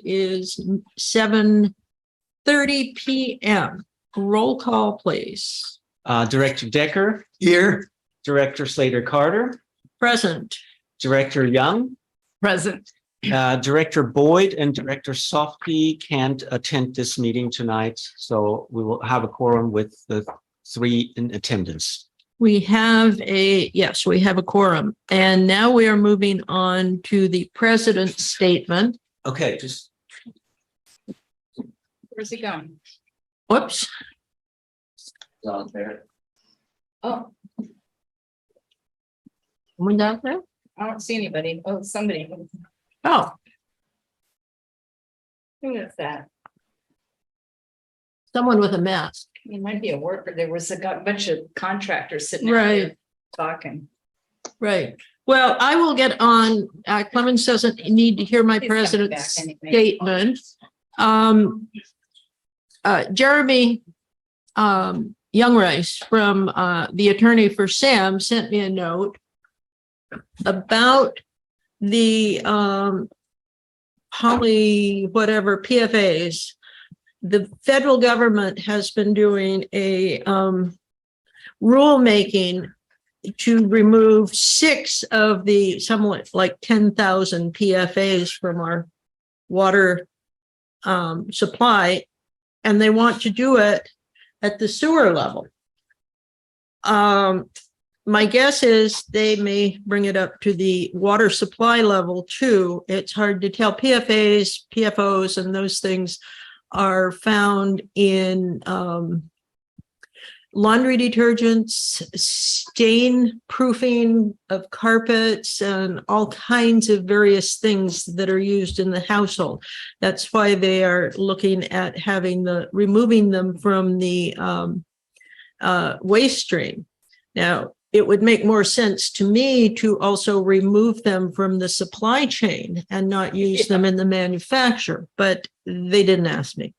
is 7:30 p.m. Roll call, please. Director Decker, Here. Director Slater Carter, Present. Director Young, Present. Director Boyd, and Director Softy can't attend this meeting tonight, so we will have a quorum with the 3 in attendance. We have we have a quorum. And now we are moving on to the president's statement. Okay, just Where's he going? Whoops. there. Oh, Someone down there? I don't see anybody. Oh, somebody. Oh, Who is that? someone with a mask. He might be a worker. There was a bunch of contractors sitting out Right. there talking. Right. Well, I will get on. Clemens doesn't need to hear my He's coming president's back anyway. statement. Jeremy Youngrice from the attorney for Sam sent me a note about the PFAs. The federal government has been doing a rulemaking to remove 6 of the somewhat like 10,000 PFAs from our water supply, and they want to do it at the sewer level. My guess is they may bring it up to the water supply level too. It's hard to tell. PFAs, PFOs, and those things are found in laundry detergents, stain proofing of carpets, and all kinds of various things that are used in the household. That's why they are looking at removing them from the waste stream. Now, it would make more sense to me to also remove them from the supply chain and not use them in the manufacture, but they didn't ask me.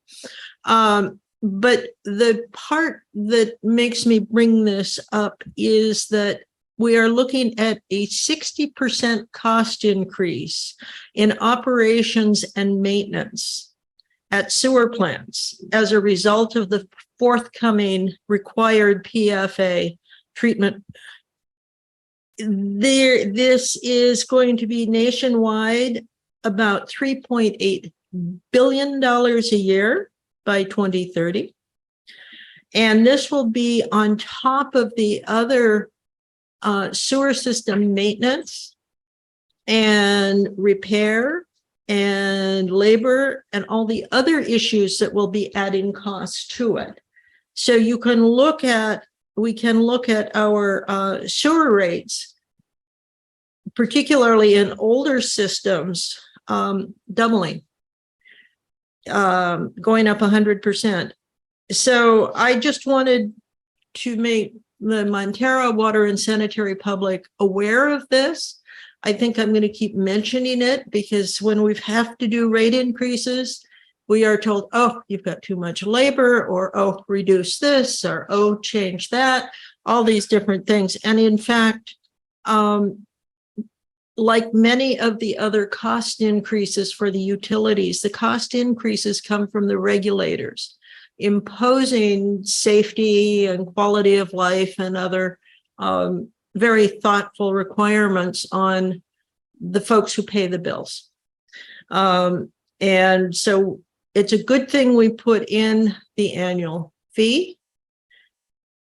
But the part that makes me bring this up is that we are looking at a 60% cost increase in operations and maintenance at sewer plants as a result of the forthcoming required PFA treatment. This is going to be nationwide about $3.8 billion a year by 2030. And this will be on top of the other sewer system maintenance and repair and labor and all the other issues that will be adding costs to it. So we can look at our sewer rates, particularly in older systems, doubling. Going up 100%. So I just wanted to make the Montara water and sanitary public aware of this. I think I'm going to keep mentioning it because when we have to do rate increases, we are told, oh, you've got too much labor, or, oh, reduce this, or, oh, change that, all these different things. And in fact, like many of the other cost increases for the utilities, the cost increases come from the regulators imposing safety and quality of life and other very thoughtful requirements on the folks who pay the bills. And so it's a good thing we put in the annual fee,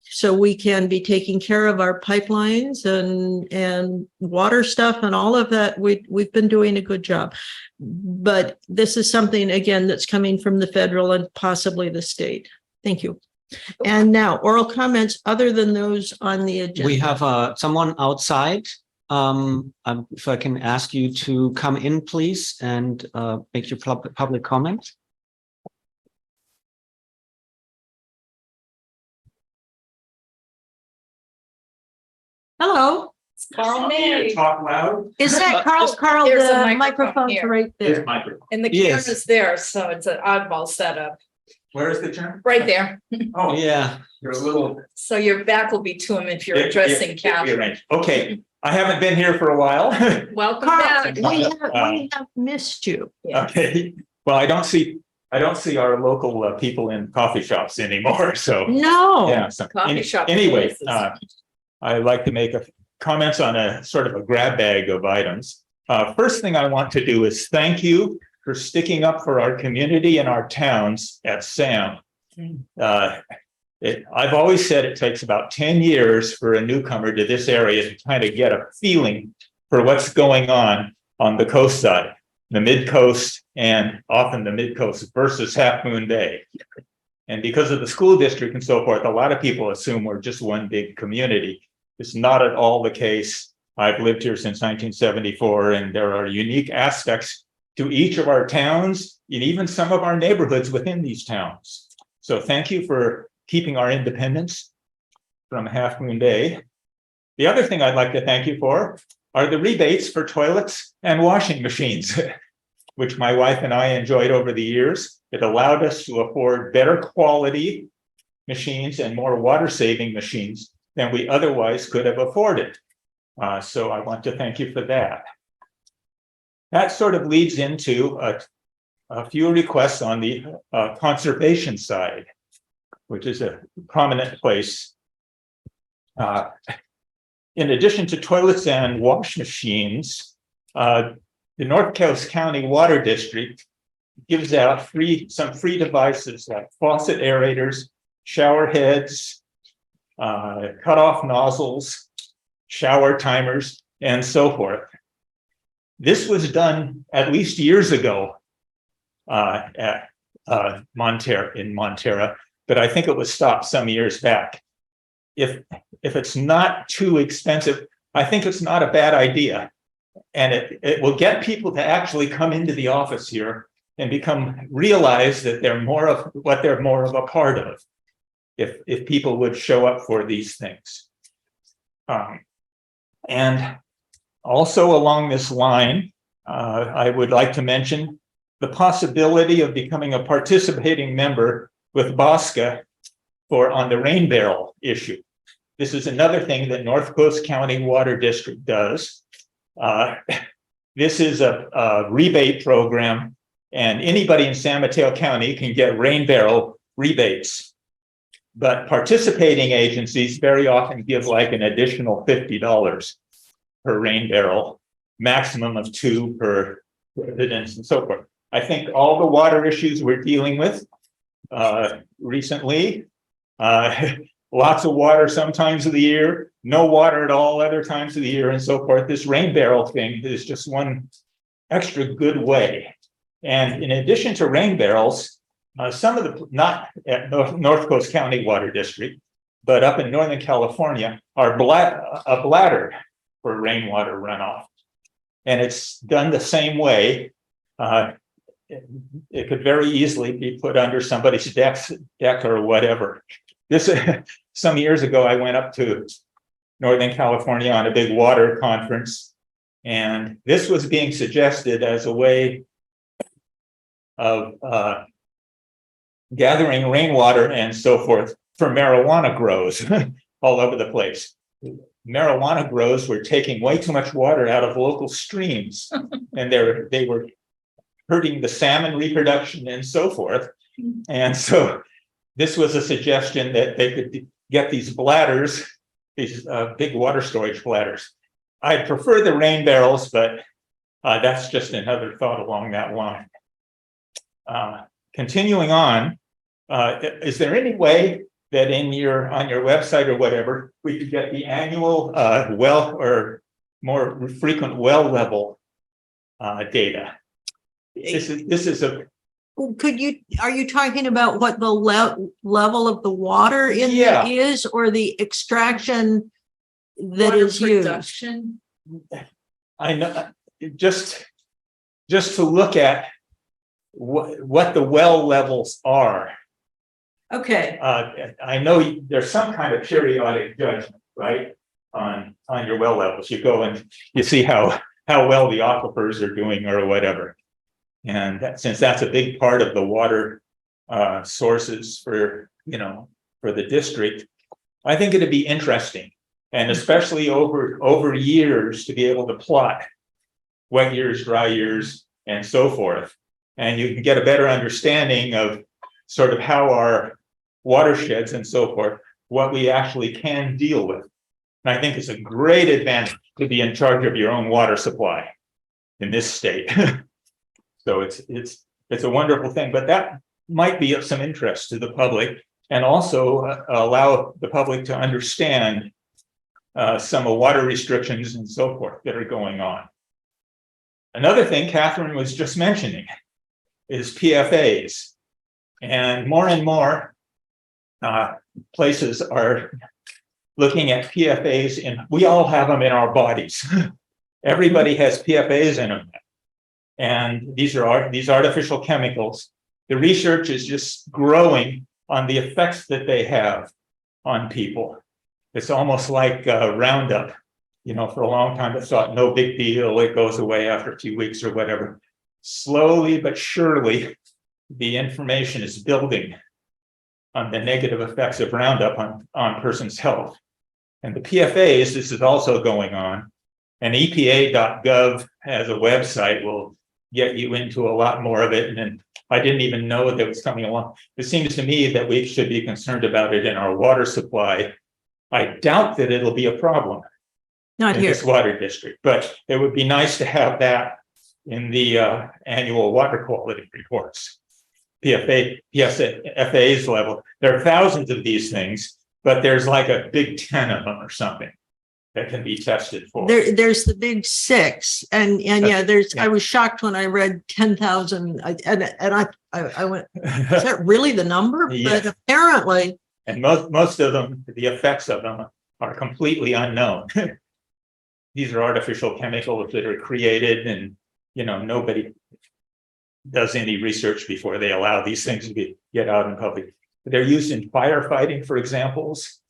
so we can be taking care of our pipelines and water stuff and all of that. We've been doing a good job. But this is something, again, that's coming from the federal and possibly the state. Thank you. And now oral comments other than those on the agenda. We have someone outside. If I can ask you to come in, please, and make your public comment. Hello. Carl May. Talk loud. Is that Carl? Carl, There's a the microphone microphone's here. right there. Microphone. And the Yes. camera's there, so it's an oddball setup. Where is the chair? Right there. Oh, Yeah. you're a little. So your back will be to him if you're addressing Catherine. Okay, I haven't been here for a while. Welcome Carl, back. we have missed you. Yeah. Okay, Well, I don't see our local people in coffee shops anymore, so. No. Yeah, so Coffee shop anyway, places. I'd like to make comments on a sort of a grab bag of items. First thing I want to do is thank you for sticking up for our community and our towns at SAM. I've always said it takes about 10 years for a newcomer to this area to kind of get a feeling for what's going on the coast side, the mid-coast, and often the mid-coast versus Half Moon Bay. And because of the school district and so forth, a lot of people assume we're just one big community. It's not at all the case. I've lived here since 1974, and there are unique aspects to each of our towns and even some of our neighborhoods within these towns. So thank you for keeping our independence from Half Moon Bay. The other thing I'd like to thank you for are the rebates for toilets and washing machines, which my wife and I enjoyed over the years. It allowed us to afford better quality machines and more water-saving machines than we otherwise could have afforded. So I want to thank you for that. That sort of leads into a few requests on the conservation side, which is a prominent place. In addition to toilets and wash machines, the North Coast County Water District gives out some free devices like faucet aerators, shower heads, cutoff nozzles, shower timers, and so forth. This was done at least years ago at Montara, but I think it was stopped some years back. If it's not too expensive, I think it's not a bad idea. And it will get people to actually come into the office here and realize that they're more of a part of, if people would show up for these things. And also along this line, I would like to mention the possibility of becoming a participating member with BOSCA on the rain barrel issue. This is another thing that North Coast County Water District does. This is a rebate program, and anybody in San Mateo County can get rain barrel rebates. But participating agencies very often give like an additional $50 per rain barrel, maximum of 2 per residence and so forth. I think all the water issues we're dealing with recently, lots of water sometimes of the year, no water at all other times of the year, and so forth. This rain barrel thing is just one extra good way. And in addition to rain barrels, some of the, not at North Coast County Water District, but up in Northern California, are a bladder for rainwater runoff. And it's done the same way. It could very easily be put under somebody's deck or whatever. Some years ago, I went up to Northern California on a big water conference, and this was being suggested as a way of gathering rainwater and so forth for marijuana grows all over the place. Marijuana grows were taking way too much water out of local streams, and they were hurting the salmon reproduction and so forth. And so this was a suggestion that they could get these bladders, these big water storage bladders. I prefer the rain barrels, but that's just another thought along that line. Continuing on, is there any way that on your website or whatever, we could get the annual well or more frequent well level data? This is a. Are you talking about what the level of the water in there is, or the extraction that Water is used? production. I know, just to look at what the well levels are. Okay. I know there's some kind of periodic judgment, right, on your well levels. You go and you see how well the aquifers are doing or whatever. And since that's a big part of the water sources for the district, I think it'd be interesting, and especially over years, to be able to plot wet years, dry years, and so forth. and you can get a better understanding of sort of how our watersheds and so forth, what we actually can deal with. And I think it's a great advantage to be in charge of your own water supply in this state. So it's a wonderful thing, but that might be of some interest to the public, and also allow the public to understand some of water restrictions and so forth that are going on. Another thing Catherine was just mentioning is PFAs, and more places are looking at PFAs, and we all have them in our bodies. Everybody has PFAs in them, and these artificial chemicals. The research is just growing on the effects that they have on people. It's almost like Roundup. You know, for a long time, I thought no big deal. It goes away after a few weeks or whatever. Slowly but surely, the information is building on the negative effects of Roundup on person's health. And the PFAs, this is also going on. And EPA.gov as a website will get you into a lot more of it. And I didn't even know that was coming along. It seems to me that we should be concerned about it in our water supply. I doubt that it'll be a problem Not in here. this water district, but it would be nice to have that in the annual water quality reports. PFAS level. There are thousands of these things, but there's like a big 10 of them or something that can be tested for. There's the big 6, and yeah, yeah. I was shocked when I read 10,000, and I went, is that really the number? Yeah. But apparently, And most of them, the effects of them are completely unknown. These are artificial chemicals that are created, and nobody does any research before they allow these things to get out in public. They're used in firefighting, for examples,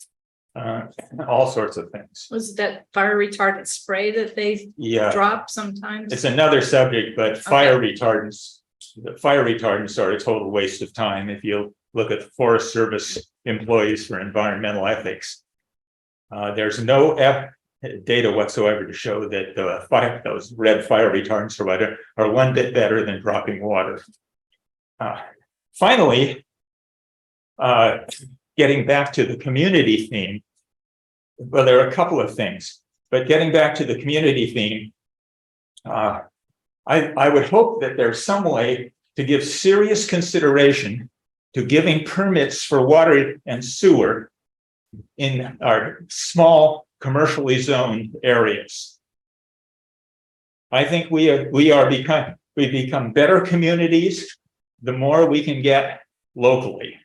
all sorts of things. Was it that fire retardant spray that they Yeah, drop sometimes? it's another subject, but fire retardants are a total waste of time. If you look at the Forest Service employees for environmental ethics, there's no data whatsoever to show that those red fire retardants or whatever are one bit better than dropping water. Finally, getting back to the community theme, well, there are a couple of things, but getting back to the community theme, I would hope that there's some way to give serious consideration to giving permits for water and sewer in our small commercially zoned areas. I think we've become better communities the more we can get locally.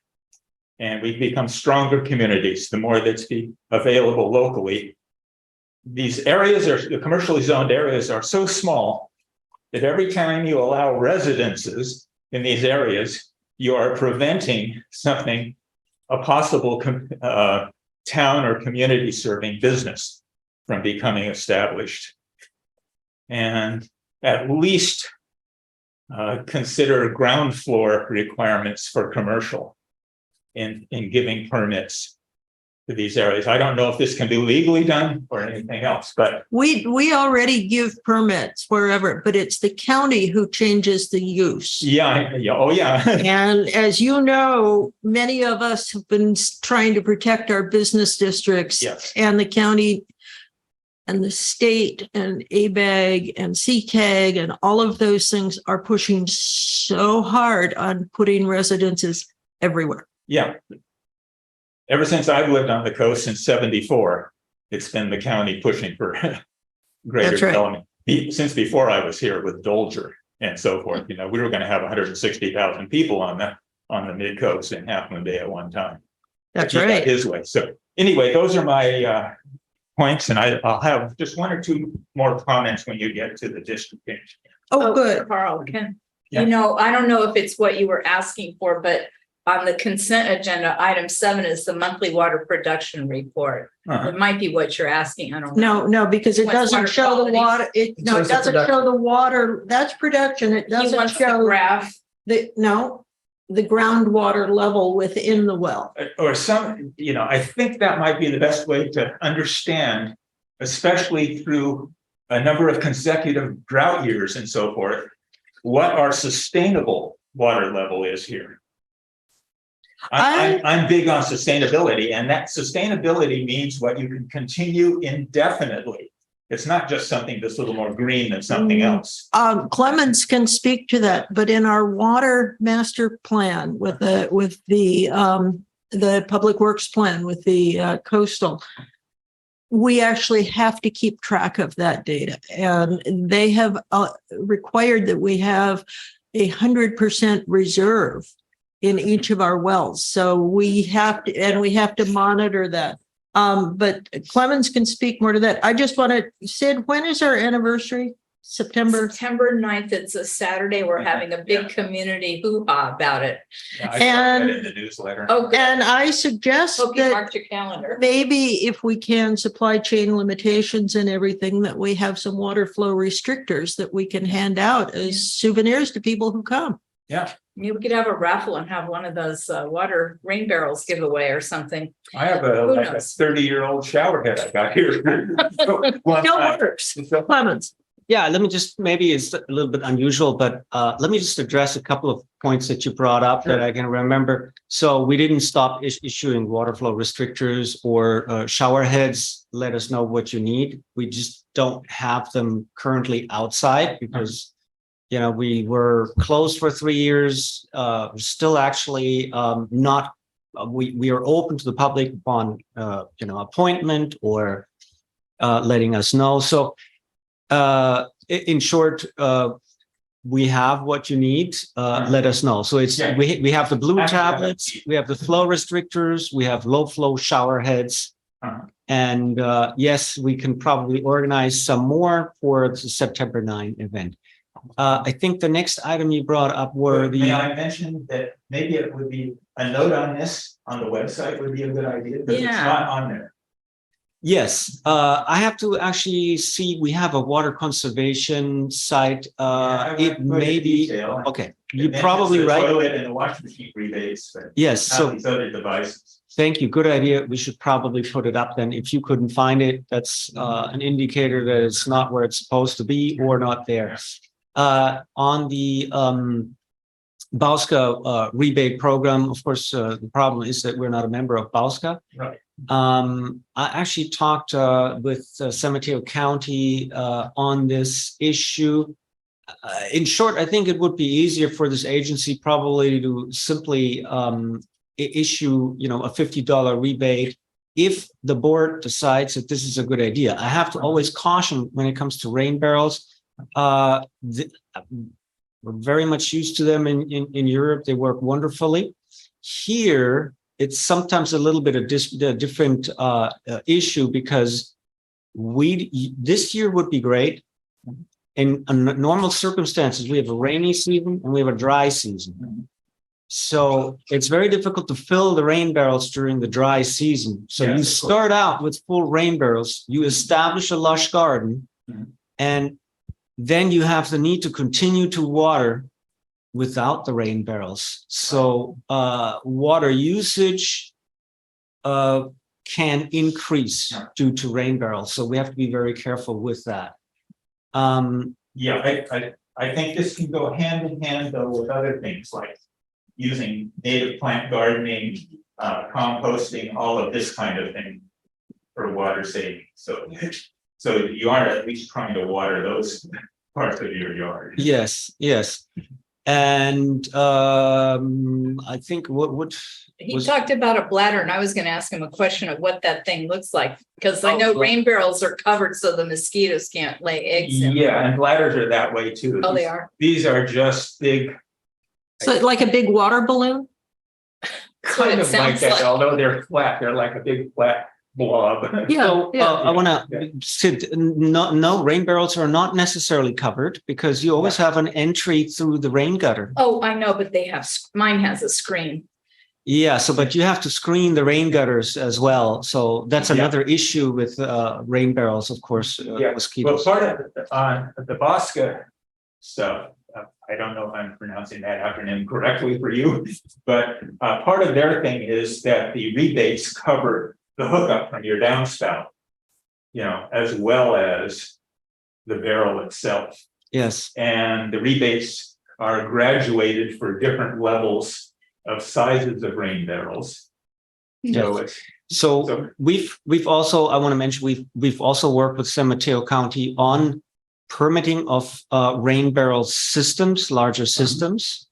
And we've become stronger communities the more that's available locally. These areas, the commercially zoned areas, are so small that every time you allow residences in these areas, you are preventing a possible town or community serving business from becoming established. And at least consider ground floor requirements for commercial in giving permits to these areas. I don't know if this can be legally done or anything else, but we already give permits wherever, but it's the county who changes the use. yeah, oh yeah. And as you know, many of us have been trying to protect our business districts. Yes. And the county and the state and ABAG and CCAG and all of those things are pushing so hard on putting residences everywhere. Yeah. Ever since I've lived on the coast since '74, it's been the county pushing for greater That's right. development. Since before I was here with Dolger and so forth, we were going to have 160,000 people on the mid coast in Half Moon Bay at one time. That's He got right. his way. So anyway, those are my points, and I'll have just one or two more comments when you get to the district. Oh, good. Carl, Yeah. I don't know if it's what you were asking for, but on the consent agenda, item 7 is the monthly water production report. Uh-huh. It might be what you're asking. I don't know. No, because it What's doesn't water show the quality? water. It shows the doesn't show the water. That's production. It He doesn't wants the show graph. the groundwater level within the well. Or some, I think that might be the best way to understand, especially through a number of consecutive drought years and so forth, what our sustainable water level is here. I'm big on sustainability, and that sustainability means what you can continue indefinitely. It's not just something that's a little more green than something else. Clemens can speak to that, but in our water master plan with the public works plan with the coastal, we actually have to keep track of that data, and they have required that we have 100% reserve in each of our wells. So we have to, and we have to monitor that. But Clemens can speak more to that. I just want to, Sid, when is our anniversary? September 9th, it's a Saturday. We're having a big community hoo-ha about it. Yeah, I saw that in the newsletter. Oh, good. And I suggest Hope you that marked your calendar. maybe if we can supply chain limitations and everything, that we have some water flow restrictors that we can hand out as souvenirs to people who come. Yeah, Maybe we could have a raffle and have one of those water rain barrels giveaway or something. I have Who a knows? 30-year-old shower head I got here. One Still time. works. Clemens. Yeah, let me just, maybe it's a little bit unusual, but let me just address a couple of points that you brought up that I can remember. So we didn't stop issuing water flow restrictors or shower heads. Let us know what you need. We just don't have them currently outside because, you know, we were closed for 3 years. Still actually not. We are open to the public upon appointment or letting us know. So. In short, we have what you need. Let us know. So it's we have the blue tablets, we have the flow restrictors, we have low flow shower heads, and yes, we can probably organize some more for the September 9 event. I think the next item you brought up were the. May I mention that maybe it would be a note on this on the website would be a good idea, because it's not on there. Yes, I have to actually see, we have a water conservation site. It may be, okay, you're probably right. Toilet and the washing machine rebates. But yes, so these other devices. thank you. Good idea. We should probably put it up then. If you couldn't find it, that's an indicator that it's not where it's supposed to be or not there. On the BAUSCA rebate program, of course, the problem is that we're not a member of BAUSCA. Right. I actually talked with Sanitary County on this issue. In short, I think it would be easier for this agency probably to simply issue, a $50 rebate if the board decides that this is a good idea. I have to always caution when it comes to rain barrels. We're very much used to them in Europe. They work wonderfully. Here, it's sometimes a little bit of a different issue because this year would be great. In normal circumstances, we have a rainy season and we have a dry season. So it's very difficult to fill the rain barrels during the dry season. So you start out with full rain barrels, you establish a lush garden, and then you have the need to continue to water without the rain barrels. So water usage can increase due to rain barrels. So we have to be very careful with that. I think this can go hand in hand though with other things like using native plant gardening, composting, all of this kind of thing for water saving. So you are at least trying to water those parts of your yard. Yes. And I think what he talked about a bladder, and I was going to ask him a question of what that thing looks like, because I know rain barrels are covered so the mosquitoes can't lay eggs in. Yeah, and bladders are that way too. Oh, they are. These are just big. So like a big water balloon? Kind of like that, although they're flat. They're like a big flat blob. So I want to say no, rain barrels are not necessarily covered because you always have an entry through the rain gutter. Oh, I know, but mine has a screen. Yeah, but you have to screen the rain gutters as well. So that's another issue with rain barrels, of course. Mosquitoes. Well, part of the BAUSCA stuff, I don't know if I'm pronouncing that acronym correctly for you, but part of their thing is that the rebates cover the hookup from your downspout, as well as the barrel itself. Yes. And the rebates are graduated for different levels of sizes of rain barrels. So it's, So we've also, I want to mention, we've also worked with San Mateo County on permitting of rain barrel systems, larger systems,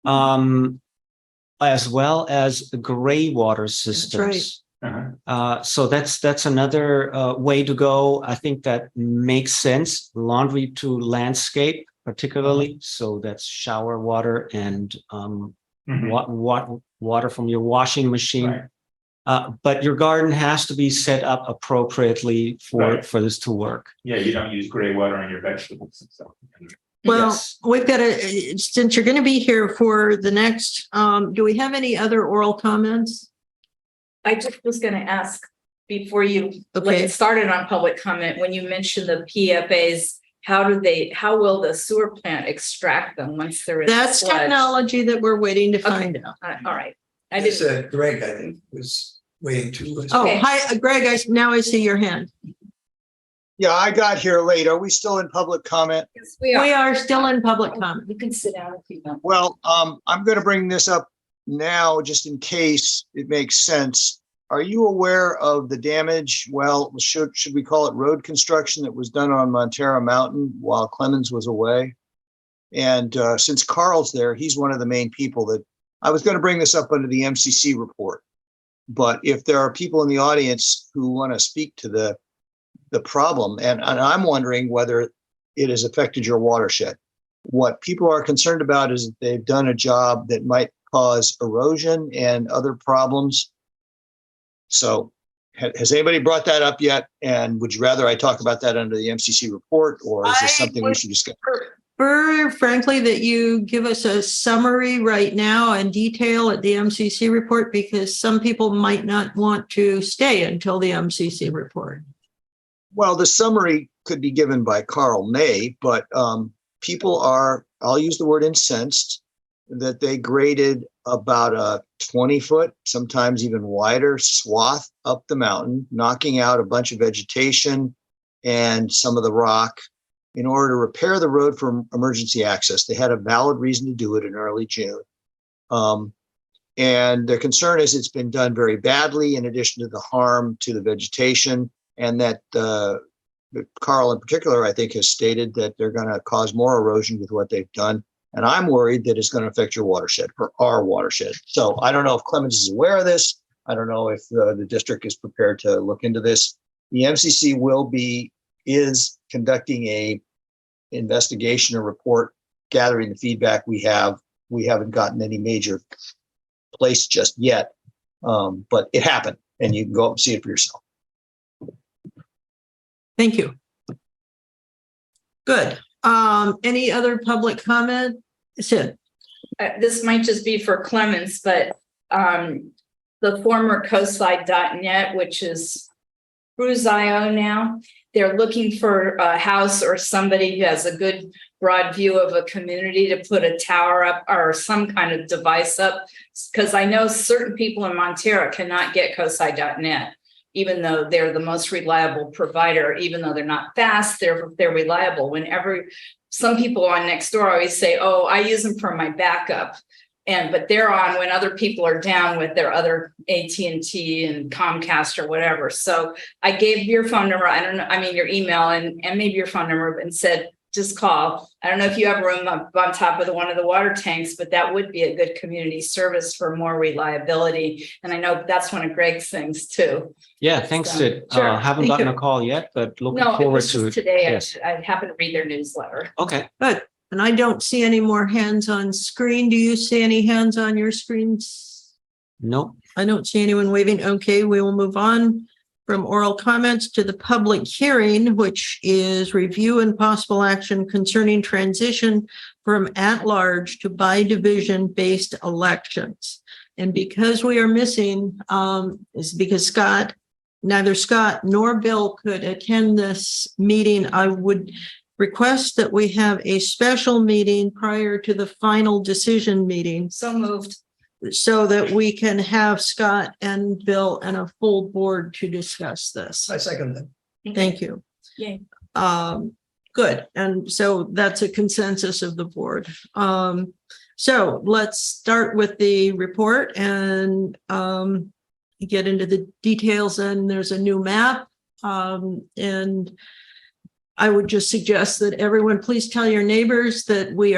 as well as gray water systems. So that's another way to go. I think that makes sense. Laundry to landscape, particularly. So that's shower water and water from your washing machine. Right. But your garden has to be set up appropriately for this to work. Yeah, you don't use gray water on your vegetables and stuff. Well, Yes. we've got since you're going to be here for the next, do we have any other oral comments? I just was gonna ask before you Okay. get started on public comment, when you mentioned the PFAs, how will the sewer plant extract them once they're in That's sludge? technology that we're waiting to find out. All right. I It's didn't, Greg, I think, was waiting to. Oh, Okay. hi, Greg, now I see your hand. Yeah, I got here late. Are we still in public comment? yes, we We are. are still in public comment. You can sit down if you want. Well, I'm going to bring this up now just in case it makes sense. Are you aware of the damage? Well, should we call it road construction that was done on Montara Mountain while Clemens was away? And since Carl's there, he's one of the main people that I was going to bring this up under the MCC report. But if there are people in the audience who want to speak to the problem, and I'm wondering whether it has affected your watershed. What people are concerned about is that they've done a job that might cause erosion and other problems. So has anybody brought that up yet? And would you rather I talk about that under the MCC report, or is this I something we would should discuss? prefer, frankly, that you give us a summary right now and detail at the MCC report, because some people might not want to stay until the MCC report. Well, the summary could be given by Carl May, but people are, I'll use the word incensed, that they graded about a 20-foot, sometimes even wider swath up the mountain, knocking out a bunch of vegetation and some of the rock in order to repair the road for emergency access. They had a valid reason to do it in early June. And their concern is it's been done very badly, in addition to the harm to the vegetation, and that Carl in particular, I think, has stated that they're going to cause more erosion with what they've done. And I'm worried that it's going to affect your watershed, or our watershed. So I don't know if Clemens is aware of this. I don't know if the district is prepared to look into this. The MCC is conducting a investigation or report, gathering the feedback we have. We haven't gotten any major place just yet, but it happened, and you can go up and see it for yourself. Thank you. Good. Any other public comment? Sid? This might just be for Clemens, but the former coastside.net, which is Cruise.io now, they're looking for a house or somebody who has a good broad view of a community to put a tower up or some kind of device up. Because I know certain people in Montara cannot get coastside.net, even though they're the most reliable provider. Even though they're not fast, they're reliable. Whenever some people on Nextdoor always say, oh, I use them for my backup. But they're on when other people are down with their other AT&T and Comcast or whatever. So I gave your phone number, your email and maybe your phone number, and said, just call. I don't know if you have room up on top of one of the water tanks, but that would be a good community service for more reliability. And I know that's one of Greg's things too. Yeah, thanks, Sid. Sure. Haven't Thank gotten you. a call yet, but looking No, it forward was to just it. today. Yes. I happened to read their newsletter. Okay. Good. And I don't see any more hands on screen. Do you see any hands on your screens? Nope. I don't see anyone waving. Okay, we will move on from oral comments to the public hearing, which is review and possible action concerning transition from at-large to by-division-based elections. And because we are missing, is because neither Scott nor Bill could attend this meeting, I would request that we have a special meeting prior to the final decision meeting So moved. so that we can have Scott and Bill and a full board to discuss this. I second that. Thank you. Yay. Good. Good. And so that's a consensus of the board. So let's start with the report and get into the details. And there's a new map. And I would just suggest that everyone please tell your neighbors that we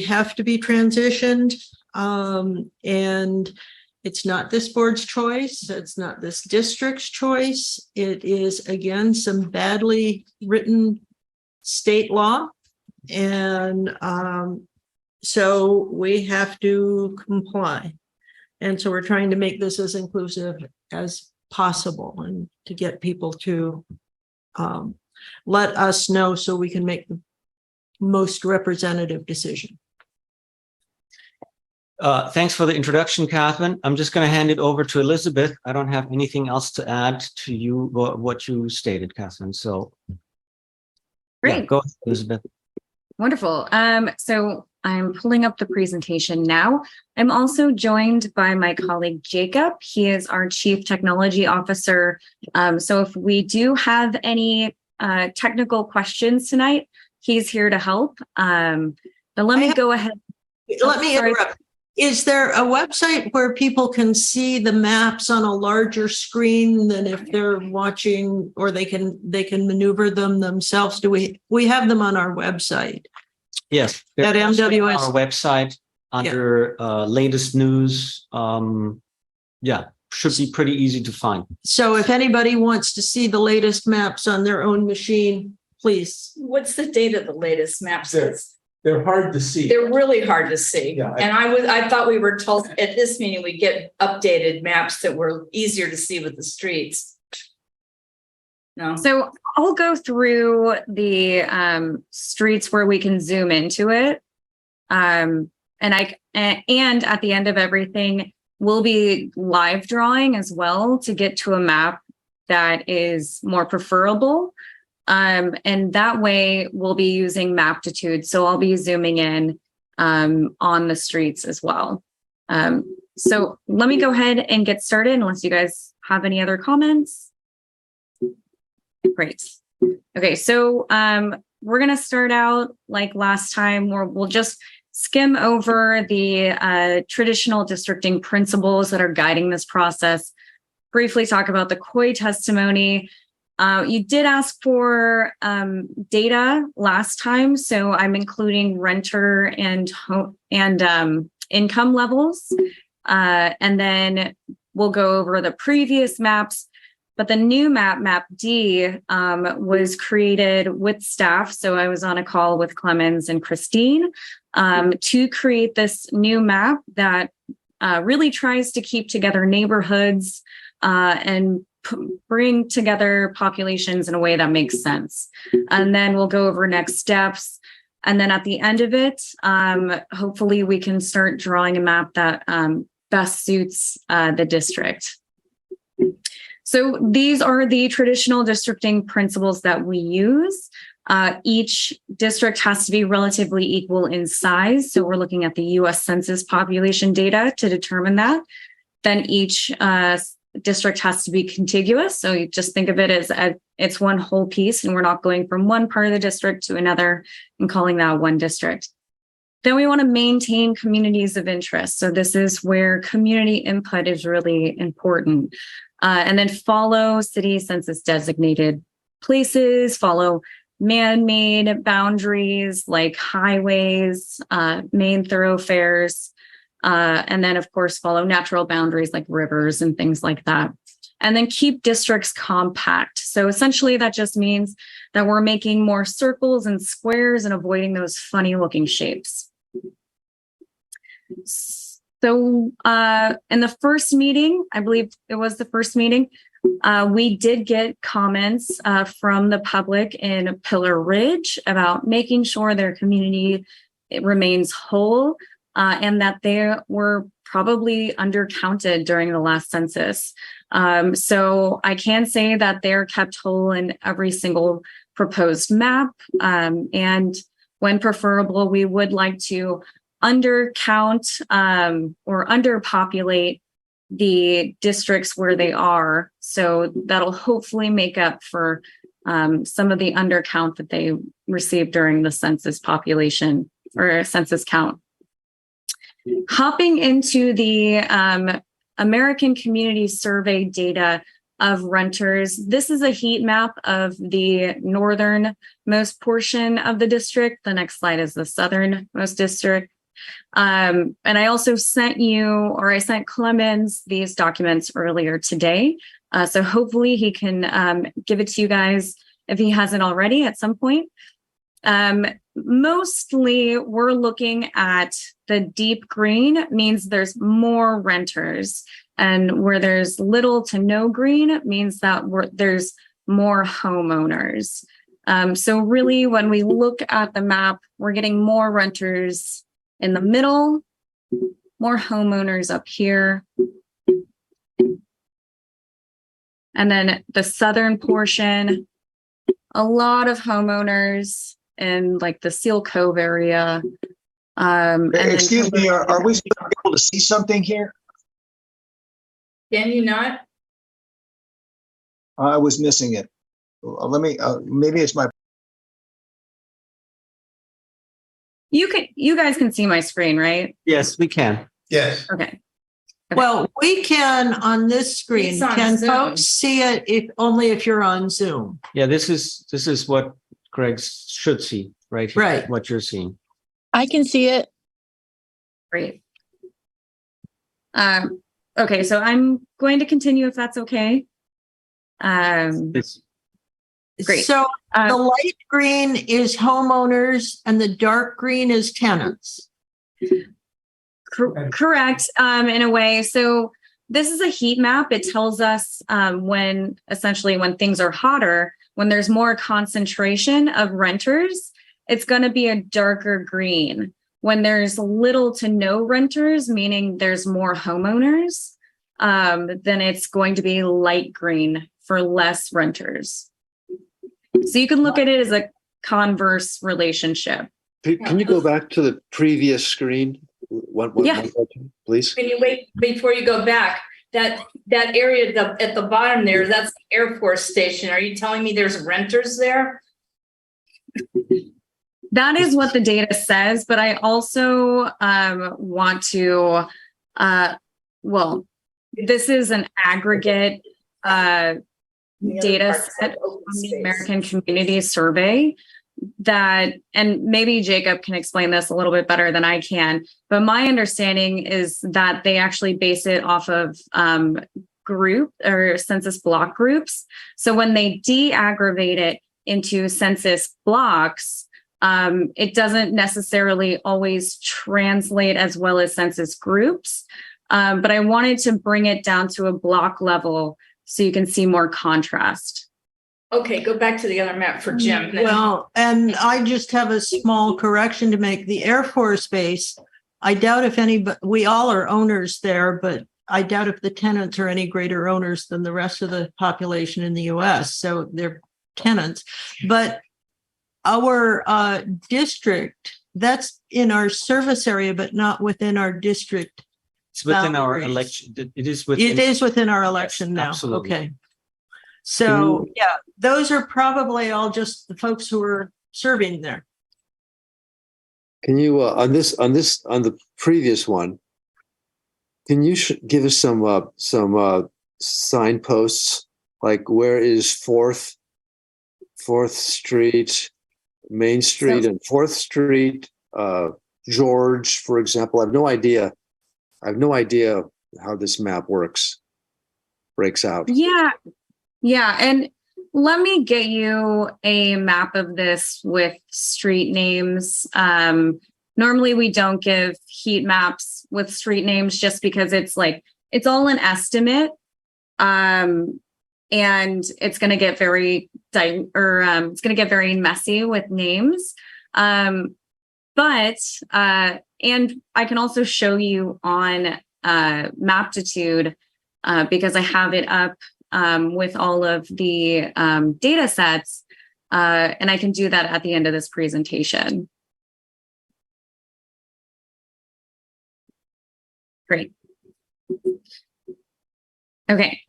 have to be transitioned. And it's not this board's choice. It's not this district's choice. It is, again, some badly written state law. And so we have to comply. And so we're trying to make this as inclusive as possible and to get people to let us know so we can make the most representative decision. Thanks for the introduction, Catherine. I'm just going to hand it over to Elizabeth. I don't have anything else to add to you, what you stated, Catherine. So, Great. yeah, go ahead, Elizabeth. Wonderful. So I'm pulling up the presentation now. I'm also joined by my colleague, Jacob. He is our Chief Technology Officer. So if we do have any technical questions tonight, he's here to help. But let me go ahead. Let me interrupt. Is there a website where people can see the maps on a larger screen than if they're watching, or they can maneuver them themselves? Do we have them on our website? Yes, At MWS. our website under latest news. Yeah, should be pretty easy to find. So if anybody wants to see the latest maps on their own machine, please. What's the date of the latest maps? They're hard to see. They're really hard to see. Yeah. And I thought we were told at this meeting, we get updated maps that were easier to see with the streets. No. So I'll go through the streets where we can zoom into it. And at the end of everything, we'll be live drawing as well to get to a map that is more preferable. And that way we'll be using Maptitude. So I'll be zooming in on the streets as well. So let me go ahead and get started unless you guys have any other comments. Great. Okay, so we're going to start out like last time where we'll just skim over the traditional districting principles that are guiding this process, briefly talk about the COI testimony. You did ask for data last time, so I'm including renter and income levels, and then we'll go over the previous maps. But the new map, Map D, was created with staff. So I was on a call with Clemens and Christine to create this new map that really tries to keep together neighborhoods and bring together populations in a way that makes sense. And then we'll go over next steps. And then at the end of it, hopefully we can start drawing a map that best suits the district. So these are the traditional districting principles that we use. Each district has to be relatively equal in size. So we're looking at the US Census population data to determine that. Then each district has to be contiguous. So you just think of it as it's one whole piece, and we're not going from one part of the district to another and calling that one district. Then we want to maintain communities of interest. So this is where community input is really important. And then follow city census designated places, follow man-made boundaries like highways, main thoroughfares, and then of course follow natural boundaries like rivers and things like that. And then keep districts compact. So essentially that just means that we're making more circles and squares and avoiding those funny looking shapes. So in the first meeting, I believe it was the first meeting, we did get comments from the public in Pillar Ridge about making sure their community remains whole and that they were probably undercounted during the last census. So I can say that they're kept whole in every single proposed map. And when preferable, we would like to undercount or underpopulate the districts where they are. So that'll hopefully make up for some of the undercount that they received during the census population or census count. Hopping into the American Community Survey data of renters, this is a heat map of the northernmost portion of the district. The next slide is the southernmost district. And I also sent Clemens these documents earlier today. So hopefully he can give it to you guys if he hasn't already at some point. Mostly we're looking at the deep green means there's more renters, and where there's little to no green it means that there's more homeowners. So really when we look at the map, we're getting more renters in the middle, more homeowners up here. And then the southern portion, a lot of homeowners in like the Seal Cove area. Excuse me, are we able to see something here? Can you not? I was missing it. Let me, maybe it's my, You guys can see my screen, right? Yes, we can. Yes. Okay. Well, we can on this screen. It's on Can Zoom. folks see it only if you're on Zoom? Yeah, this is what Greg should see right here. Right. What you're seeing. I can see it. Great. Okay, so I'm going to continue if that's okay. It's Great. So the Uh, light green is homeowners and the dark green is tenants. Correct, in a way. So this is a heat map. It tells us when things are hotter, when there's more concentration of renters, it's going to be a darker green. When there's little to no renters, meaning there's more homeowners, then it's going to be light green for less renters. So you can look at it as a converse relationship. Can you go back to the previous screen? One, Yeah. please. Can you wait before you go back? That area at the bottom there, that's the Air Force Station. Are you telling me there's renters there? That is what the data says, but I also want to, this is an aggregate data set from the American Community Survey that, and maybe Jacob can explain this a little bit better than I can, but my understanding is that they actually base it off of group or census block groups. So when they de-aggregate it into census blocks, it doesn't necessarily always translate as well as census groups. But I wanted to bring it down to a block level so you can see more contrast. Okay, go back to the other map for Jim. Well, and I just have a small correction to make. The Air Force Base, I doubt if anybody, we all are owners there, but I doubt if the tenants are any greater owners than the rest of the population in the US. So they're tenants. But our district, that's in our service area, but not within our district. It's within our boundaries. election. It is within. It is within our election now. absolutely. Okay. So, yeah, those are probably all just the folks who are serving there. Can you on the previous one? Can you give us some signposts, like where is Fourth Street, Main Street, and 4th Street, George, for example? I have no idea how this map breaks out. Yeah. And let me get you a map of this with street names. Normally we don't give heat maps with street names just because it's all an estimate. And it's going to get very messy with names. But and I can also show you on Maptitude because I have it up with all of the data sets, and I can do that at the end of this presentation. Great. Okay,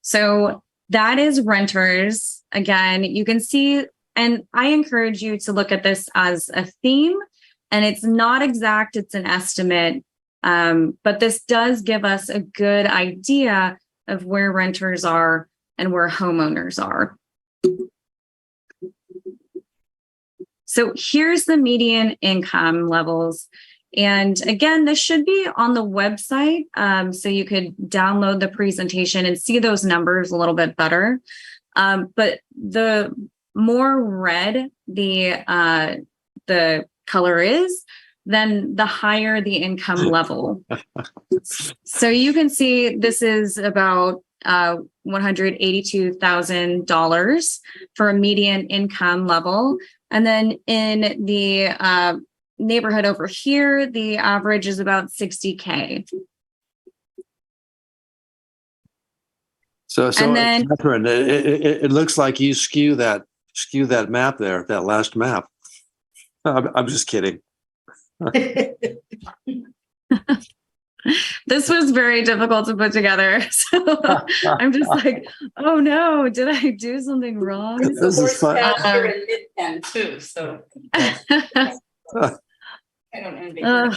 so that is renters. Again, you can see, and I encourage you to look at this as a theme, and it's not exact, it's an estimate. But this does give us a good idea of where renters are and where homeowners are. So here's the median income levels. And again, this should be on the website. So you could download the presentation and see those numbers a little bit better. But the more red the color is, then the higher the income level. So you can see this is about $182,000 for a median income level. And then in the neighborhood over here, the average is about 60K. So And then- Catherine, it looks like you skew that map there, that last map. I'm just kidding. This was very difficult to put together. So I'm just like, oh no, did I do something wrong? This is fun. Here in Midtown too, so I don't envy her.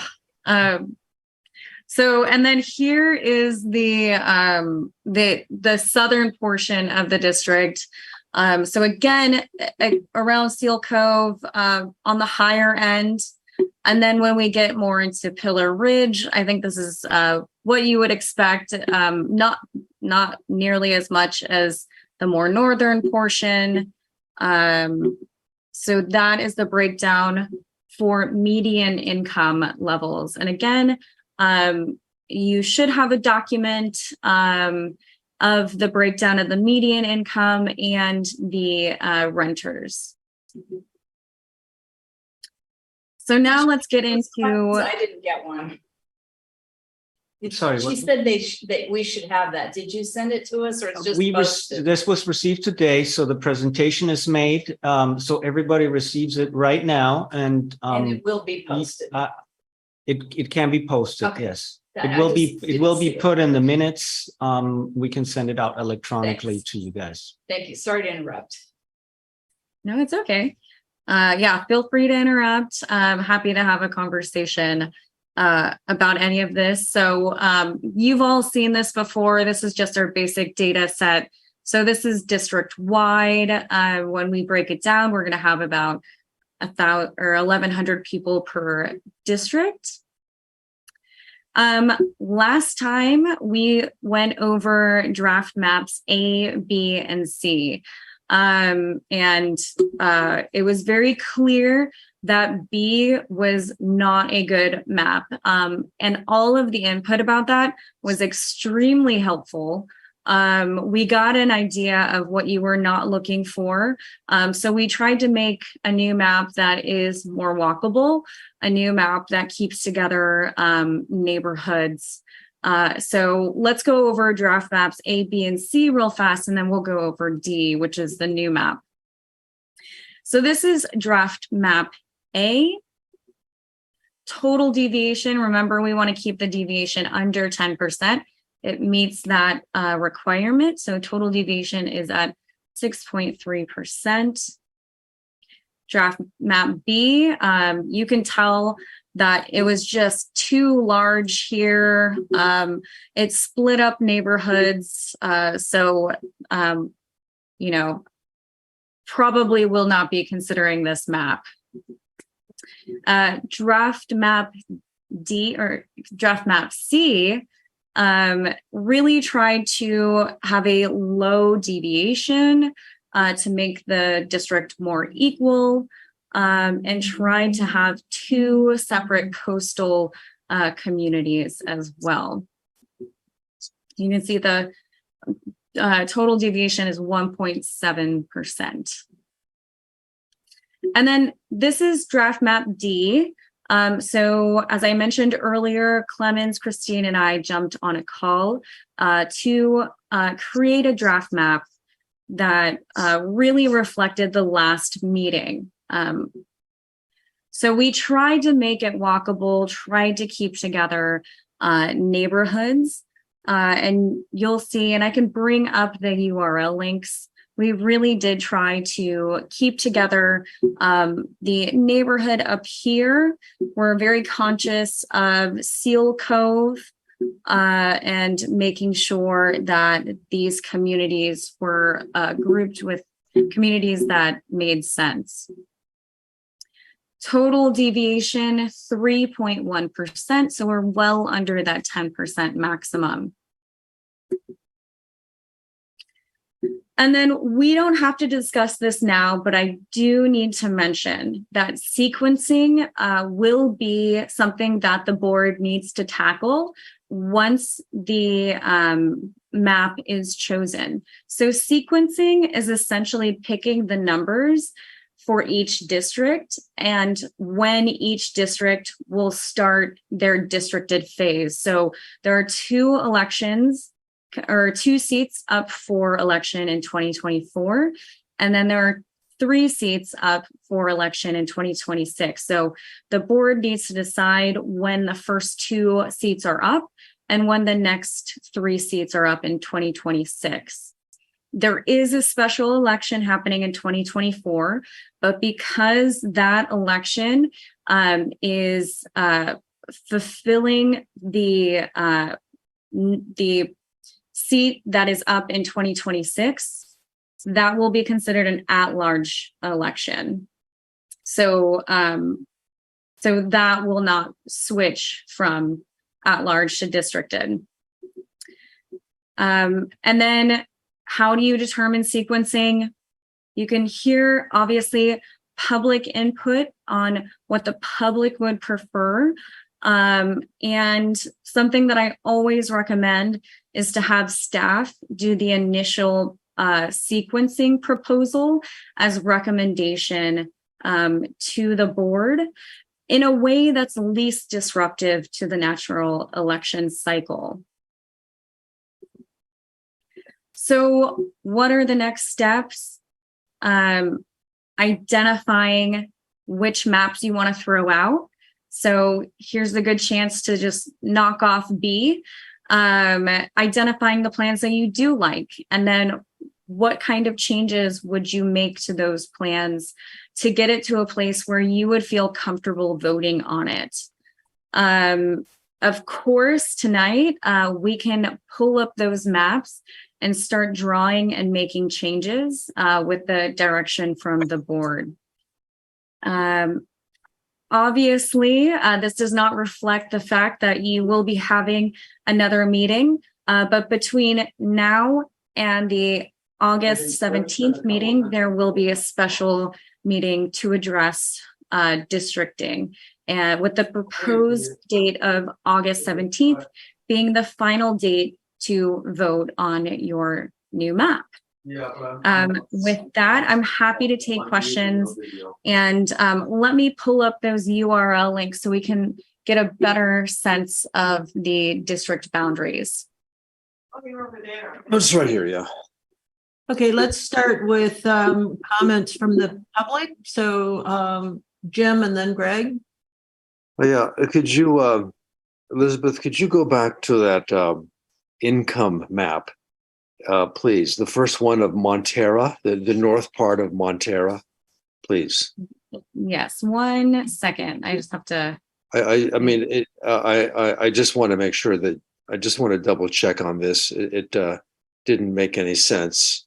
So, and then here is the southern portion of the district. So again, around Seal Cove, on the higher end. And then when we get more into Pillar Ridge, I think this is what you would expect, not nearly as much as the more northern portion. So that is the breakdown for median income levels. And again, you should have a document of the breakdown of the median income and the renters. So now let's get into. I didn't get one. Sorry, She what- said that we should have that. Did you send it to us or it's just posted? This was received today, so the presentation is made, so everybody receives it right now, and And it will be posted. it can be posted, Okay. yes. I It will be, just it didn't will see be it. put in the minutes. We can send it out electronically Thanks. to you guys. Thank you. Sorry to interrupt. No, it's okay. Yeah, feel free to interrupt. I'm happy to have a conversation about any of this. So you've all seen this before. This is just our basic data set. So this is district wide. When we break it down, we're going to have about 1,000 or 1,100 people per district. Last time we went over draft maps A, B, and C. And it was very clear that B was not a good map. And all of the input about that was extremely helpful. We got an idea of what you were not looking for. So we tried to make a new map that is more walkable, a new map that keeps together neighborhoods. So let's go over draft maps A, B, and C real fast, and then we'll go over D, which is the new map. So this is draft map A. Total deviation, remember we want to keep the deviation under 10%. It meets that requirement. So total deviation is at 6.3%. Draft map B, you can tell that it was just too large here. It split up neighborhoods. You know, probably will not be considering this map. Draft map D or draft map C really tried to have a low deviation to make the district more equal, and tried to have two separate coastal communities as well. You can see the total deviation is 1.7%. And then this is draft map D. So as I mentioned earlier, Clemens, Christine, and I jumped on a call to create a draft map that really reflected the last meeting. So we tried to make it walkable, tried to keep together neighborhoods. And you'll see, and I can bring up the URL links. We really did try to keep together the neighborhood up here. We're very conscious of Seal Cove and making sure that these communities were grouped with communities that made sense. Total deviation, 3.1%. So we're well under that 10% maximum. And then we don't have to discuss this now, but I do need to mention that sequencing will be something that the board needs to tackle once the map is chosen. So sequencing is essentially picking the numbers for each district and when each district will start their districted phase. So there are two elections or 2 seats up for election in 2024. And then there are 3 seats up for election in 2026. So the board needs to decide when the first 2 seats are up and when the next 3 seats are up in 2026. There is a special election happening in 2024, but because that election is fulfilling the seat that is up in 2026, that will be considered an at-large election. So, so that will not switch from at-large to districted. And then how do you determine sequencing? You can hear, obviously, public input on what the public would prefer. And something that I always recommend is to have staff do the initial sequencing proposal as recommendation to the board in a way that's least disruptive to the natural election cycle. So what are the next steps? Identifying which maps you want to throw out. So here's a good chance to just knock off B. Identifying the plans that you do like, and then what kind of changes would you make to those plans to get it to a place where you would feel comfortable voting on it. Of course, tonight we can pull up those maps and start drawing and making changes with the direction from the board. Obviously, this does not reflect the fact that you will be having another meeting, but between now and the August 17th meeting, there will be a special meeting to address districting, and with the proposed date of August 17th being the final date to vote on your new map. With that, I'm happy to take questions, and let me pull up those URL links so we can get a better sense of the district boundaries. It's right here, yeah. Okay, let's start with comments from the public. So Jim and then Greg. Yeah, could you, Elizabeth, could you go back to that income map, please? The first one of Montara, the north part of Montara, please. Yes, 1 second. I just have to. I mean, I just want to make sure that I just want to double check on this. It didn't make any sense.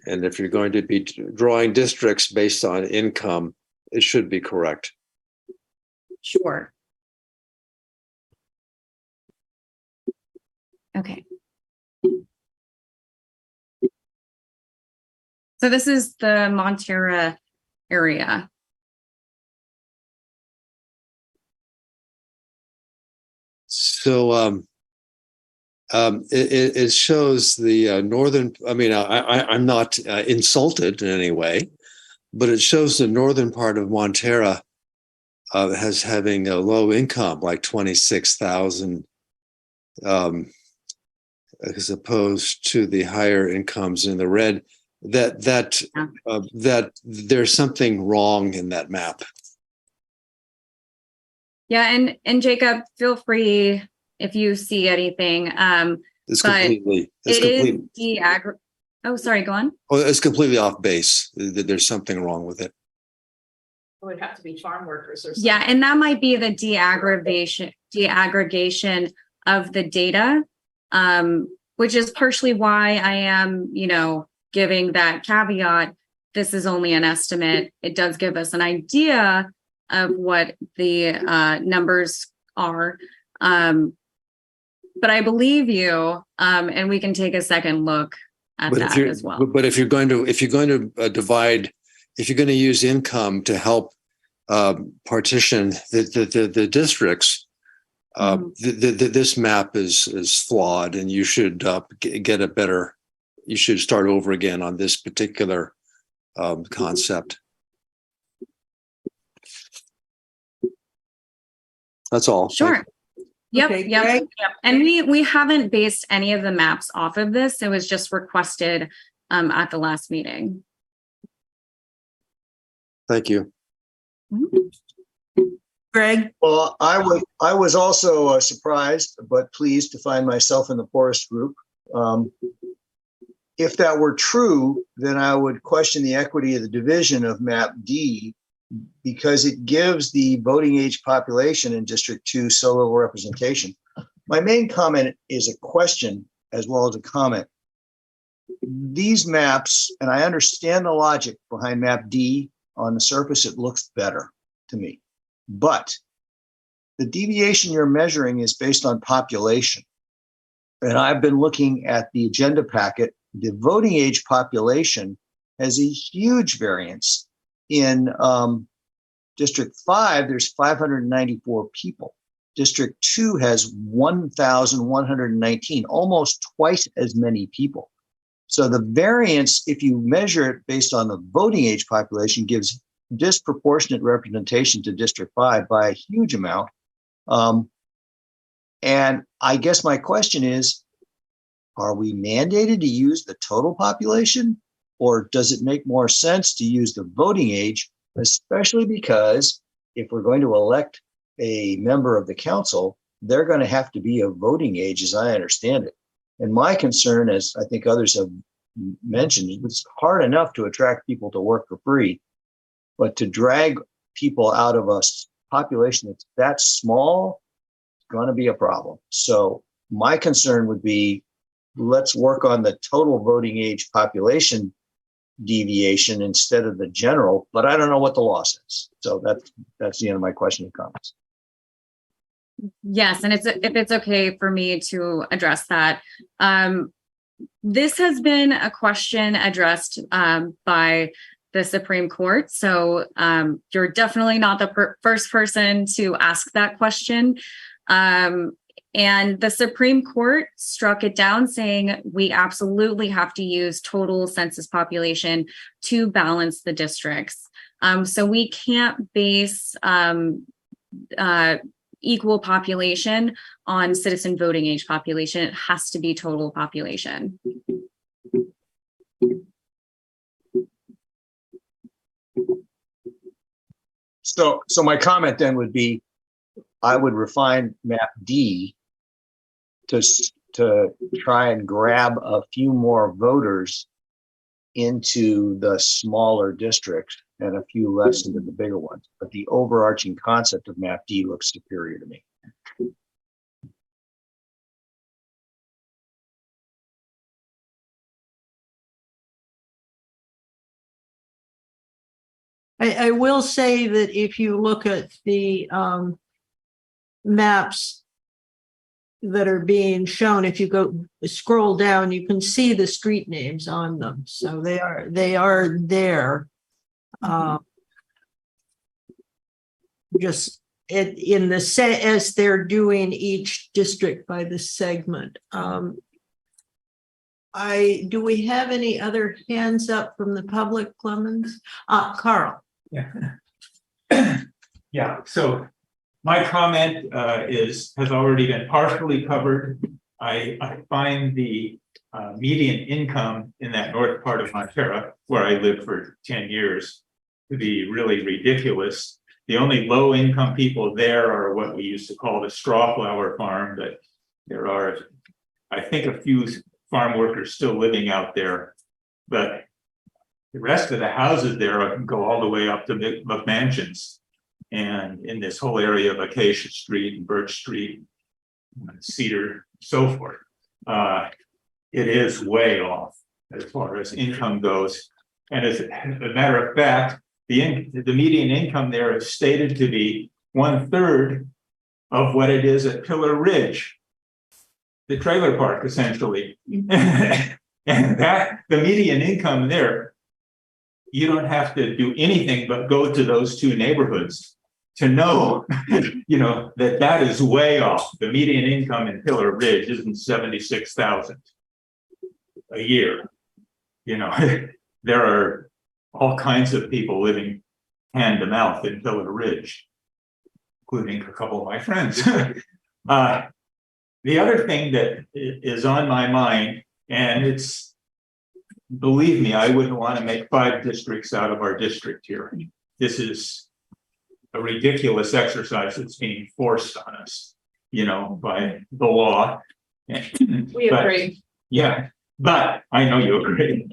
And if you're going to be drawing districts based on income, it should be correct. Sure. Okay. So this is the Montara area. So it shows the northern, I mean, I'm not insulted in any way, but it shows the northern part of Montara as having a low income, like 26,000, as opposed to the higher incomes in the red. That there's something wrong in that map. Yeah, and Jacob, feel free if you see anything. It's But completely, It is oh, sorry, go on. it's completely off base. There's something wrong with it. It would have to be farm workers or something. Yeah, and that might be the deaggregation of the data, which is partially why I am, giving that caveat. This is only an estimate. It does give us an idea of what the numbers are. But I believe you, and we can take a second look at that as well. But if you're going to divide, if you're going to use income to help partition the districts, this map is flawed, and you should get a better. You should start over again on this particular concept. That's all. Sure. Yep, Okay, yep, Greg? yep. And we haven't based any of the maps off of this. It was just requested at the last meeting. Thank you. Greg? Well, I was also surprised, but pleased to find myself in the poorest group. If that were true, then I would question the equity of the division of map D, because it gives the voting age population in District 2 so little representation. My main comment is a question as well as a comment. These maps, and I understand the logic behind map D, on the surface it looks better to me, but the deviation you're measuring is based on population. And I've been looking at the agenda packet. The voting age population has a huge variance. In District 5, there's 594 people. District 2 has 1,119, almost twice as many people. So the variance, if you measure it based on the voting age population, gives disproportionate representation to District 5 by a huge amount. And I guess my question is, are we mandated to use the total population, or does it make more sense to use the voting age, especially because if we're going to elect a member of the council, they're going to have to be of voting age, as I understand it. And my concern, as I think others have mentioned, it's hard enough to attract people to work for free, but to drag people out of a population that's that small, is going to be a problem. So my concern would be, let's work on the total voting age population deviation instead of the general, but I don't know what the law says. So that's the end of my question and comments. Yes, and if it's okay for me to address that. This has been a question addressed by the Supreme Court. So you're definitely not the first person to ask that question. And the Supreme Court struck it down, saying we absolutely have to use total census population to balance the districts. So we can't base equal population on citizen voting age population. It has to be total population. So my comment then would be, I would refine map D to try and grab a few more voters into the smaller districts and a few less into the bigger ones. But the overarching concept of map D looks superior to me. I will say that if you look at the maps that are being shown, if you go scroll down, you can see the street names on them. So they are there. Just in the set as they're doing each district by the segment. Do we have any other hands up from the public, Clemens? Carl. Yeah. Yeah. So my comment has already been partially covered. I find the median income in that north part of Montara, where I lived for 10 years, to be really ridiculous. The only low income people there are what we used to call the straw flower farm, but There are, I think, a few farm workers still living out there, but the rest of the houses there go all the way up to McMansions. And in this whole area of Acacia Street and Birch Street, Cedar, so forth, it is way off as far as income goes. And as a matter of fact, the median income there is stated to be 1/3 of what it is at Pillar Ridge, the trailer park, essentially. And that the median income there, you don't have to do anything but go to those two neighborhoods to know, that is way off. The median income in Pillar Ridge isn't 76,000 a year. There are all kinds of people living hand to mouth in Pillar Ridge, including a couple of my friends. The other thing that is on my mind, and it's, believe me, I wouldn't want to make 5 districts out of our district here. This is a ridiculous exercise that's being forced on us, by the law. We agree. Yeah, but I know you agree.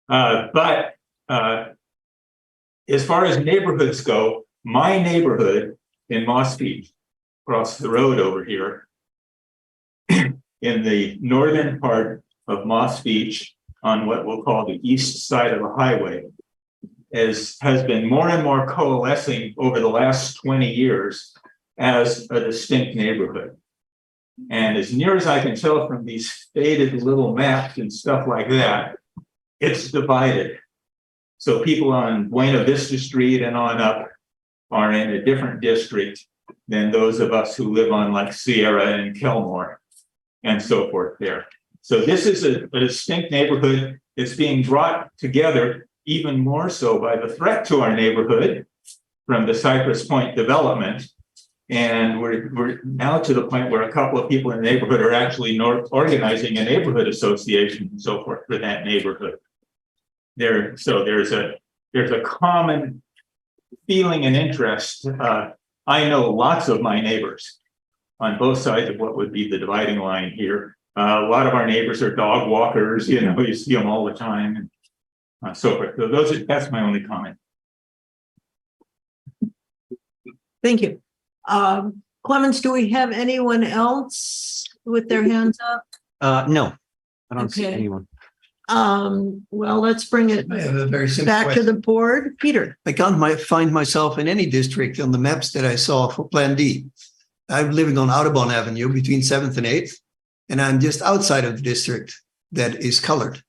But as far as neighborhoods go, my neighborhood in Moss Beach, across the road over here, in the northern part of Moss Beach, on what we'll call the east side of the highway, has been more and more coalescing over the last 20 years as a distinct neighborhood. And as near as I can tell from these faded little maps and stuff like that, it's divided. So people on Buena Vista Street and on up are in a different district than those of us who live on like Sierra and Kelmore and so forth there. So this is a distinct neighborhood. It's being brought together even more so by the threat to our neighborhood from the Cypress Point development. And we're now to the point where a couple of people in the neighborhood are actually organizing a neighborhood association and so forth for that neighborhood. So there's a common feeling and interest. I know lots of my neighbors on both sides of what would be the dividing line here. A lot of our neighbors are dog walkers, you see them all the time and so forth. So that's my only comment. Thank you. Clemens, do we have anyone else with their hands up? No, I don't see Okay. anyone. Well, let's bring it I have a very simple back to question. the board. Peter. I can't find myself in any district on the maps that I saw for Plan D. I'm living on Audubon Avenue between 7th and 8th, and I'm just outside of the district that is colored.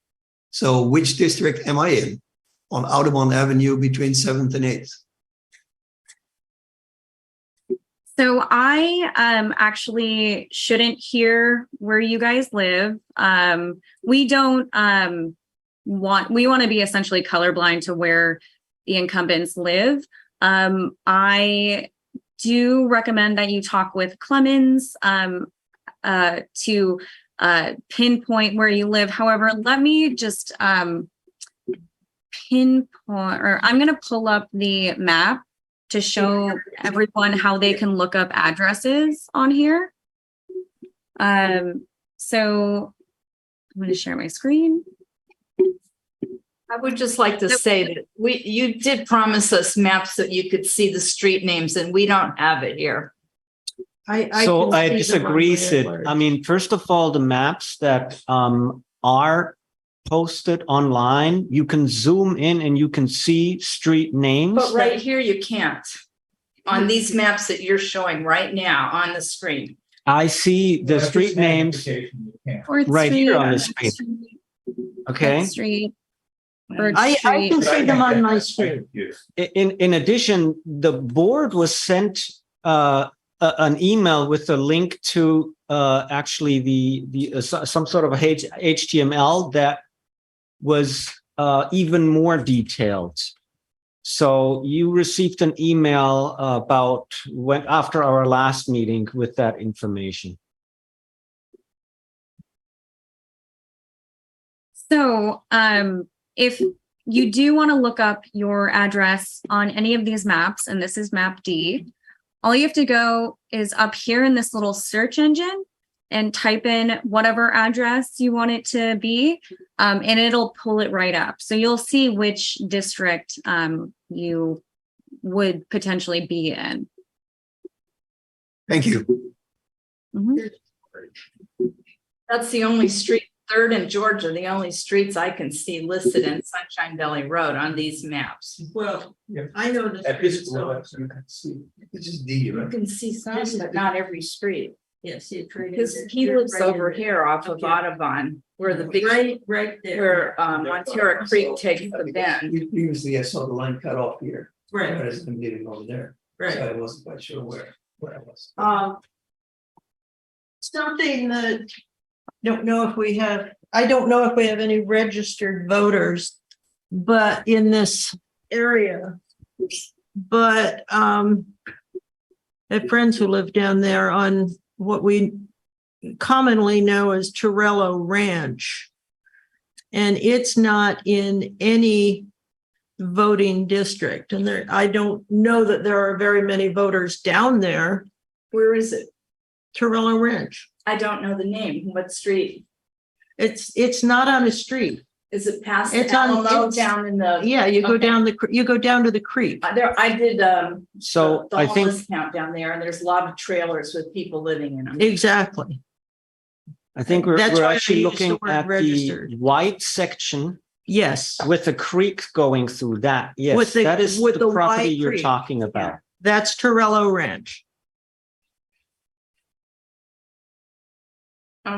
So which district am I in on Audubon Avenue between 7th and 8th? So I actually shouldn't hear where you guys live. We don't we want to be essentially colorblind to where the incumbents live. I do recommend that you talk with Clemens to pinpoint where you live. However, let me just pinpoint, or I'm going to pull up the map to show everyone how they can look up addresses on here. So I'm going to share my screen. I would just like to say that you did promise us maps that you could see the street names, and we don't have it here. I can see them on disagree, my Sid. alert. I mean, first of all, the maps that are posted online, you can zoom in and you can see street names. But right here, you can't. On these maps that you're showing right now on the screen. I see the street names. 4th Right Street, here on this 5th page. Street, Okay. 5th Street, Birch I Street. can see them on my screen. In addition, the board was sent an email with a link to actually the some sort of a HTML that was even more detailed. So you received an email about after our last meeting with that information. So if you do want to look up your address on any of these maps, and this is map D, all you have to go is up here in this little search engine and type in whatever address you want it to be, and it'll pull it right up. So you'll see which district you would potentially be in. Thank you. Mhm. That's the only street, Third and Georgia, the only streets I can see listed in Sunshine Valley Road on these maps. Well, Yeah. I know this. At this level, you can see. It's just D, You right? can see some, but not every street. Yes, see it right in Because there. he lives Right in over there. here off of Okay. Audubon, where the big, Right there. where Montara Creek takes the bend. Previously, I saw the line cut off here. Right, Whereas I'm living over there. So right. I wasn't quite sure where I was. Something that I don't know if we have any registered voters, but in this area. But I have friends who live down there on what we commonly know as Torello Ranch. And it's not in any voting district. And I don't know that there are very many voters down there. Where is it? Torello Ranch. I don't know the name. What street? It's not on a street. Is it past It's on- Alamo it's- down in the? Yeah, you go Okay. you go down to the creek. There, I did So the I think, homeless count down there, and there's a lot of trailers with people living in them. Exactly. we're That's why I actually used the looking word at the registered. white section Yes, with a creek going through that. Yes, With the- that is with the the property white you're creek. talking about. that's Torello Ranch.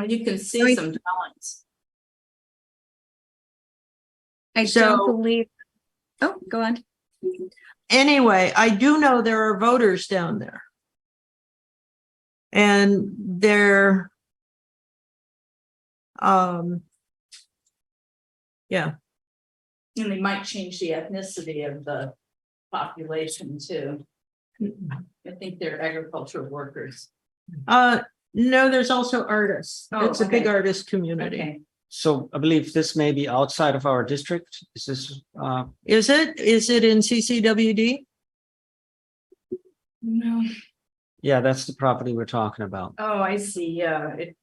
You can see some dwellings. I So- don't believe. Oh, go on. Anyway, I do know there are voters down there. And they're yeah, And they might change the ethnicity of the population too. I think they're agricultural workers. no, there's also artists. Oh, It's a big okay. artist community. Okay. So I believe this may be outside of our district. Is this, Is it in CCWD? No. yeah, that's the property we're talking about. Oh, I see. Yeah, it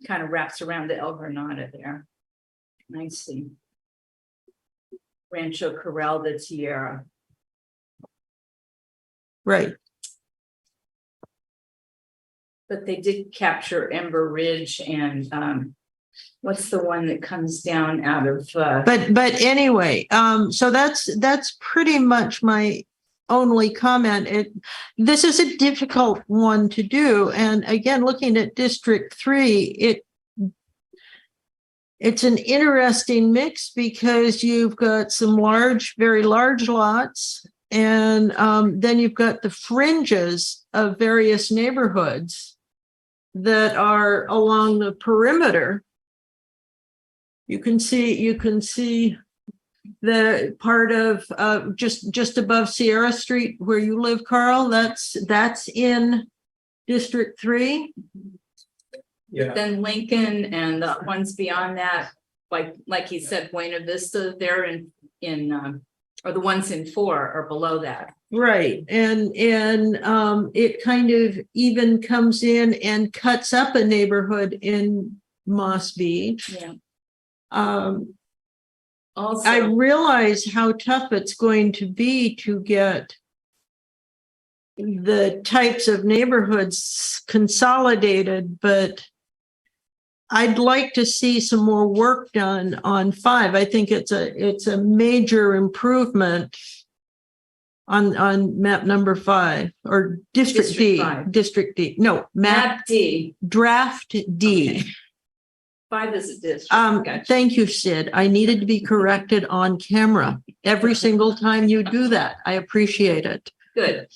kind of wraps around the El Granada there. I see. Rancho Corral de Tierra. Right. But they did capture Ember Ridge and what's the one that comes down out of But anyway, so that's pretty much my only comment. This is a difficult one to do. And again, looking at District 3, it's an interesting mix because you've got some very large lots, and then you've got the fringes of various neighborhoods that are along the perimeter. You can see the part of just above Sierra Street where you live, Carl. That's in District 3. Yeah, then Lincoln and the ones beyond that, like he said, Buena Vista, they're in or the ones in 4 are below that. Right. And it kind of even comes in and cuts up a neighborhood in Moss Beach. Yeah. I Also, realize how tough it's going to be to get the types of neighborhoods consolidated, but I'd like to see some more work done on 5. I think it's a major improvement on map number 5 or District District D. 5. District D. No, map D, draft D. 5 is a district. Gotcha. Thank you, Sid. I needed to be corrected on camera every single time you do that. I appreciate it. Good.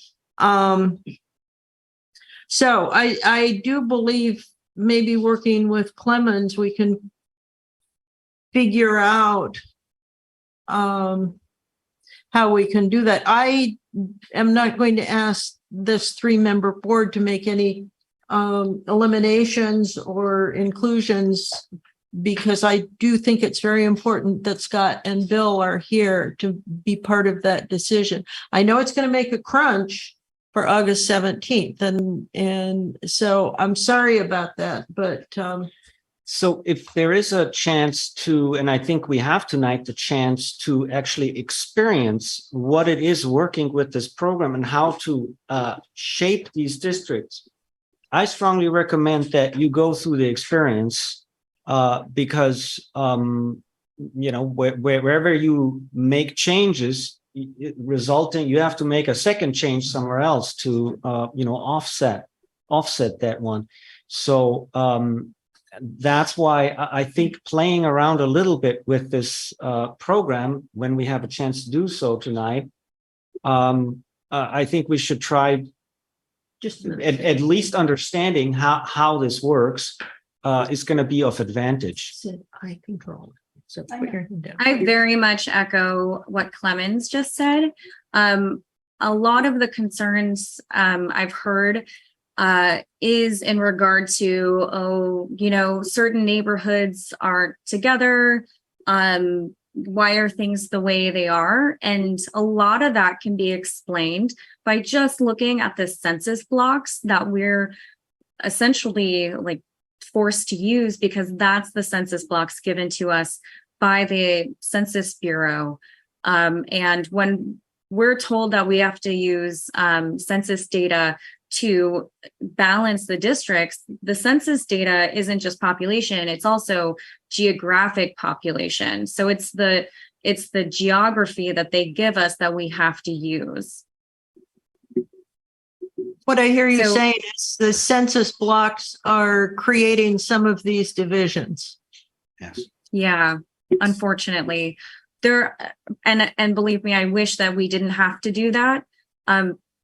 So I do believe maybe working with Clemens, we can figure out how we can do that. I am not going to ask this 3-member board to make any eliminations or inclusions, because I do think it's very important that Scott and Bill are here to be part of that decision. I know it's going to make a crunch, for August 17th. And so I'm sorry about that, but So if there is a chance to, and I think we have tonight, the chance to actually experience what it is working with this program and how to shape these districts, I strongly recommend that you go through the experience because, wherever you make changes, you have to make a second change somewhere else to, offset that one. So that's why I think playing around a little bit with this program when we have a chance to do so tonight, I think we should try just at least understanding how this works is going to be of advantage. I control. So put your hand down. I very much echo what Clemens just said. A lot of the concerns I've heard is in regard to, certain neighborhoods aren't together. Why are things the way they are? And a lot of that can be explained by just looking at the census blocks that we're essentially like forced to use, because that's the census blocks given to us by the Census Bureau. And when we're told that we have to use census data to balance the districts, the census data isn't just population, it's also geographic population. So it's the geography that they give us that we have to use. What I hear you So- saying is the census blocks are creating some of these divisions. Yes. Yeah, unfortunately. And believe me, I wish that we didn't have to do that.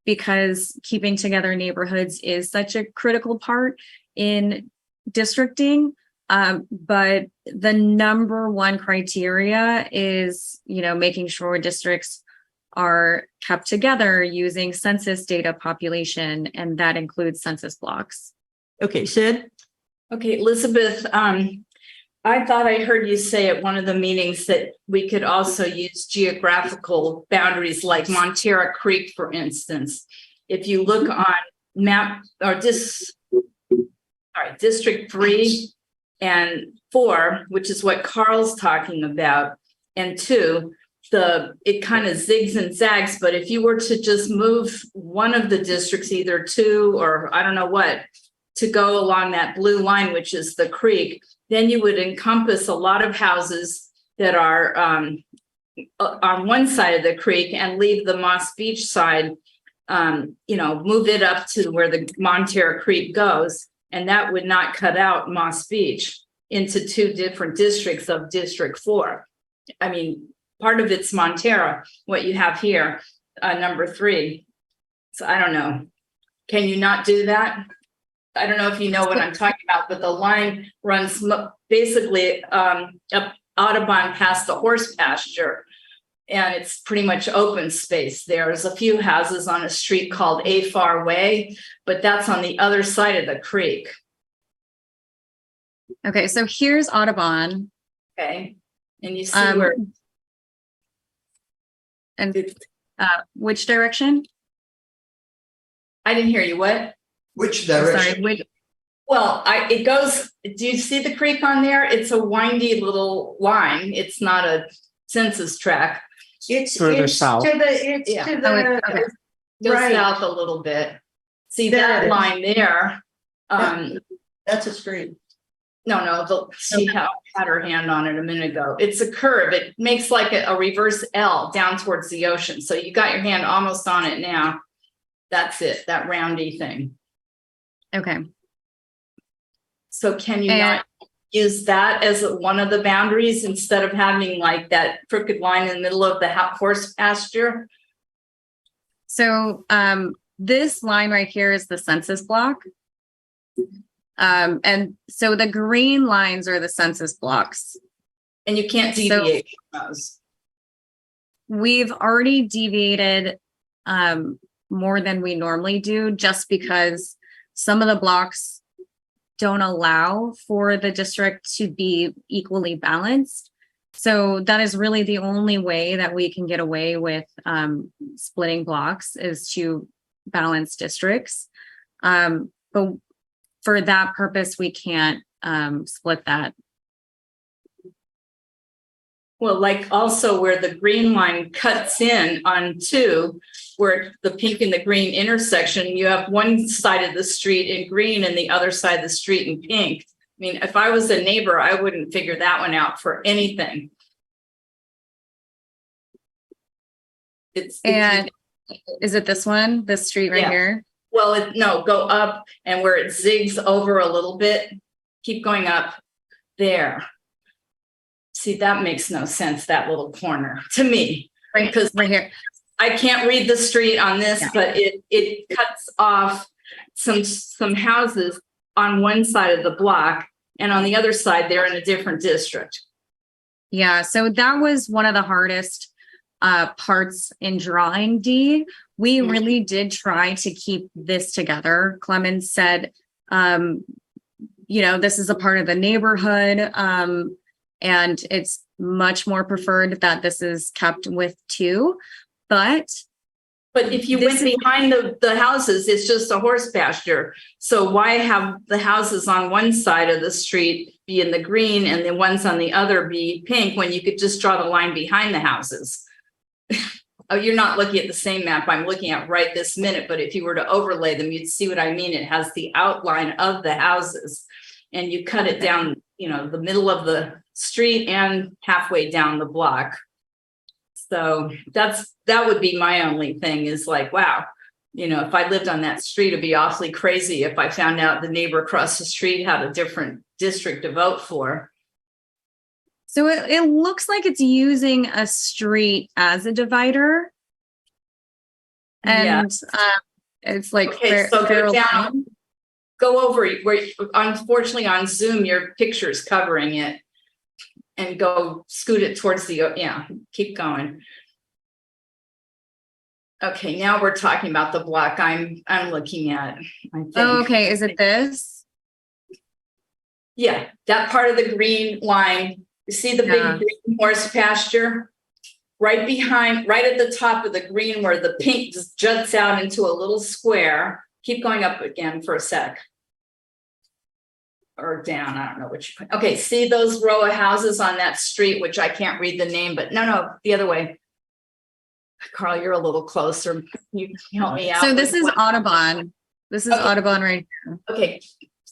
Because keeping together neighborhoods is such a critical part in districting. But the number one criteria is, making sure districts are kept together using census data population, and that includes census blocks. Okay, Sid? Okay, Elizabeth, I thought I heard you say at one of the meetings that we could also use geographical boundaries like Montara Creek, for instance. If you look on map or District 3 and 4, which is what Carl's talking about, and 2, it kind of zigs and zags, but if you were to just move one of the districts, either 2 or I don't know what, to go along that blue line, which is the creek, then you would encompass a lot of houses that are on one side of the creek and leave the Moss Beach side, move it up to where the Montara Creek goes. And that would not cut out Moss Beach into 2 different districts of District 4. I mean, part of it's Montara, what you have here, number 3. So I don't know. Can you not do that? I don't know if you know what I'm talking about, but the line runs basically up Audubon past the horse pasture, and it's pretty much open space. There's a few houses on a street called Afar Way, but that's on the other side of the creek. Okay, so here's Audubon. Okay, and you see where And which direction? I didn't hear you. What? Which Sorry, direction? Well, it goes. Do you see the creek on there? It's a windy little line. It's not a census tract. It's Further south. To the, Yeah. to Oh, the, okay. Goes Right. south a little bit. See There that it is. line there? That's a street. No, she had her hand on it a minute ago. It's a curve. It makes like a reverse L down towards the ocean. So you got your hand almost on it now. That's it, that roundy thing. Okay. So can you And- not use that as one of the boundaries instead of having like that crooked line in the middle of the horse pasture? So this line right here is the census block. And so the green lines are the census blocks. And you can't So- deviate from those. We've already deviated more than we normally do, just because some of the blocks don't allow for the district to be equally balanced. So that is really the only way that we can get away with splitting blocks, is to balanced districts. But for that purpose, we can't split that. Well, like also where the green line cuts in on 2, where the pink and the green intersection, you have one side of the street in green and the other side of the street in pink. I mean, if I was a neighbor, I wouldn't figure that one out for anything. And is it this one, this street right Yeah. here? Well, no, go up and where it zigs over a little bit, keep going up there. See, that makes no sense, that little corner to me, Right, because right here. I can't read the street on this, Yeah. but it cuts off some houses on one side of the block, and on the other side, they're in a different district. Yeah, so that was one of the hardest parts in drawing D. We Mhm. really did try to keep this together. Clemens said, this is a part of the neighborhood, and it's much more preferred that this is kept with 2. But if you This went is- behind the houses, it's just a horse pasture. So why have the houses on one side of the street be in the green and the ones on the other be pink when you could just draw the line behind the houses? Oh, you're not looking at the same map I'm looking at right this minute, but if you were to overlay them, you'd see what I mean. It has the outline of the houses and you cut it down, the middle of the street and halfway down the block. So that would be my only thing is like, wow, if I lived on that street, it'd be awfully crazy if I found out the neighbor across the street had a different district to vote for. so it looks like it's using a street as a divider. Yeah. And it's like Okay, so go feral down. line. Go over where, unfortunately on Zoom, your picture's covering it. And go scoot it towards keep going. Okay, now we're talking about the block I'm looking at, I think. Oh, okay, is it this? Yeah, that part of the green line, you see the Yeah. big green horse pasture? Right at the top of the green where the pink just juts out into a little square. Keep going up again for a sec. Or down, I don't know which. Okay, see those row of houses on that street, which I can't read the name, but no, the other way. Carl, you're a little closer. You can help me out. So this is Audubon. This is Okay. Audubon right here. Okay,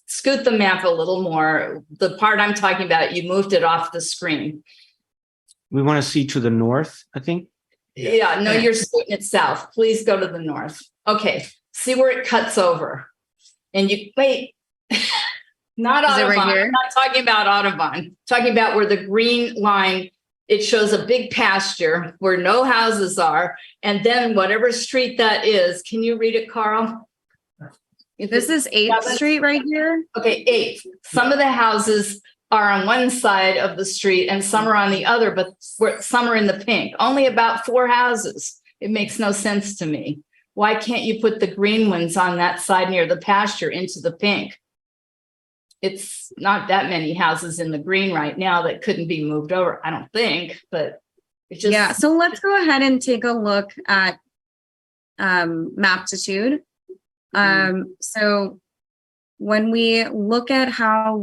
scoot the map a little more. The part I'm talking about, you moved it off the screen. We want to see to the north, I think. Yeah, no, you're scooting it south. Please go to the north. Okay, see where it cuts over. And you, wait. Not Is it right Audubon. here? I'm not talking about Audubon. Talking about where the green line, it shows a big pasture where no houses are. And then whatever street that is, can you read it, Carl? This is 8th Street right here. Okay, 8th. Some of the houses are on one side of the street and some are on the other, but some are in the pink. Only about 4 houses. It makes no sense to me. Why can't you put the green ones on that side near the pasture into the pink? It's not that many houses in the green right now that couldn't be moved over, I don't think, but it just. Yeah, so let's go ahead and take a look at Maptitude. So when we look at how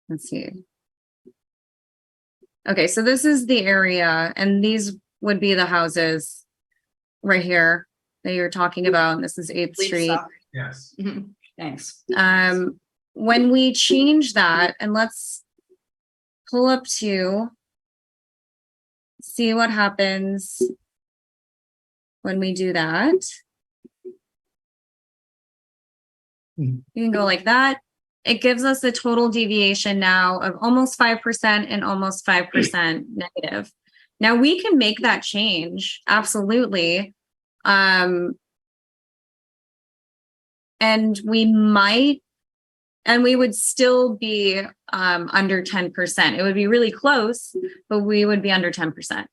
let's see. Okay, so this is the area, and these would be the houses right here that you're talking about. And this is 8th Street. Yes. Mhm. Thanks. When we change that, and let's pull up to see what happens when we do that. You can go like that. It gives us a total deviation now of almost 5% and almost 5% negative. Now we can make that change, absolutely. And we would still be under 10%. It would be really close, but we would be under 10%.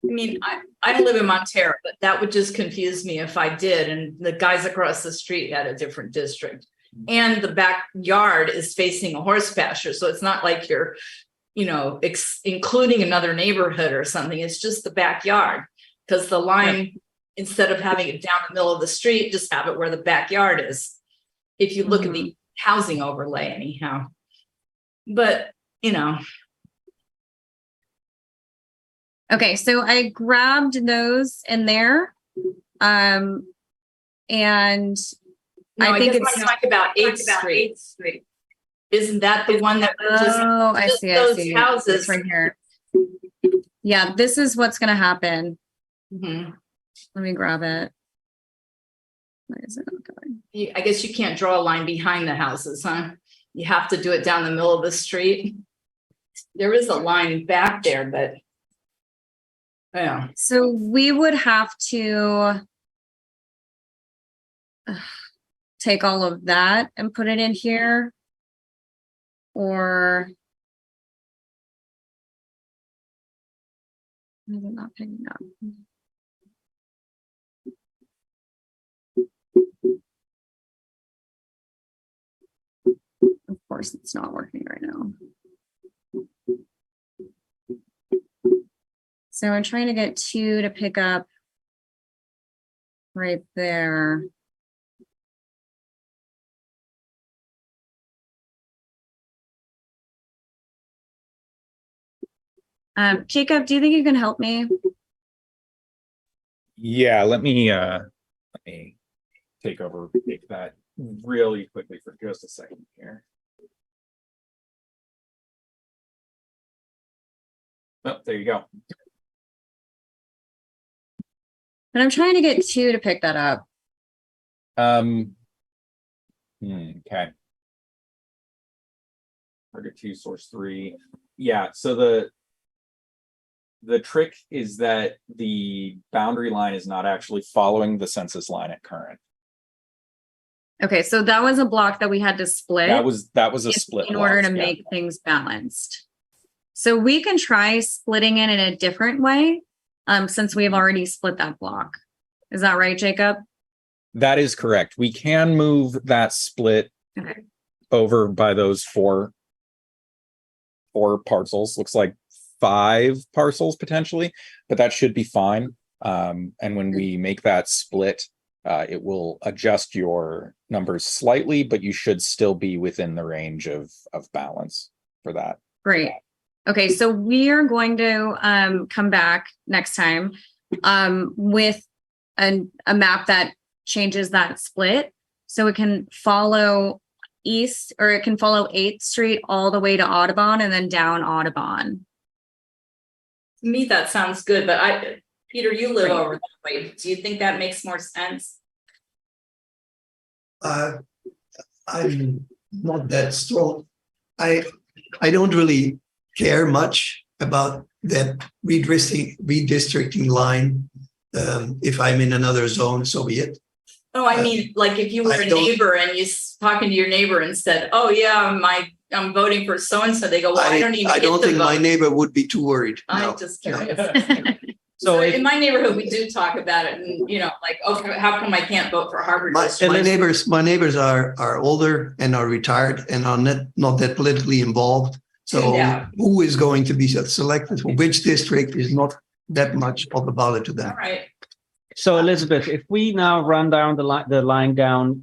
I mean, I live in Montara, but that would just confuse me if I did. And the guys across the street had a different district. And the backyard is facing a horse pasture. So it's not like you're, including another neighborhood or something. It's just the backyard. Because the line, instead of having it down the middle of the street, just have it where the backyard is. If you look at the housing overlay anyhow. But, you know, Okay, so I grabbed those in there. And no, I I think guess it's, I talk about 8th Street. Isn't that the one that just oh, I just see, I those see. houses. It's right here. Yeah, this is what's gonna happen. Mhm. Let me grab it. Where is it not going? I guess you can't draw a line behind the houses, huh? You have to do it down the middle of the street. There is a line back there, but yeah. So we would have to take all of that and put it in here. Or is it not picking up? Of course, it's not working right now. So I'm trying to get 2 to pick up right there. Jacob, do you think you can help me? Yeah, let me take that really quickly for just a second here. Oh, there you go. But I'm trying to get 2 to pick that up. Okay. Target 2, source 3. Yeah, so the trick is that the boundary line is not actually following the census line at current. Okay, so that was a block that we had to split. That was a split in order block, to yeah. make things balanced. So we can try splitting it in a different way, since we've already split that block. Is that right, Jacob? That is correct. We can move that split Okay. over by those four parcels. Looks like 5 parcels potentially, but that should be fine. And when we make that split, it will adjust your numbers slightly, but you should still be within the range of balance for that. Great. Okay, so we are going to come back next time with a map that changes that split, so it can follow east, or it can follow 8th Street all the way to Audubon and then down Audubon. To me, that sounds good, but Peter, you live Right. over that way. Do you think that makes more sense? I'm not that strong. I don't really care much about that redistricting line. If I'm in another zone, so be it. Oh, I mean, like if you were I a don't- neighbor and you talking to your neighbor and said, "Oh yeah, I'm voting for so and so," they go, "Well, I don't even I get don't to think my vote." neighbor would be too worried. No. I'm just curious. So So if- in my neighborhood, we do talk about it, and like, okay, how come I can't vote for Harvard? My District? neighbors are older and are retired and are not that politically involved. So Yeah. who is going to be selected for which district is not that much of a bother to them. All right. So Elizabeth, if we now run down the line down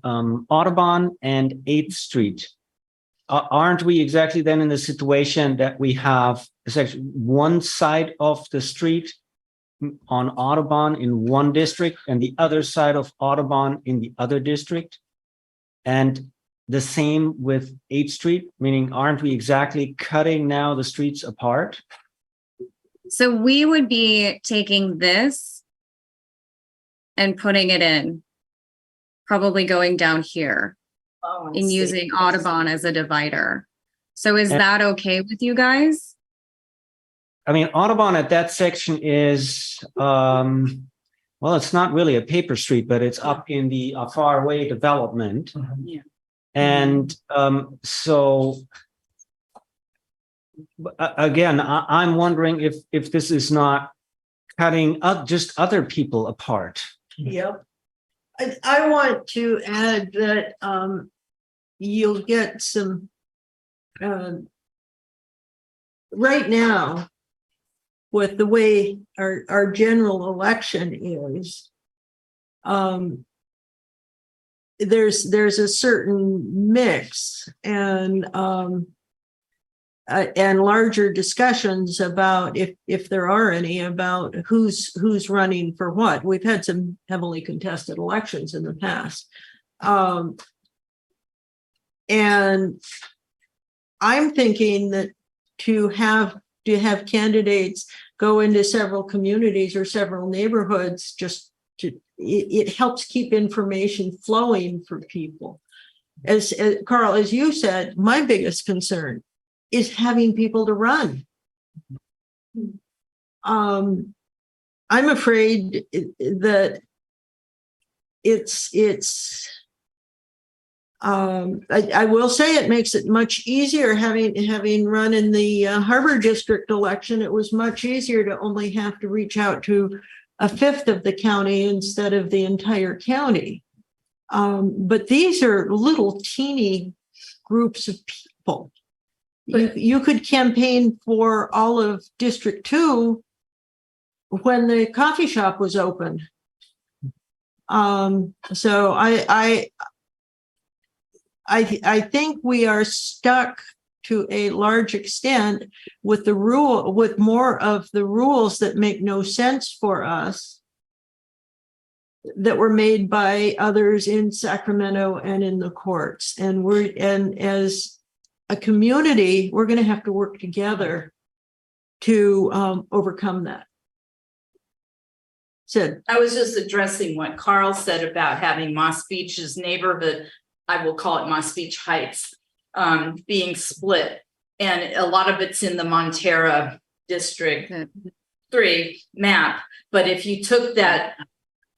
Audubon and 8th Street, aren't we exactly then in the situation that we have essentially one side of the street on Audubon in one district and the other side of Audubon in the other district? And the same with 8th Street, meaning aren't we exactly cutting now the streets apart? So we would be taking this and putting it in, probably going down here Oh, I and see. using Audubon as a divider. So is And- that okay with you guys? I mean, Audubon at that section is, well, it's not really a paper street, but it's up in the far away development. Yeah. And so again, I'm wondering if this is not cutting up just other people apart. Yep. I want to add that you'll get some right now, with the way our general election is, there's a certain mix and larger discussions about if there are any about who's running for what. We've had some heavily contested elections in the past. And I'm thinking that to have candidates go into several communities or several neighborhoods, just it helps keep information flowing for people. As Carl, as you said, my biggest concern is having people to run. I'm afraid that I will say it makes it much easier having run in the Harbor District election. It was much easier to only have to reach out to a fifth of the county instead of the entire county. But these are little teeny groups of people. You could campaign for all of District 2 when the coffee shop was open. So I think we are stuck to a large extent with more of the rules that make no sense for us, that were made by others in Sacramento and in the courts. And as a community, we're going to have to work together to overcome that. Sid. I was just addressing what Carl said about having Moss Beach's neighborhood, I will call it Moss Beach Heights, being split. And a lot of it's in the Montara District 3 map. But if you took that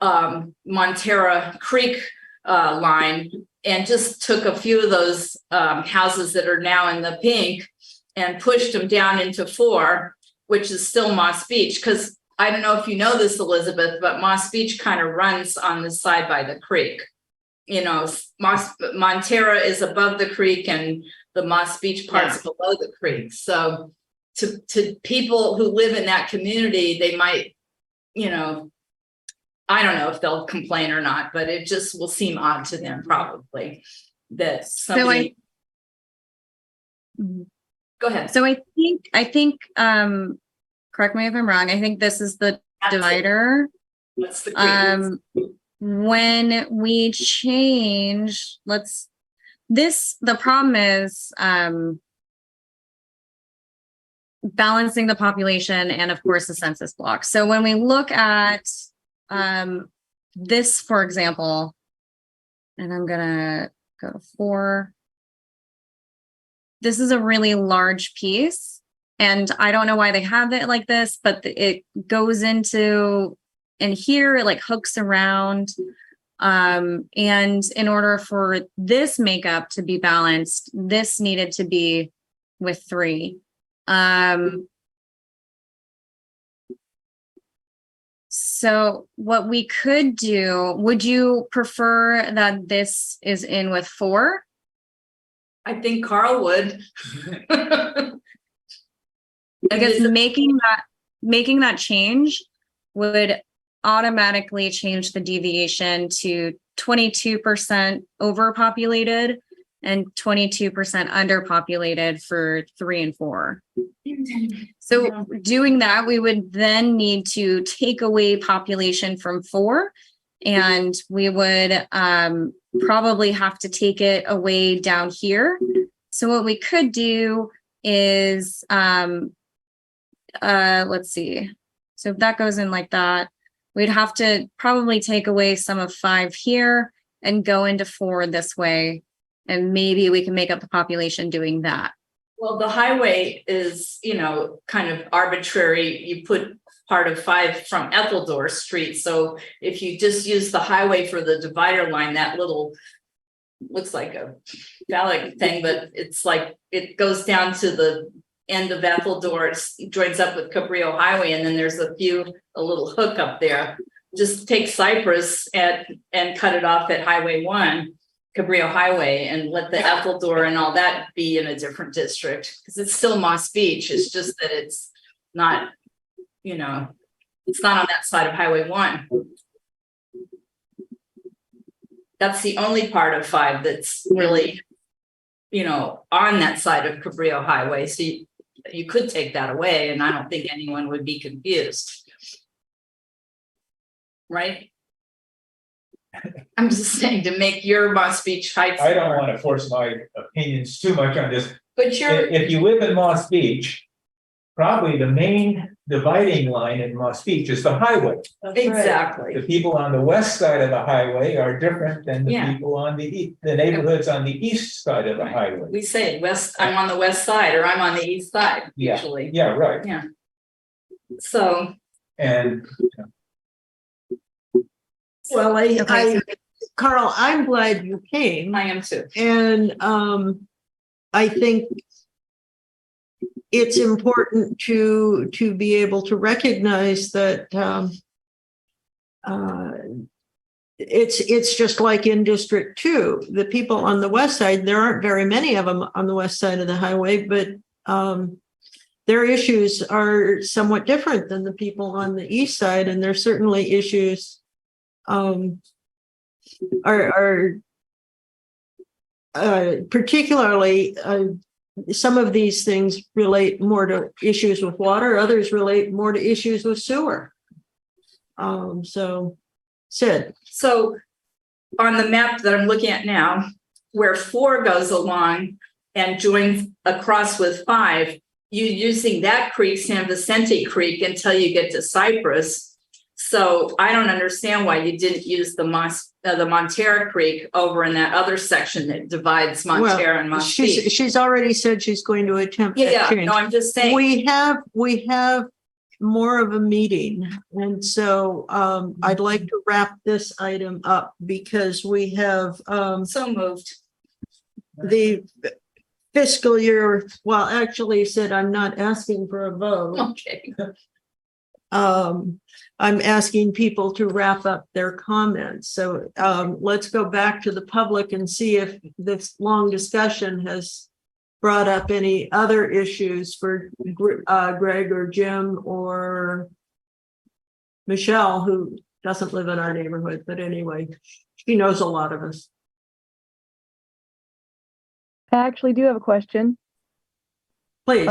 Montara Creek line and just took a few of those houses that are now in the pink and pushed them down into 4, which is still Moss Beach, because I don't know if you know this, Elizabeth, but Moss Beach kind of runs on the side by the creek. You know, Montara is above the creek and the Moss Beach part's below the creek. So to people who live in that community, they might, you know, I don't know if they'll complain or not, but it just will seem odd to them probably that somebody. Go ahead. So I think, correct me if I'm wrong, I think this is the divider. What's the when we change, the problem is balancing the population and of course the census block. So when we look at this, for example, and I'm gonna go to 4. This is a really large piece. And I don't know why they have it like this, but it goes into, and here it like hooks around. And in order for this makeup to be balanced, this needed to be with 3. So what we could do, would you prefer that this is in with 4? I think Carl would. I guess making that change would automatically change the deviation to 22% overpopulated and 22% underpopulated for 3 and 4. So doing that, we would then need to take away population from 4, and we would probably have to take it away down here. So what we could do is, let's see. So if that goes in like that, we'd have to probably take away some of 5 here and go into 4 this way. And maybe we can make up the population doing that. Well, the highway is, you know, kind of arbitrary. You put part of 5 from Etheldorf Street. So if you just use the highway for the divider line, that little looks like a phallic thing, but it's like it goes down to the end of Etheldorf, joins up with Cabrillo Highway, and then there's a little hook up there. Just take Cypress and cut it off at Highway 1, Cabrillo Highway, and let the Etheldorf and all that be in a different district, because it's still Moss Beach. It's just that it's not you know, it's not on that side of Highway 1. That's the only part of 5 that's really, you know, on that side of Cabrillo Highway. So you could take that away, and I don't think anyone would be confused. Right? I'm just saying to make your Moss Beach Heights. I don't want to force my opinions too much on this. But you're, If you live in Moss Beach, probably the main dividing line in Moss Beach is the highway. exactly. The people on the west side of the highway are different than the Yeah. people on the neighborhoods on the east side of the Right. highway. We say west, I'm on the west side, or I'm on the east side, Yeah. usually. Yeah, right. So, And Well, Okay. Carl, I'm glad you came. I am too. And I think it's important to be able to recognize that it's just like in District 2. The people on the west side, there aren't very many of them on the west side of the highway, but their issues are somewhat different than the people on the east side, and there's certainly issues particularly some of these things relate more to issues with water, others relate more to issues with sewer. So Sid. So on the map that I'm looking at now, where 4 goes along and joins across with 5, you're using that creek, San Vicente Creek, until you get to Cypress. So I don't understand why you didn't use the Montara Creek over in that other section that divides Montara and Moss Beach. She's already said she's going to attempt that Yeah, change. no, I'm just saying. We have more of a meeting, and so I'd like to wrap this item up because we have So moved. the fiscal year. Well, actually, Sid, I'm not asking for a vote. Okay. I'm asking people to wrap up their comments. So let's go back to the public and see if this long discussion has brought up any other issues for Greg or Jim or Michelle, who doesn't live in our neighborhood, but anyway, she knows a lot of us. I actually do have a question. Please.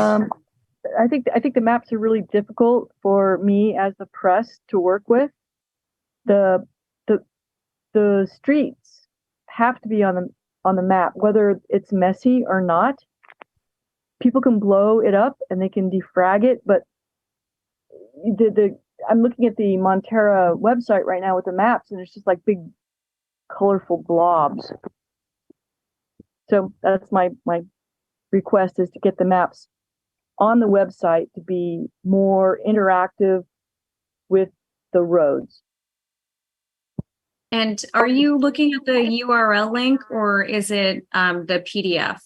I think the maps are really difficult for me as the press to work with. The streets have to be on the map, whether it's messy or not. People can blow it up and they can defrag it, but I'm looking at the Montara website right now with the maps, and it's just like big, colorful blobs. So that's my request, is to get the maps on the website to be more interactive with the roads. And are you looking at the URL link, or is it the PDF?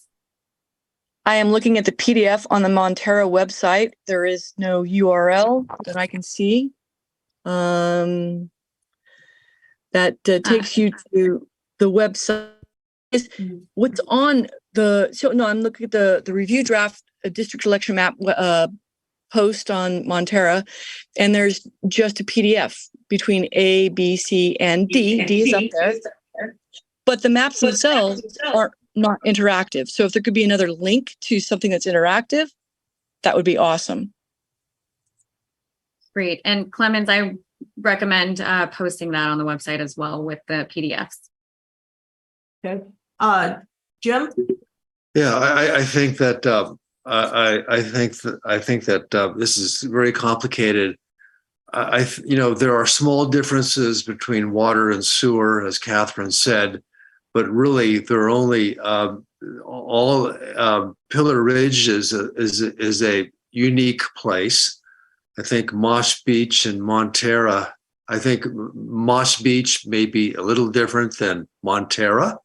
I am looking at the PDF on the Montara website. There is no URL that I can see. That takes you to the website. What's on I'm looking at the review draft district election map post on Montara, and there's just a PDF between A, B, C, and D. D is up there, but the maps themselves are not interactive. So if there could be another link to something that's interactive, that would be awesome. Great. And Clemens, I recommend posting that on the website as well with the PDFs. Okay. Jim? Yeah, I think that I think that this is very complicated. There are small differences between water and sewer, as Catherine said, but really there are only all Pillar Ridge is a unique place. I think Moss Beach and Montara. I think Moss Beach may be a little different than Montara.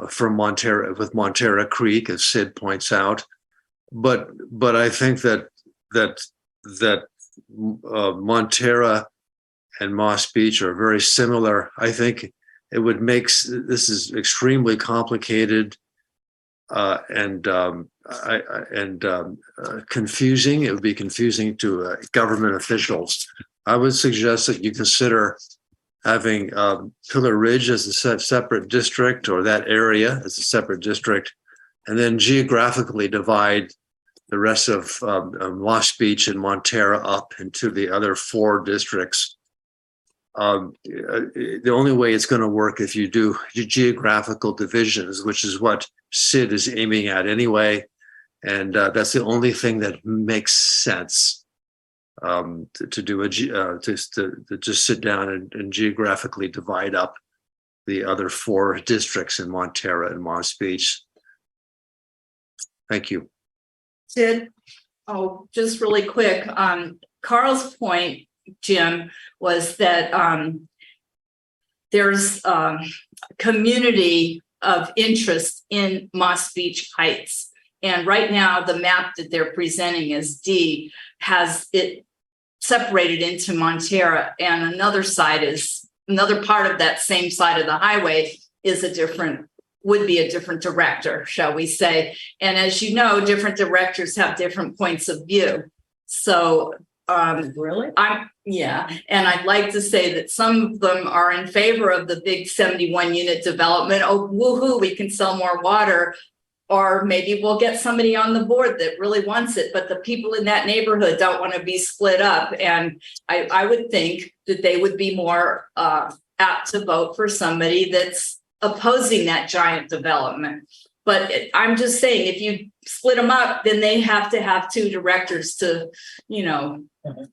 From Montara, with Montara Creek, as Sid points out, but I think that Montara and Moss Beach are very similar. I think it would make this is extremely complicated. confusing. It would be confusing to government officials. I would suggest that you consider having Pillar Ridge as a separate district, or that area as a separate district, and then geographically divide the rest of Moss Beach and Montara up into the other 4 districts. The only way it's going to work if you do geographical divisions, which is what Sid is aiming at anyway, and that's the only thing that makes sense. To do to just sit down and geographically divide up the other 4 districts in Montara and Moss Beach. Thank you. Sid? Oh, just really quick. Carl's point, Jim, was that there's community of interest in Moss Beach Heights. And right now, the map that they're presenting as D has it separated into Montara, and another part of that same side of the highway is would be a different director, shall we say. And as you know, different directors have different points of view. So Really? and I'd like to say that some of them are in favor of the big 71 unit development. Oh, woohoo, we can sell more water. Or maybe we'll get somebody on the board that really wants it, but the people in that neighborhood don't want to be split up. And I would think that they would be more apt to vote for somebody that's opposing that giant development. But I'm just saying, if you split them up, then they have to have 2 directors to,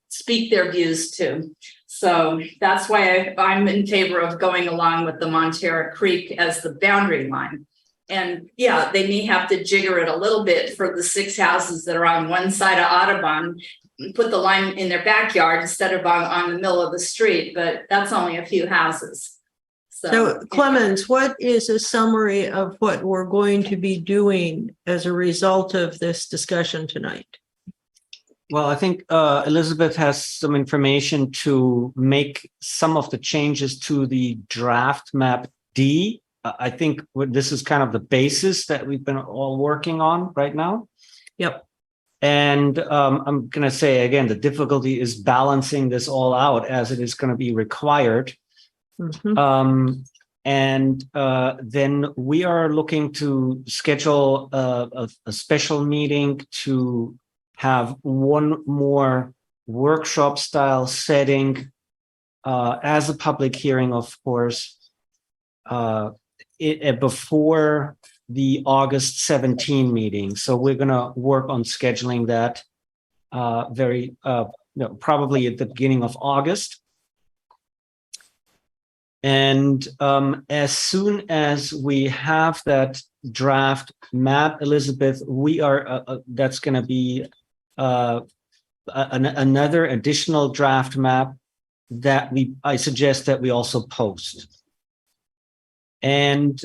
speak their views to. So that's why I'm in favor of going along with the Montara Creek as the boundary line. And yeah, they may have to jigger it a little bit for the 6 houses that are on one side of Audubon, put the line in their backyard instead of on the middle of the street, but that's only a few houses. So Clemens, what is a summary of what we're going to be doing as a result of this discussion tonight? Well, I think Elizabeth has some information to make some of the changes to the draft map D. I think this is kind of the basis that we've been all working on right now. Yep. And I'm going to say again, the difficulty is balancing this all out as it is going to be required. Mhm. Then we are looking to schedule a special meeting to have one more workshop style setting as a public hearing, of course, before the August 17 meeting. So we're going to work on scheduling that probably at the beginning of August. And as soon as we have that draft map, Elizabeth, we are that's going to be another additional draft map that I suggest that we also post. And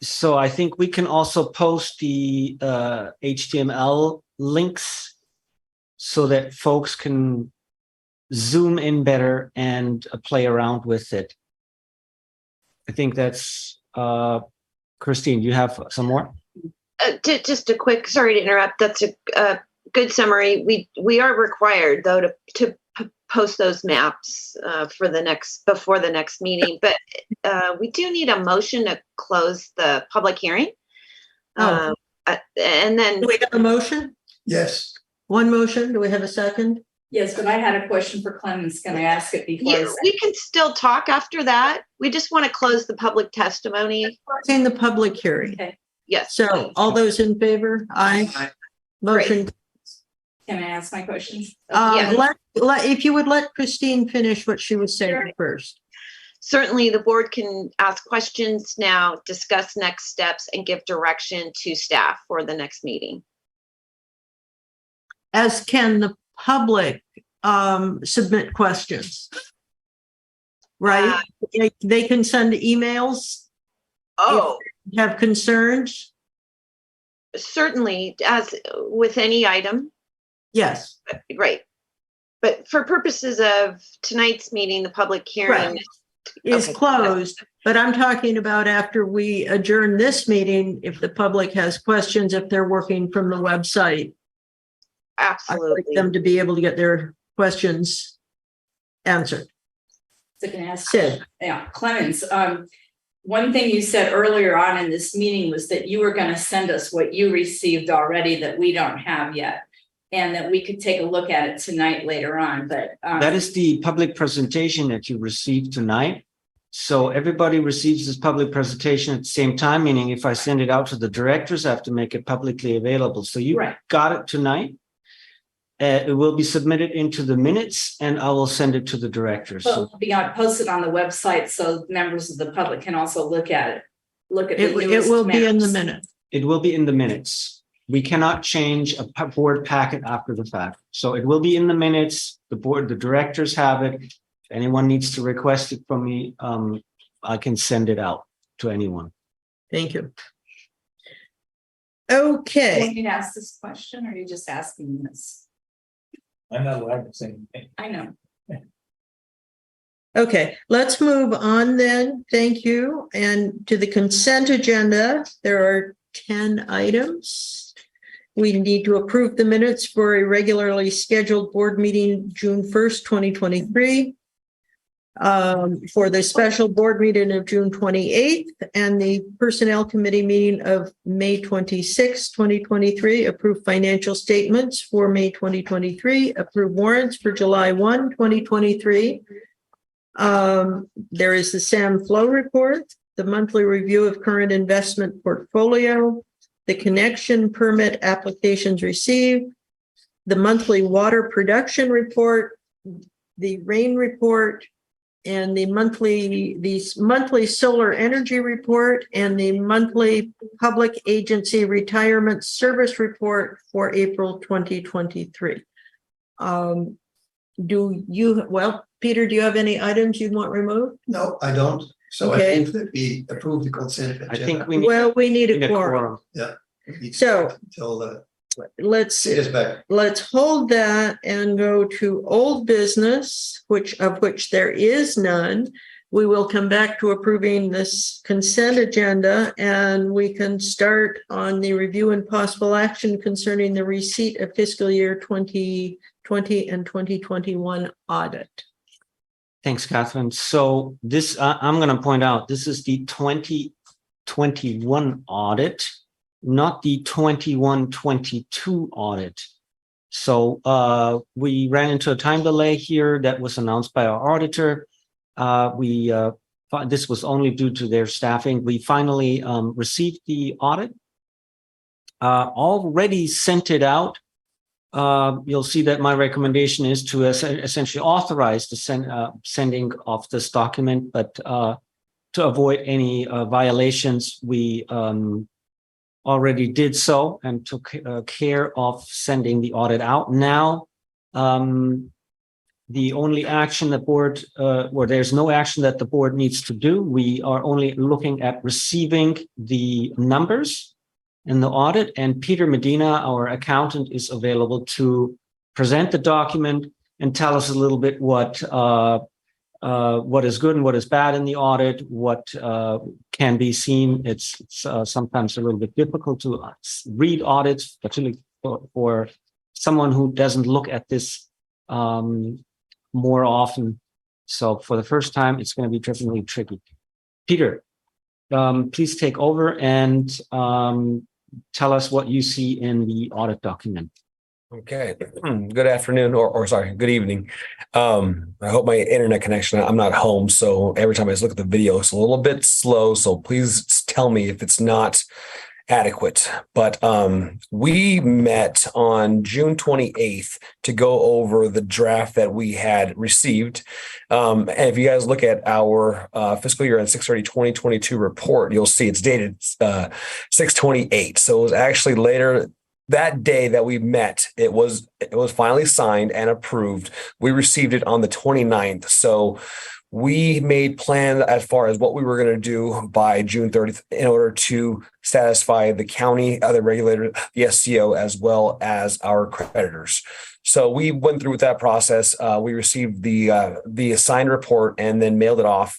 so I think we can also post the HTML links so that folks can zoom in better and play around with it. I think that's Christine, you have some more? Just a quick, sorry to interrupt. That's a good summary. We are required though to post those maps before the next meeting, but we do need a motion to close the public hearing. And then Do we have a motion? Yes. One motion. Do we have a second? Yes, but I had a question for Clemens. Can I ask it before? yeah, we can still talk after that. We just want to close the public testimony. In the public hearing. Okay. Yes. So all those in favor? Aye. Motion. Can I ask my questions? If you would let Christine finish what she was saying Sure. first. Certainly, the board can ask questions now, discuss next steps, and give direction to staff for the next meeting. As can the public submit questions. Right? They can send emails. Oh, Have concerns? certainly, as with any item. Yes. Right. But for purposes of tonight's meeting, the public hearing, Right. is Okay. closed, but I'm talking about after we adjourn this meeting, if the public has questions, if they're working from the website, I'd like Absolutely. them to be able to get their questions answered. So can I ask, Sid. yeah, Clemens, one thing you said earlier on in this meeting was that you were gonna send us what you received already that we don't have yet. And that we could take a look at it tonight later on, but. That is the public presentation that you received tonight. So everybody receives this public presentation at the same time, meaning if I send it out to the directors, I have to make it publicly available. So you Right. got it tonight. It will be submitted into the minutes and I will send it to the directors. Well, be posted on the website so members of the public can also look at it. Look at the It newest will be in the maps. minute. It will be in the minutes. We cannot change a board packet after the fact. So it will be in the minutes. The board, the directors have it. If anyone needs to request it from me, I can send it out to anyone. Thank you. You Okay, want me to ask this question or are you just asking this? I'm not allowed to say anything. I know. okay, let's move on then. Thank you. And to the consent agenda, there are 10 items. We need to approve the minutes for a regularly scheduled board meeting, June 1st, 2023. For the special board meeting of June 28th and the Personnel Committee meeting of May 26th, 2023. Approve financial statements for May 2023. Approve warrants for July 1, 2023. There is the SAM flow report, the monthly review of current investment portfolio, the connection permit applications received, the monthly water production report, the rain report, and the monthly solar energy report, and the monthly public agency retirement service report for April 2023. Peter, do you have any items you want removed? No, I don't. So Okay. I think that we approve the consent agenda. I think we need, We need need a a quorum. quorum. So- Until Let's Sid is back. Let's hold that and go to old business, which there is none. We will come back to approving this consent agenda and we can start on the review and possible action concerning the receipt of fiscal year 2020 and 2021 audit. Thanks, Catherine. So this, I'm going to point out, this is the 2021 audit, not the 21-22 audit. So we ran into a time delay here that was announced by our auditor. This was only due to their staffing. We finally received the audit, already sent it out. You'll see that my recommendation is to essentially authorize the sending of this document, but to avoid any violations, we already did so and took care of sending the audit out. Now, the only action the board, or there's no action that the board needs to do. We are only looking at receiving the numbers in the audit, and Peter Medina, our accountant, is available to present the document and tell us a little bit what is good and what is bad in the audit, what can be seen. It's sometimes a little bit difficult to read audits, particularly for someone who doesn't look at this more often. So for the first time, it's going to be definitely tricky. Peter, please take over and tell us what you see in the audit document. Okay, good afternoon, or sorry, good evening. I hope my internet connection, I'm not home, so every time I look at the video, it's a little bit slow, so please tell me if it's not adequate. But we met on June 28th to go over the draft that we had received. And if you guys look at our fiscal year and 6/30/2022 report, you'll see it's dated 6/28. So it was actually later that day that we met. It was finally signed and approved. We received it on the 29th. So we made plans as far as what we were going to do by June 30th in order to satisfy the county, other regulators, the SCO, as well as our creditors. So we went through with that process. We received the assigned report and then mailed it off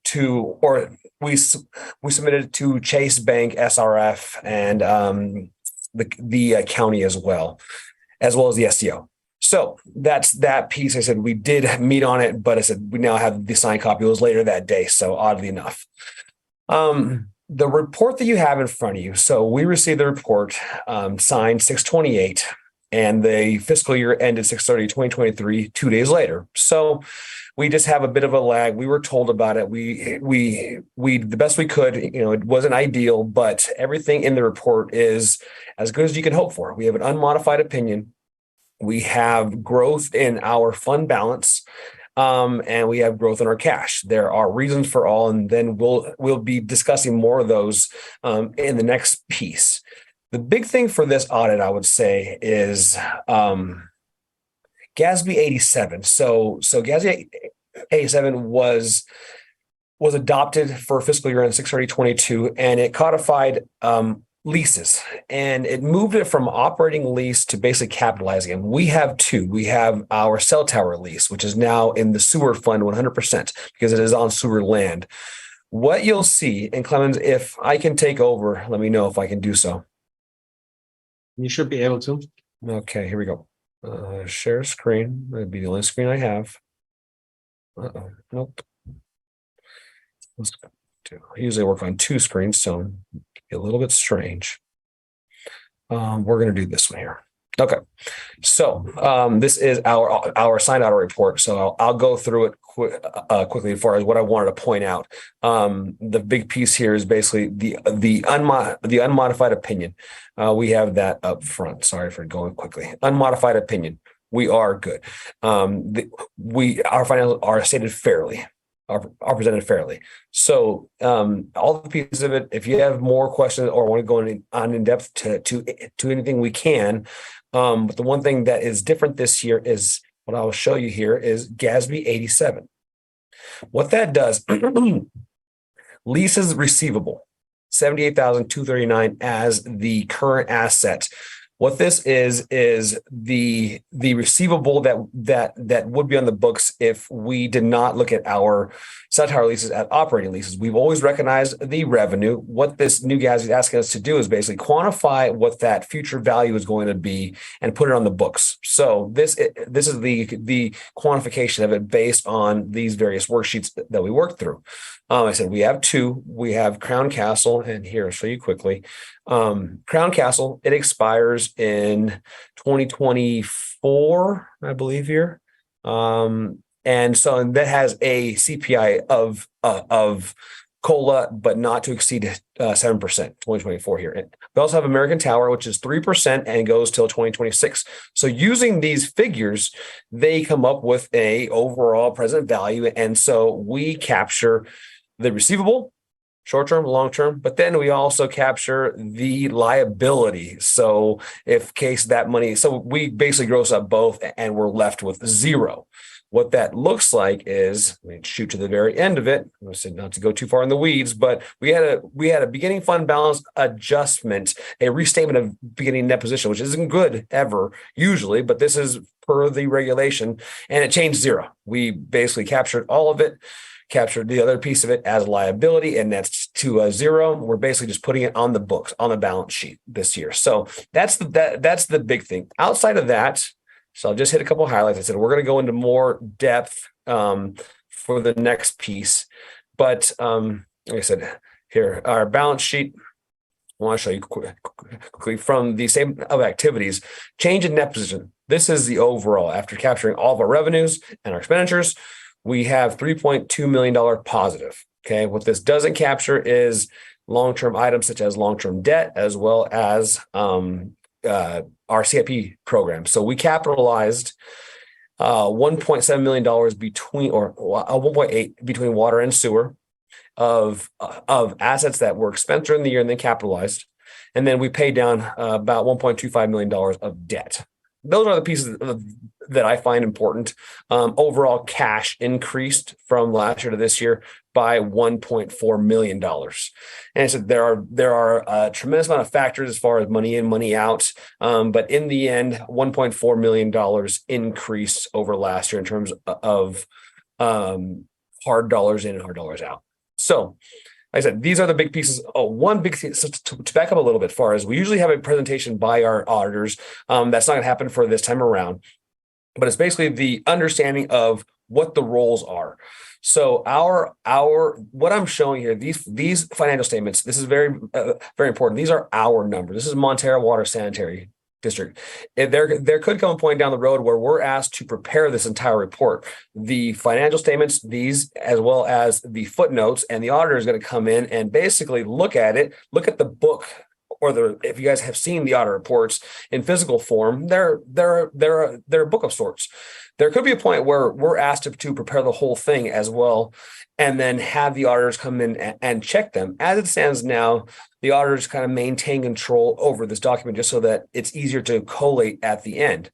to, or we submitted it to Chase Bank, SRF, and the county as well as the SEO. So that's that piece. I said we did meet on it, but I said we now have the signed copy. It was later that day, so oddly enough. The report that you have in front of you. So we received the report signed 6/28, and the fiscal year ended 6/30/2023, 2 days later. So we just have a bit of a lag. We were told about it. We the best we could. It wasn't ideal, but everything in the report is as good as you can hope for. We have an unmodified opinion. We have growth in our fund balance. And we have growth in our cash. There are reasons for all, and then we'll be discussing more of those in the next piece. The big thing for this audit, I would say, is GASB 87. So GASB 87 was adopted for fiscal year end 6/30/22, and it codified leases, and it moved it from operating lease to basically capitalizing them. We have two. We have our cell tower lease, which is now in the sewer fund 100% because it is on sewer land. What you'll see, and Clemens, if I can take over, let me know if I can do so. You should be able to. Okay, here we go. Share screen. That'd be the only screen I have. Nope. Let's go. I usually work on two screens, so a little bit strange. We're going to do this one here. Okay, so this is our signed audit report. So I'll go through it quickly as far as what I wanted to point out. The big piece here is basically the unmodified opinion. We have that up front. Sorry for going quickly. Unmodified opinion. We are good. Our financials are stated fairly. Are presented fairly. So all the pieces of it, if you have more questions or want to go in depth to anything, we can. But the one thing that is different this year is what I will show you here is GASB 87. What that does, leases receivable, 78,239 as the current asset. What this is the receivable that would be on the books if we did not look at our cell tower leases at operating leases. We've always recognized the revenue. What this new GASB is asking us to do is basically quantify what that future value is going to be and put it on the books. So this is the quantification of it based on these various worksheets that we worked through. I said we have two. We have Crown Castle, and here I'll show you quickly. Crown Castle, it expires in 2024, I believe here. And so that has a CPI of COLA, but not to exceed 7%, 2024 here. We also have American Tower, which is 3% and goes till 2026. So using these figures, they come up with a overall present value. And so we capture the receivable, short-term, long-term, but then we also capture the liability. So if case that money, so we basically gross up both and we're left with zero. What that looks like is, let me shoot to the very end of it. I said not to go too far in the weeds, but we had a beginning fund balance adjustment, a restatement of beginning net position, which isn't good ever usually, but this is per the regulation, and it changed zero. We basically captured all of it, captured the other piece of it as liability, and that's to zero. We're basically just putting it on the books, on the balance sheet this year. So that's the big thing. Outside of that, so I'll just hit a couple of highlights. I said we're going to go into more depth for the next piece, but like I said, here our balance sheet. I want to show you quickly from the statement of activities, change in net position. This is the overall after capturing all of our revenues and our expenditures. We have $3.2 million positive. Okay, what this doesn't capture is long-term items such as long-term debt as well as our CIP program. So we capitalized $1.7 million between, or 1.8 between water and sewer of assets that were expensed during the year and then capitalized. And then we paid down about $1.25 million of debt. those are the pieces that I find important. Overall cash increased from last year to this year by $1.4 million. And so there are a tremendous amount of factors as far as money in, money out. But in the end, $1.4 million increased over last year in terms of hard dollars in and hard dollars out. So like I said, these are the big pieces. Oh, one big thing, so to back up a little bit, far as we usually have a presentation by our auditors. That's not going to happen for this time around, but it's basically the understanding of what the roles are. So what I'm showing here, these financial statements, this is very important. These are our numbers. This is Montara Water Sanitary District. There could come a point down the road where we're asked to prepare this entire report. The financial statements, these as well as the footnotes, and the auditor is going to come in and basically look at it, look at the book, or if you guys have seen the audit reports in physical form, they're a book of sorts. There could be a point where we're asked to prepare the whole thing as well, and then have the auditors come in and check them. As it stands now, the auditors kind of maintain control over this document just so that it's easier to collate at the end.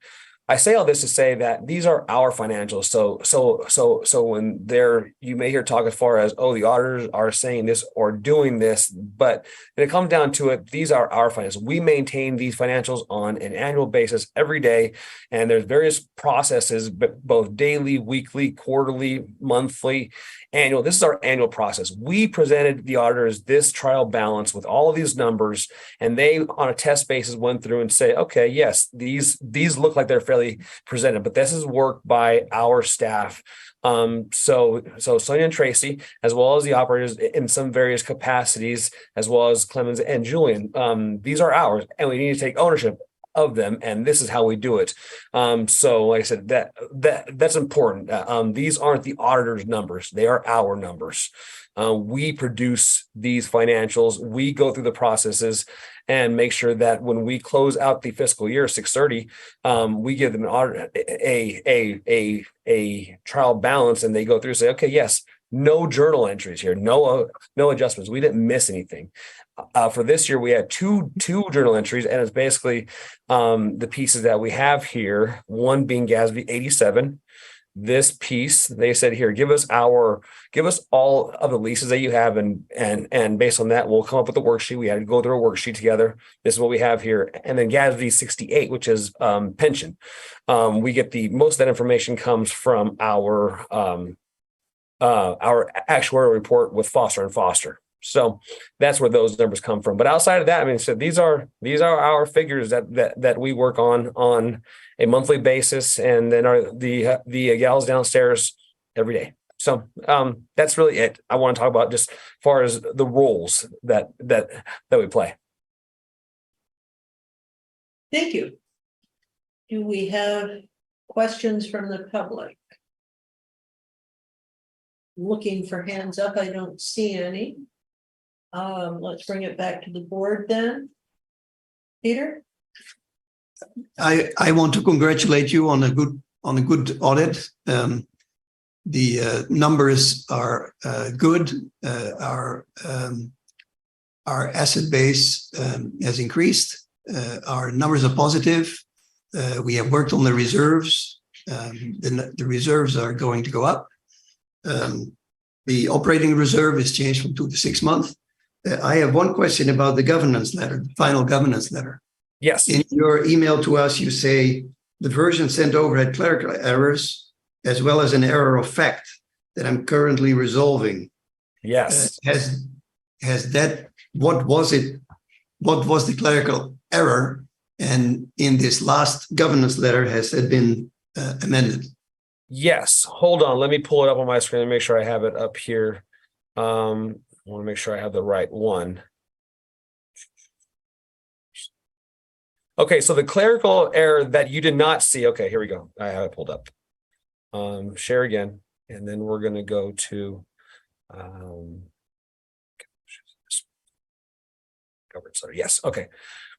I say all this to say that these are our financials. So when you may hear talk as far as, oh, the auditors are saying this or doing this, but when it comes down to it, these are our financials. We maintain these financials on an annual basis every day. And there's various processes, but both daily, weekly, quarterly, monthly, annual. This is our annual process. We presented the auditors this trial balance with all of these numbers, and they on a test basis went through and say, okay, yes, these look like they're fairly presented, but this is work by our staff. So Sonia and Tracy, as well as the operators in some various capacities, as well as Clemens and Julian, these are ours, and we need to take ownership of them, and this is how we do it. So like I said, that's important. These aren't the auditor's numbers, they are our numbers. We produce these financials, we go through the processes and make sure that when we close out the fiscal year 6/30, we give them an audit, a trial balance, and they go through and say, okay, yes, no journal entries here, no adjustments. We didn't miss anything. For this year, we had two journal entries, and it's basically the pieces that we have here. One being GASB 87. This piece, they said, here, give us all of the leases that you have, and based on that, we'll come up with a worksheet. We had to go through a worksheet together. This is what we have here, and then GASB 68, which is pension. We get most of that information comes from our actuarial report with Foster and Foster. So that's where those numbers come from. But outside of that, I mean, so these are our figures that we work on a monthly basis, and then the gals downstairs every day. So that's really it. I want to talk about just as far as the roles that we play. Thank you. Do we have questions from the public? Looking for hands up. I don't see any. Let's bring it back to the board then. Peter? I want to congratulate you on a good audit. The numbers are good. Our asset base has increased. Our numbers are positive. We have worked on the reserves. The reserves are going to go up. The operating reserve is changed from 2 to 6 months. I have one question about the governance letter, the final governance letter. Yes. In your email to us, you say the version sent over had clerical errors as well as an error of fact that I'm currently resolving. Yes. Has that, what was it? What was the clerical error? And in this last governance letter, has it been amended? Yes. Hold on. Let me pull it up on my screen and make sure I have it up here. I want to make sure I have the right one. Okay, so the clerical error that you did not see. Okay, here we go. I have it pulled up. Share again, and then we're going to go to governance letter. Yes. Okay.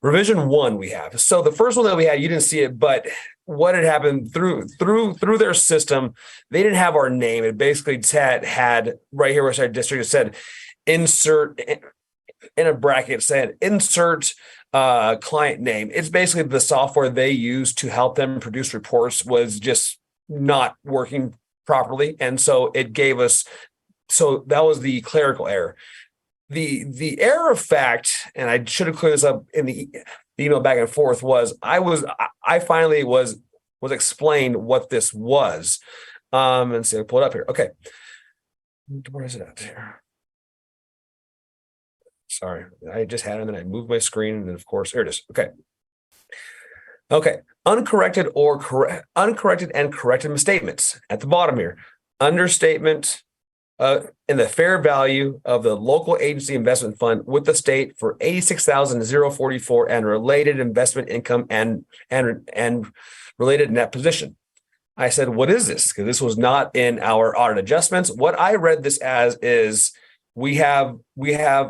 Revision 1 we have. So the first one that we had, you didn't see it, but what had happened through their system, they didn't have our name. It basically had right here where our district, it said insert in a bracket saying insert client name. It's basically the software they use to help them produce reports was just not working properly. And so it gave us, so that was the clerical error. The error of fact, and I should have cleared this up in the email back and forth, was I finally was explained what this was. And so I pull it up here. Okay. Where is it at here? Sorry, I just had it and then I moved my screen, and then of course, here it is. Okay. Okay. Uncorrected and corrected misstatements at the bottom here. Understatement in the fair value of the local agency investment fund with the state for $86,044 and related investment income and related net position. I said, what is this? Because this was not in our audit adjustments. What I read this as is we have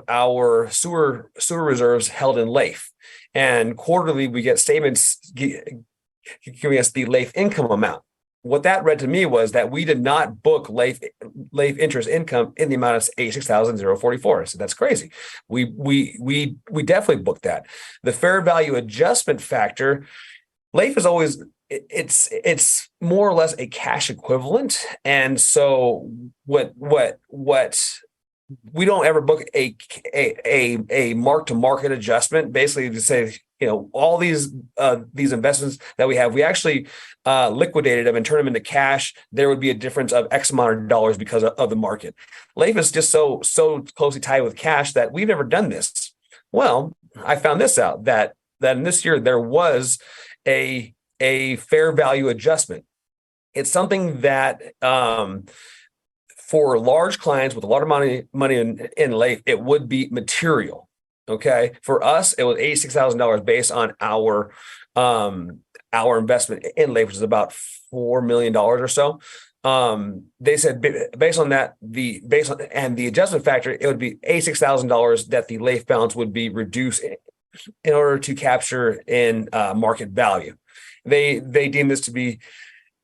our sewer reserves held in LAIF, and quarterly we get statements giving us the LAIF income amount. What that read to me was that we did not book LAIF interest income in the amount of $86,044. So that's crazy. We definitely booked that. The fair value adjustment factor, LAIF is always, it's more or less a cash equivalent. And so what we don't ever book a mark to market adjustment, basically to say, all these investments that we have, we actually liquidated them and turned them into cash. There would be a difference of X amount of dollars because of the market. LAIF is just so closely tied with cash that we've never done this. Well, I found this out that in this year there was a fair value adjustment. It's something that for large clients with a lot of money in LAIF, it would be material. Okay, for us, it was $86,000 based on our investment in LAIF, which is about $4 million or so. They said based on that, the adjustment factor, it would be $86,000 that the LAIF balance would be reduced in order to capture in market value. They deemed this to be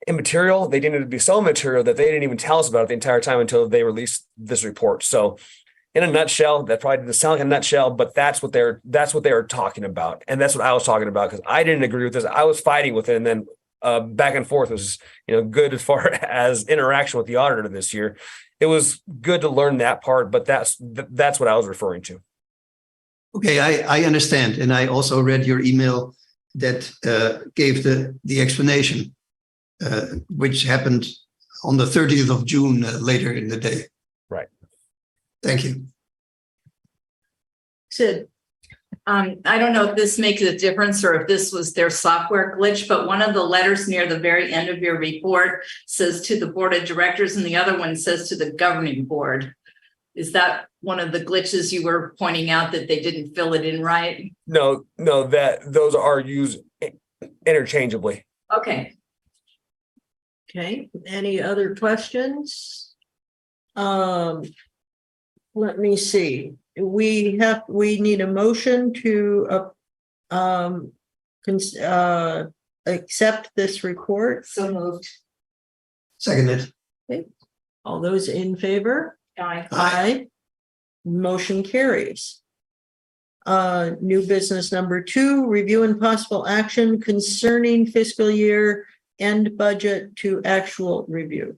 immaterial. They deemed it to be so immaterial that they didn't even tell us about it the entire time until they released this report. So, in a nutshell, that probably didn't sound like a nutshell, but that's what they're talking about, and that's what I was talking about because I didn't agree with this. I was fighting with it, and then back and forth was good as far as interaction with the auditor this year. It was good to learn that part, but that's what I was referring to. Okay, I understand, and I also read your email that gave the explanation, which happened on the 30th of June later in the day. Right. Thank you. Sid. I don't know if this makes a difference or if this was their software glitch, but one of the letters near the very end of your report says to the board of directors and the other one says to the governing board. Is that one of the glitches you were pointing out that they didn't fill it in right? No, that those are used interchangeably. Okay. Okay, any other questions? Let me see. We need a motion to accept this report. So moved. Seconded. Okay. All those in favor? Aye. Aye. Motion carries. New business number 2, review and possible action concerning fiscal year end budget to actual review.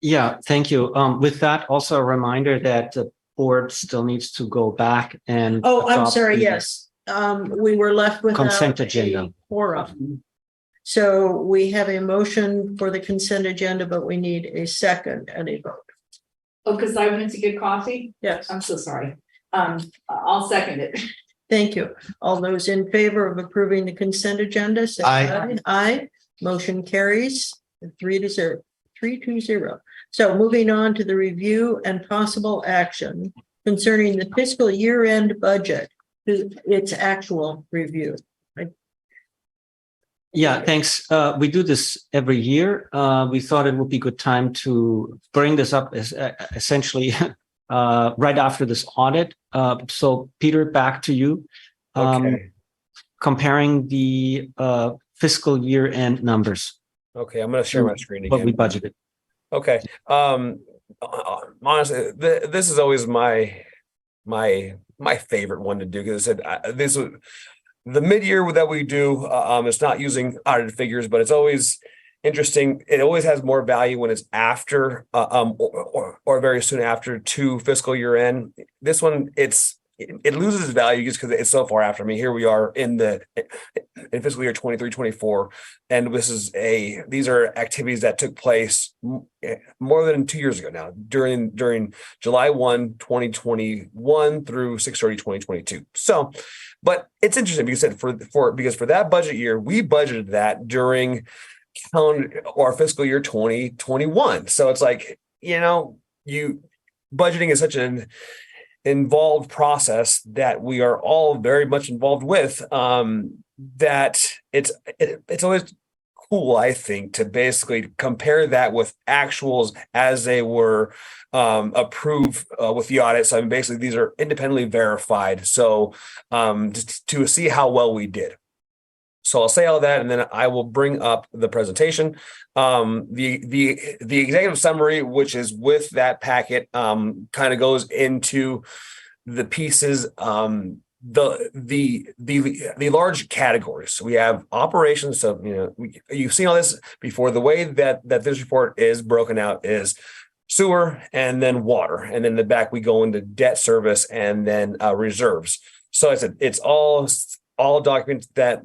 Yeah, thank you. With that, also a reminder that the board still needs to go back and. Oh, I'm adopt sorry. the Yes. We were left with Consent agenda. Quorum. So we have a motion for the consent agenda, but we need a second and a vote. Oh, because I went to get coffee? Yes. I'm so sorry. I'll second it. Thank you. All those in favor of approving the consent agenda, say Aye. Aye. Motion carries 3-0. So moving on to the review and possible action concerning the fiscal year-end budget, its actual review. Yeah, thanks. We do this every year. We thought it would be a good time to bring this up as essentially right after this audit. So Peter, back to you. Okay. Comparing the fiscal year end numbers, Okay, I'm going to share my screen again. what we budgeted. Okay. Honestly, this is always my my favorite one to do, because I said this was the mid-year that we do. It's not using audited figures, but it's always interesting. It always has more value when it's after or very soon after to fiscal year end. This one, it loses value just because it's so far after. I mean, here we are in fiscal year 23-24, and these are activities that took place more than 2 years ago now, during July 1, 2021 through 6/30/2022. So, but it's interesting because for that budget year, we budgeted that during calendar or fiscal year 2021. So it's like, budgeting is such an involved process that we are all very much involved with, that it's always cool, I think, to basically compare that with actuals as they were approved with the audit. So I mean, basically these are independently verified, so to see how well we did. So I'll say all that, and then I will bring up the presentation. The executive summary, which is with that packet, kind of goes into the pieces, the large categories. So we have operations. So you've seen all this before. The way that this report is broken out is sewer and then water, and then in the back we go into debt service and then reserves. So I said it's all documents that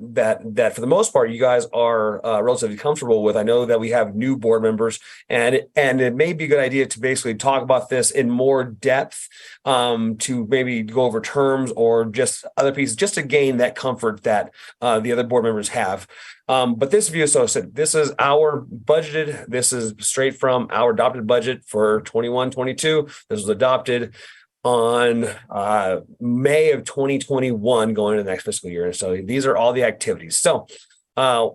for the most part you guys are relatively comfortable with. I know that we have new board members, and it may be a good idea to basically talk about this in more depth, to maybe go over terms or just other pieces, just to gain that comfort that the other board members have. But this view, so I said, this is our budgeted. This is straight from our adopted budget for 21-22. This was adopted on May of 2021, going into the next fiscal year. And so these are all the activities. So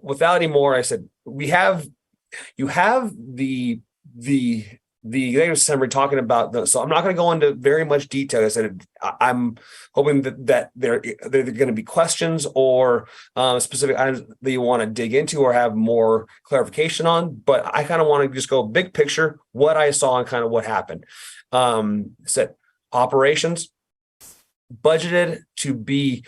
without any more, I said, you have the executive summary talking about those. So I'm not going to go into very much detail. I said, I'm hoping that there are going to be questions or specific items that you want to dig into or have more clarification on. But I kind of want to just go big picture, what I saw and kind of what happened. Said, operations budgeted to be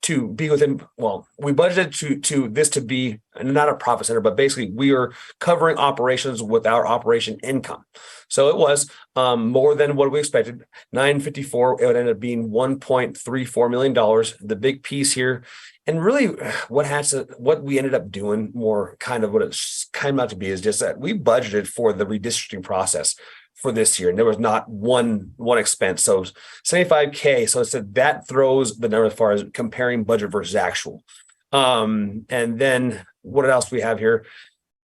to be within, well, we budgeted to this to be not a profit center, but basically we are covering operations with our operation income. So it was more than what we expected, 954. It would end up being $1.34 million. The big piece here, and really what we ended up doing, more kind of what it's kind of out to be, is just that we budgeted for the redistricting process for this year, and there was not one expense. So 75K. So it said that throws the number as far as comparing budget versus actual. And then what else do we have here?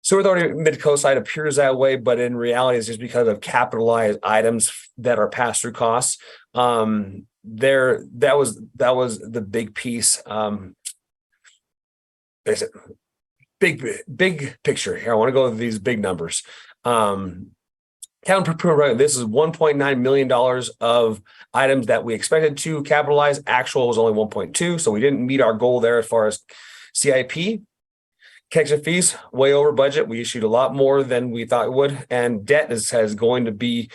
Sewer Authority mid-coast side appears that way, but in reality, it's just because of capitalized items that are pass-through costs. That was the big piece. Big picture here. I want to go with these big numbers. This is $1.9 million of items that we expected to capitalize. Actual was only 1.2, so we didn't meet our goal there as far as CIP. Connection fees, way over budget. We issued a lot more than we thought it would. And debt has going to be,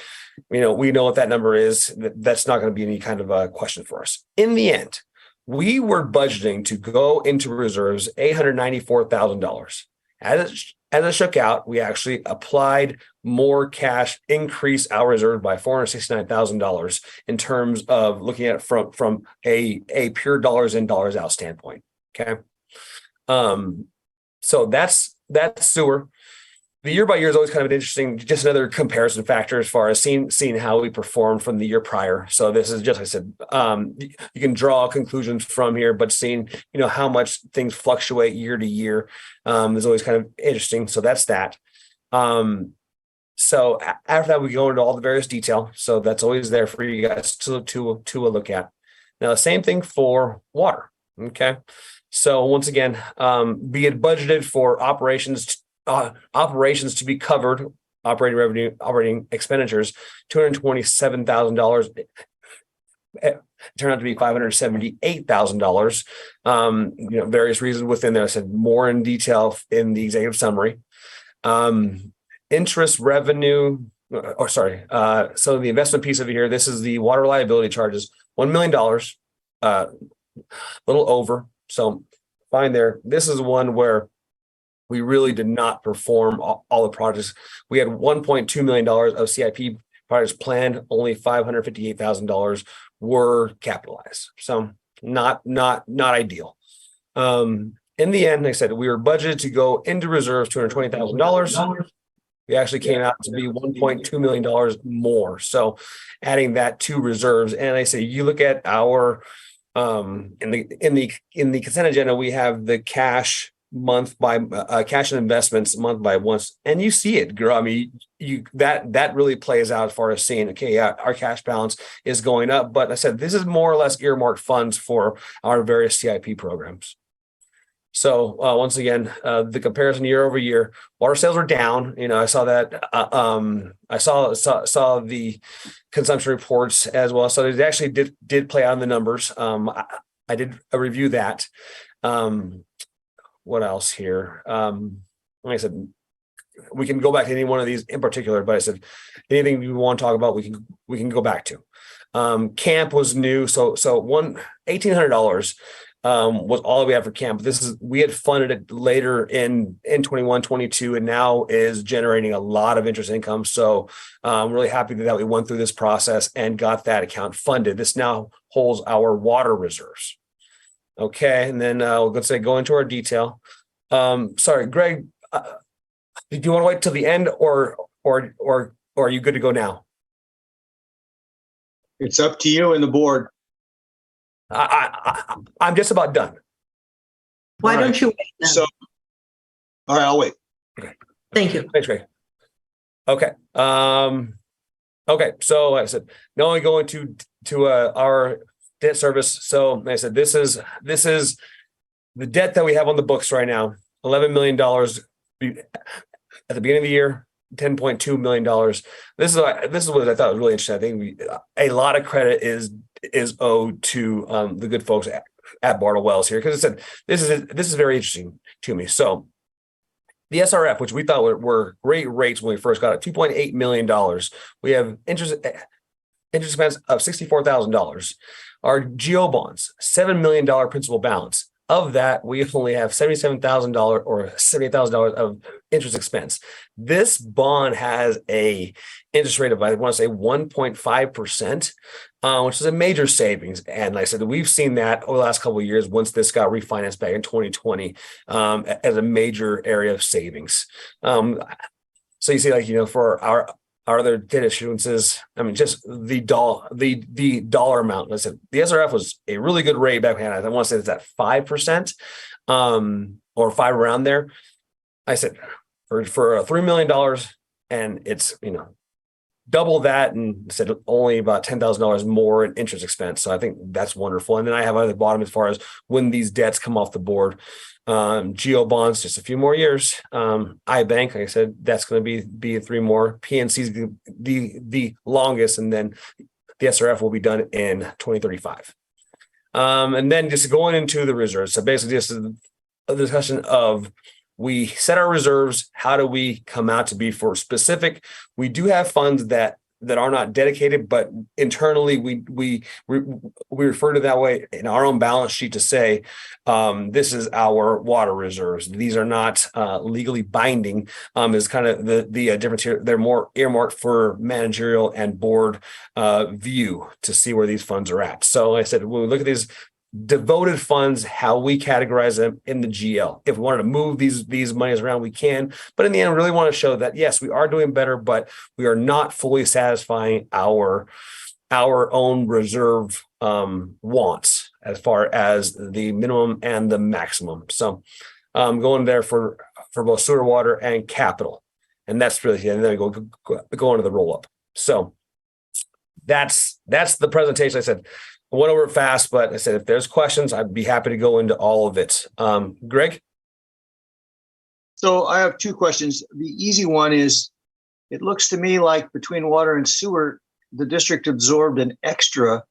we know what that number is. That's not going to be any kind of a question for us. In the end, we were budgeting to go into reserves $894,000. As it shook out, we actually applied more cash, increased our reserve by $469,000 in terms of looking at it from a pure dollars in, dollars out standpoint. Okay. So that's sewer. The year by year is always kind of interesting, just another comparison factor as far as seeing how we performed from the year prior. So this is just, like I said, you can draw conclusions from here, but seeing, how much things fluctuate year to year is always kind of interesting. So that's that. So after that, we go into all the various detail. So that's always there for you guys to look at. Now, the same thing for water. Okay. So once again, be it budgeted for operations to be covered, operating revenue, operating expenditures, $227,000. It turned out to be $578,000. Various reasons within there. I said more in detail in the executive summary. Interest revenue So the investment piece of it here, this is the water reliability charges, $1 million, a little over. So fine there. This is one where we really did not perform all the projects. We had $1.2 million of CIP projects planned, only $558,000 were capitalized. So not ideal. In the end, like I said, we were budgeted to go into reserves $220,000. We actually came out to be $1.2 million more. So adding that to reserves. And I say, you look at our in the consent agenda, we have the cash month by cash and investments month by once, and you see it grow. I mean, that really plays out as far as saying, okay, yeah, our cash balance is going up. But I said, this is more or less earmarked funds for our various CIP programs. So once again, the comparison year over year, water sales were down. You know, I saw that. I saw the consumption reports as well. So it actually did play out in the numbers. I did review that. What else here? Like I said, we can go back to any one of these in particular, but I said anything you want to talk about, we can go back to. Camp was new, so $1,800 was all we had for camp. We had funded it later in 21, 22, and now is generating a lot of interest income. So I'm really happy that we went through this process and got that account funded. This now holds our water reserves. Okay, and then let's say go into our detail. Sorry, Greg, do you want to wait till the end, or are you good to go now? It's up to you and the board. I'm just about done. Why don't you wait then? So, all right, I'll wait. Thank you. Thanks, Greg. Okay. Okay. So like I said, now only going to our debt service. So like I said, this is the debt that we have on the books right now. $11 million at the beginning of the year. $10.2 million. This is what I thought was really interesting. I think a lot of credit is owed to the good folks at Bartle Wells here, because I said this is very interesting to me. So the SRF, which we thought were great rates when we first got it, $2.8 million. We have interest expense of $64,000. Our GO bonds, $7 million principal balance. Of that, we only have $77,000 or $78,000 of interest expense. This bond has a interest rate of, I want to say, 1.5%, which is a major savings. And like I said, we've seen that over the last couple of years once this got refinanced back in 2020 as a major area of savings. So you see, like, you know, for our other debt issuances, I mean, just the dollar amount. Listen, the SRF was a really good rate back then. I want to say it's at 5%, or 5 around there. I said for $3 million, and it's, you know, double that, and said only about $10,000 more in interest expense. So I think that's wonderful. And then I have at the bottom as far as when these debts come off the board. GO bonds, just a few more years. iBank, like I said, that's going to be 3 more. PNC is the longest, and then the SRF will be done in 2035. And then just going into the reserves. So basically, just a discussion of, we set our reserves. How do we come out to be for specific? We do have funds that are not dedicated, but internally we refer to that way in our own balance sheet to say, this is our water reserves. These are not legally binding. Is kind of the difference here. They're more earmarked for managerial and board view to see where these funds are at. So like I said, when we look at these devoted funds, how we categorize them in the GL. If we wanted to move these monies around, we can. But in the end, we really want to show that, yes, we are doing better, but we are not fully satisfying our own reserve wants as far as the minimum and the maximum. So going there for both sewer, water, and capital. And that's really, and then go into the roll up. So that's the presentation. I said, I went over it fast, but I said, if there's questions, I'd be happy to go into all of it. Greg? So I have 2 questions. The easy one is, it looks to me like between water and sewer, the district absorbed an extra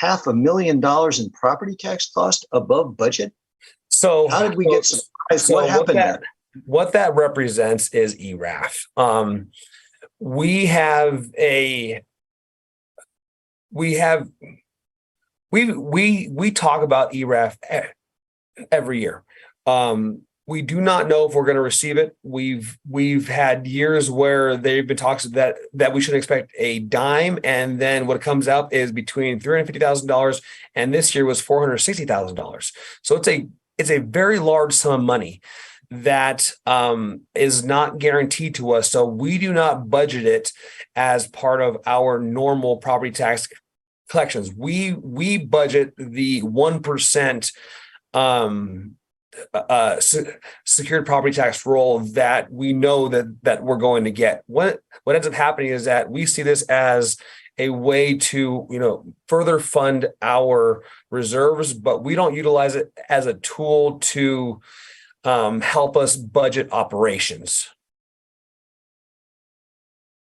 $500,000 in property tax cost above budget. So how did we get surprised? What happened there? What that represents is ERAF. we talk about ERAF every year. We do not know if we're going to receive it. We've had years where they've been talks that we should expect a dime, and then what comes out is between $350,000 and this year was $460,000. So it's a very large sum of money that is not guaranteed to us. So we do not budget it as part of our normal property tax collections. We budget the 1% secured property tax roll that we know that we're going to get. What ends up happening is that we see this as a way to further fund our reserves, but we don't utilize it as a tool to help us budget operations.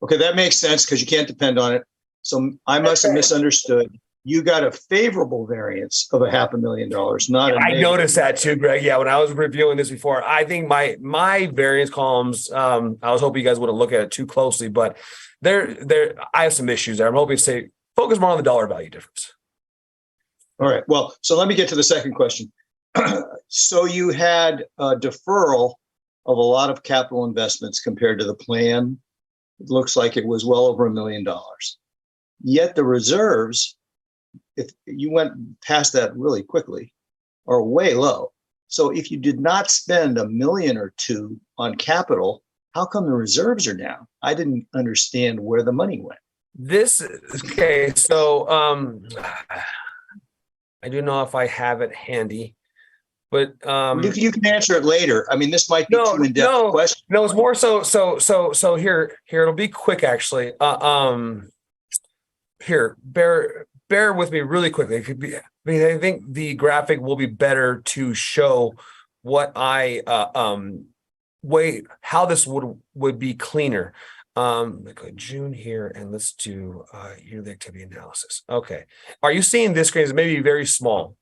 Okay, that makes sense because you can't depend on it. So I must have misunderstood. You got a favorable variance of $500,000, not a I negative. noticed that too, Greg. Yeah, when I was reviewing this before, I think my variance columns, I was hoping you guys wouldn't look at it too closely, but I have some issues there. I'm hoping to say focus more on the dollar value difference. All right. Well, so let me get to the second question. So you had a deferral of a lot of capital investments compared to the plan. It looks like it was well over $1 million. Yet the reserves, if you went past that really quickly, are way low. So if you did not spend $1 million or $2 million on capital, how come the reserves are down? I didn't understand where the money went. So I do know if I have it handy, but you can answer it later. I mean, this might be too in-depth question. No, it's more so here it'll be quick actually. Here, bear with me really quickly. It could be, I think the graphic will be better to show what how this would be cleaner. Let's go June here and let's do yearly activity analysis. Okay. Are you seeing this screen? It's maybe very small.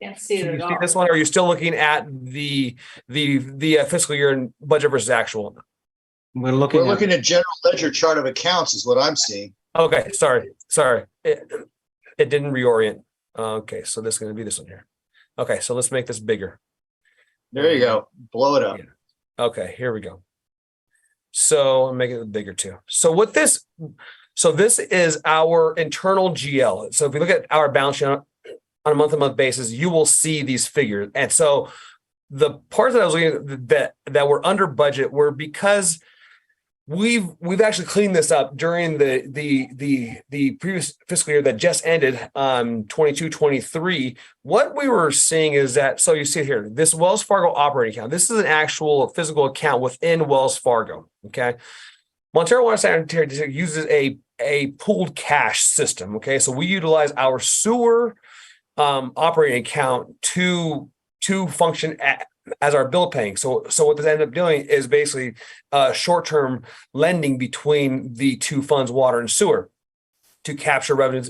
Can't see it Can at you all. see this one? Or are you still looking at the fiscal year and budget versus actual? We're We're looking at general ledger chart of accounts is what I'm seeing. Okay, sorry. It didn't reorient. Okay, so this is going to be this one here. Okay, so let's make this bigger. There you go. Blow it up. Yeah. Okay, here we go. So I'm making it bigger too. So this is our internal GL. So if we look at our balance sheet on a month-to-month basis, you will see these figures. And so the parts that I was looking at that were under budget were because we've actually cleaned this up during the previous fiscal year that just ended, 22-23. What we were seeing is that, so you see here, this Wells Fargo operating account, this is an actual physical account within Wells Fargo. Okay. Montara Water Sanitary District uses a pooled cash system. Okay. So we utilize our sewer operating account to function as our bill paying. So what this ended up doing is basically short-term lending between the two funds, water and sewer, to capture revenues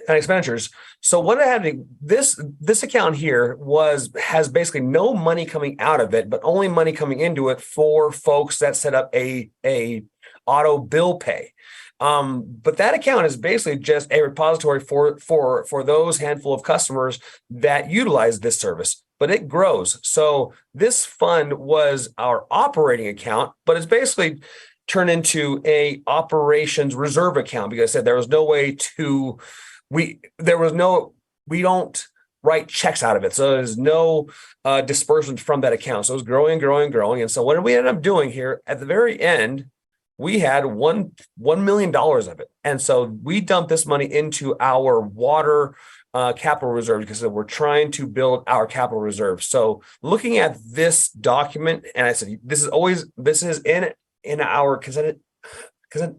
and expenditures. So what happened, this account here has basically no money coming out of it, but only money coming into it for folks that set up a auto bill pay. But that account is basically just a repository for those handful of customers that utilize this service, but it grows. So this fund was our operating account, but it's basically turned into a operations reserve account because I said there was no way to, we don't write checks out of it. So there's no disbursement from that account. So it was growing. And so what did we end up doing here at the very end? We had $1 million of it. And so we dumped this money into our water capital reserve because we're trying to build our capital reserve. So looking at this document, and I said, this is in our consent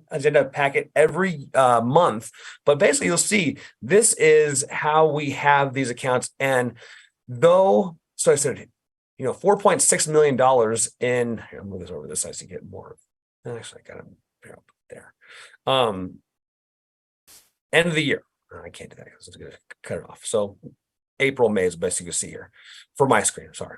agenda packet every month. But basically you'll see this is how we have these accounts. And so I said, $4.6 million in, here, I'll move this over this side to get more. Actually, I got it up there. End of the year. I can't do that because it's going to cut it off. So April, May is the best you can see here for my screen. Sorry.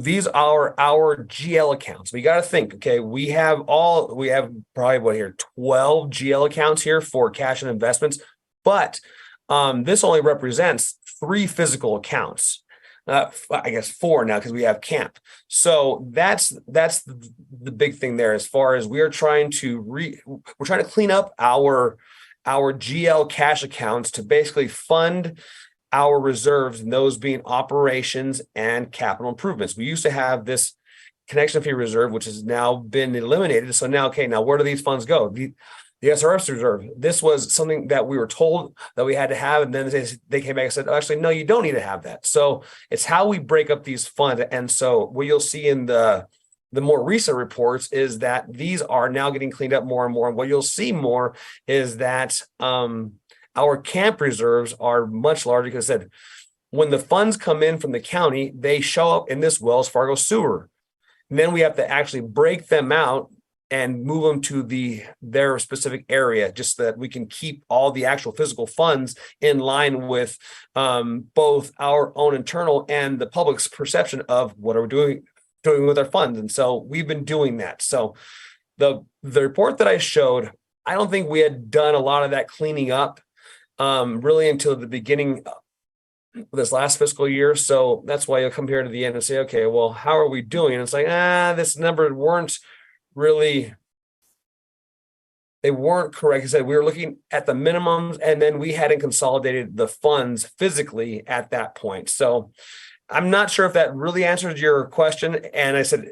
these are our GL accounts. We got to think, okay, we have probably what here, 12 GL accounts here for cash and investments, but this only represents 3 physical accounts. I guess 4 now because we have camp. So that's the big thing there. As far as we're trying to clean up our GL cash accounts to basically fund our reserves, and those being operations and capital improvements. We used to have this connection fee reserve, which has now been eliminated. So now, okay, now where do these funds go? The SRF reserve. This was something that we were told that we had to have, and then they came back and said, oh, actually, no, you don't need to have that. So it's how we break up these funds. And so what you'll see in the more recent reports is that these are now getting cleaned up more and more. And what you'll see more is that our camp reserves are much larger because I said, when the funds come in from the county, they show up in this Wells Fargo sewer. And then we have to actually break them out and move them to their specific area, just so that we can keep all the actual physical funds in line with both our own internal and the public's perception of what are we doing with our funds. And so we've been doing that. So the report that I showed, I don't think we had done a lot of that cleaning up really until the beginning of this last fiscal year. So that's why you'll come here to the end and say, okay, well, how are we doing? And it's like, this number they weren't correct. I said we were looking at the minimums, and then we hadn't consolidated the funds physically at that point. So I'm not sure if that really answers your question. And I said,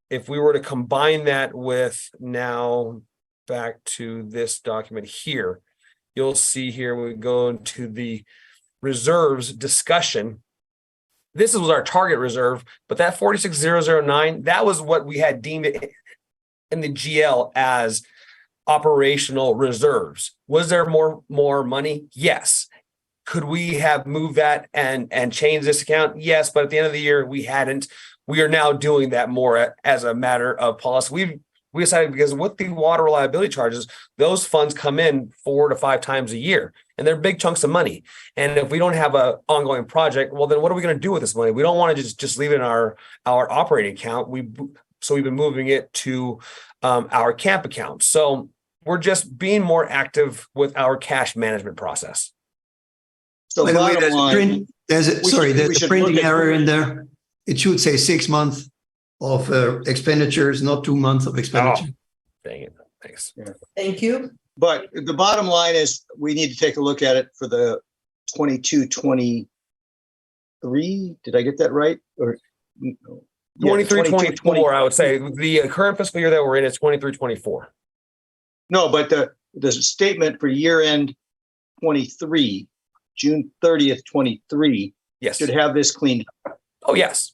if we were to combine that with now back to this document here, you'll see here we go into the reserves discussion. This was our target reserve, but that 46,009, that was what we had deemed it in the GL as operational reserves. Was there more money? Yes. Could we have moved that and changed this account? Yes, but at the end of the year, we hadn't. We are now doing that more as a matter of policy. We decided because with the water reliability charges, those funds come in 4 to 5 times a year, and they're big chunks of money. And if we don't have an ongoing project, well, then what are we going to do with this money? We don't want to just leave it in our operating account. So we've been moving it to our camp account. So we're just being more active with our cash management process. So By the way, bottom line, there's a should printing look at- error in there. It should say 6 months of expenditures, not 2 months of expenditure. Dang it. Thanks. Thank you. but the bottom line is we need to take a look at it for the 22-23. Did I get that right? Or no? Yeah, 23-24, I would say. The current fiscal year that we're in is 23-24. No, but the statement for year end 23, June 30th, 23, Yes. should have this cleaned up. Oh, yes.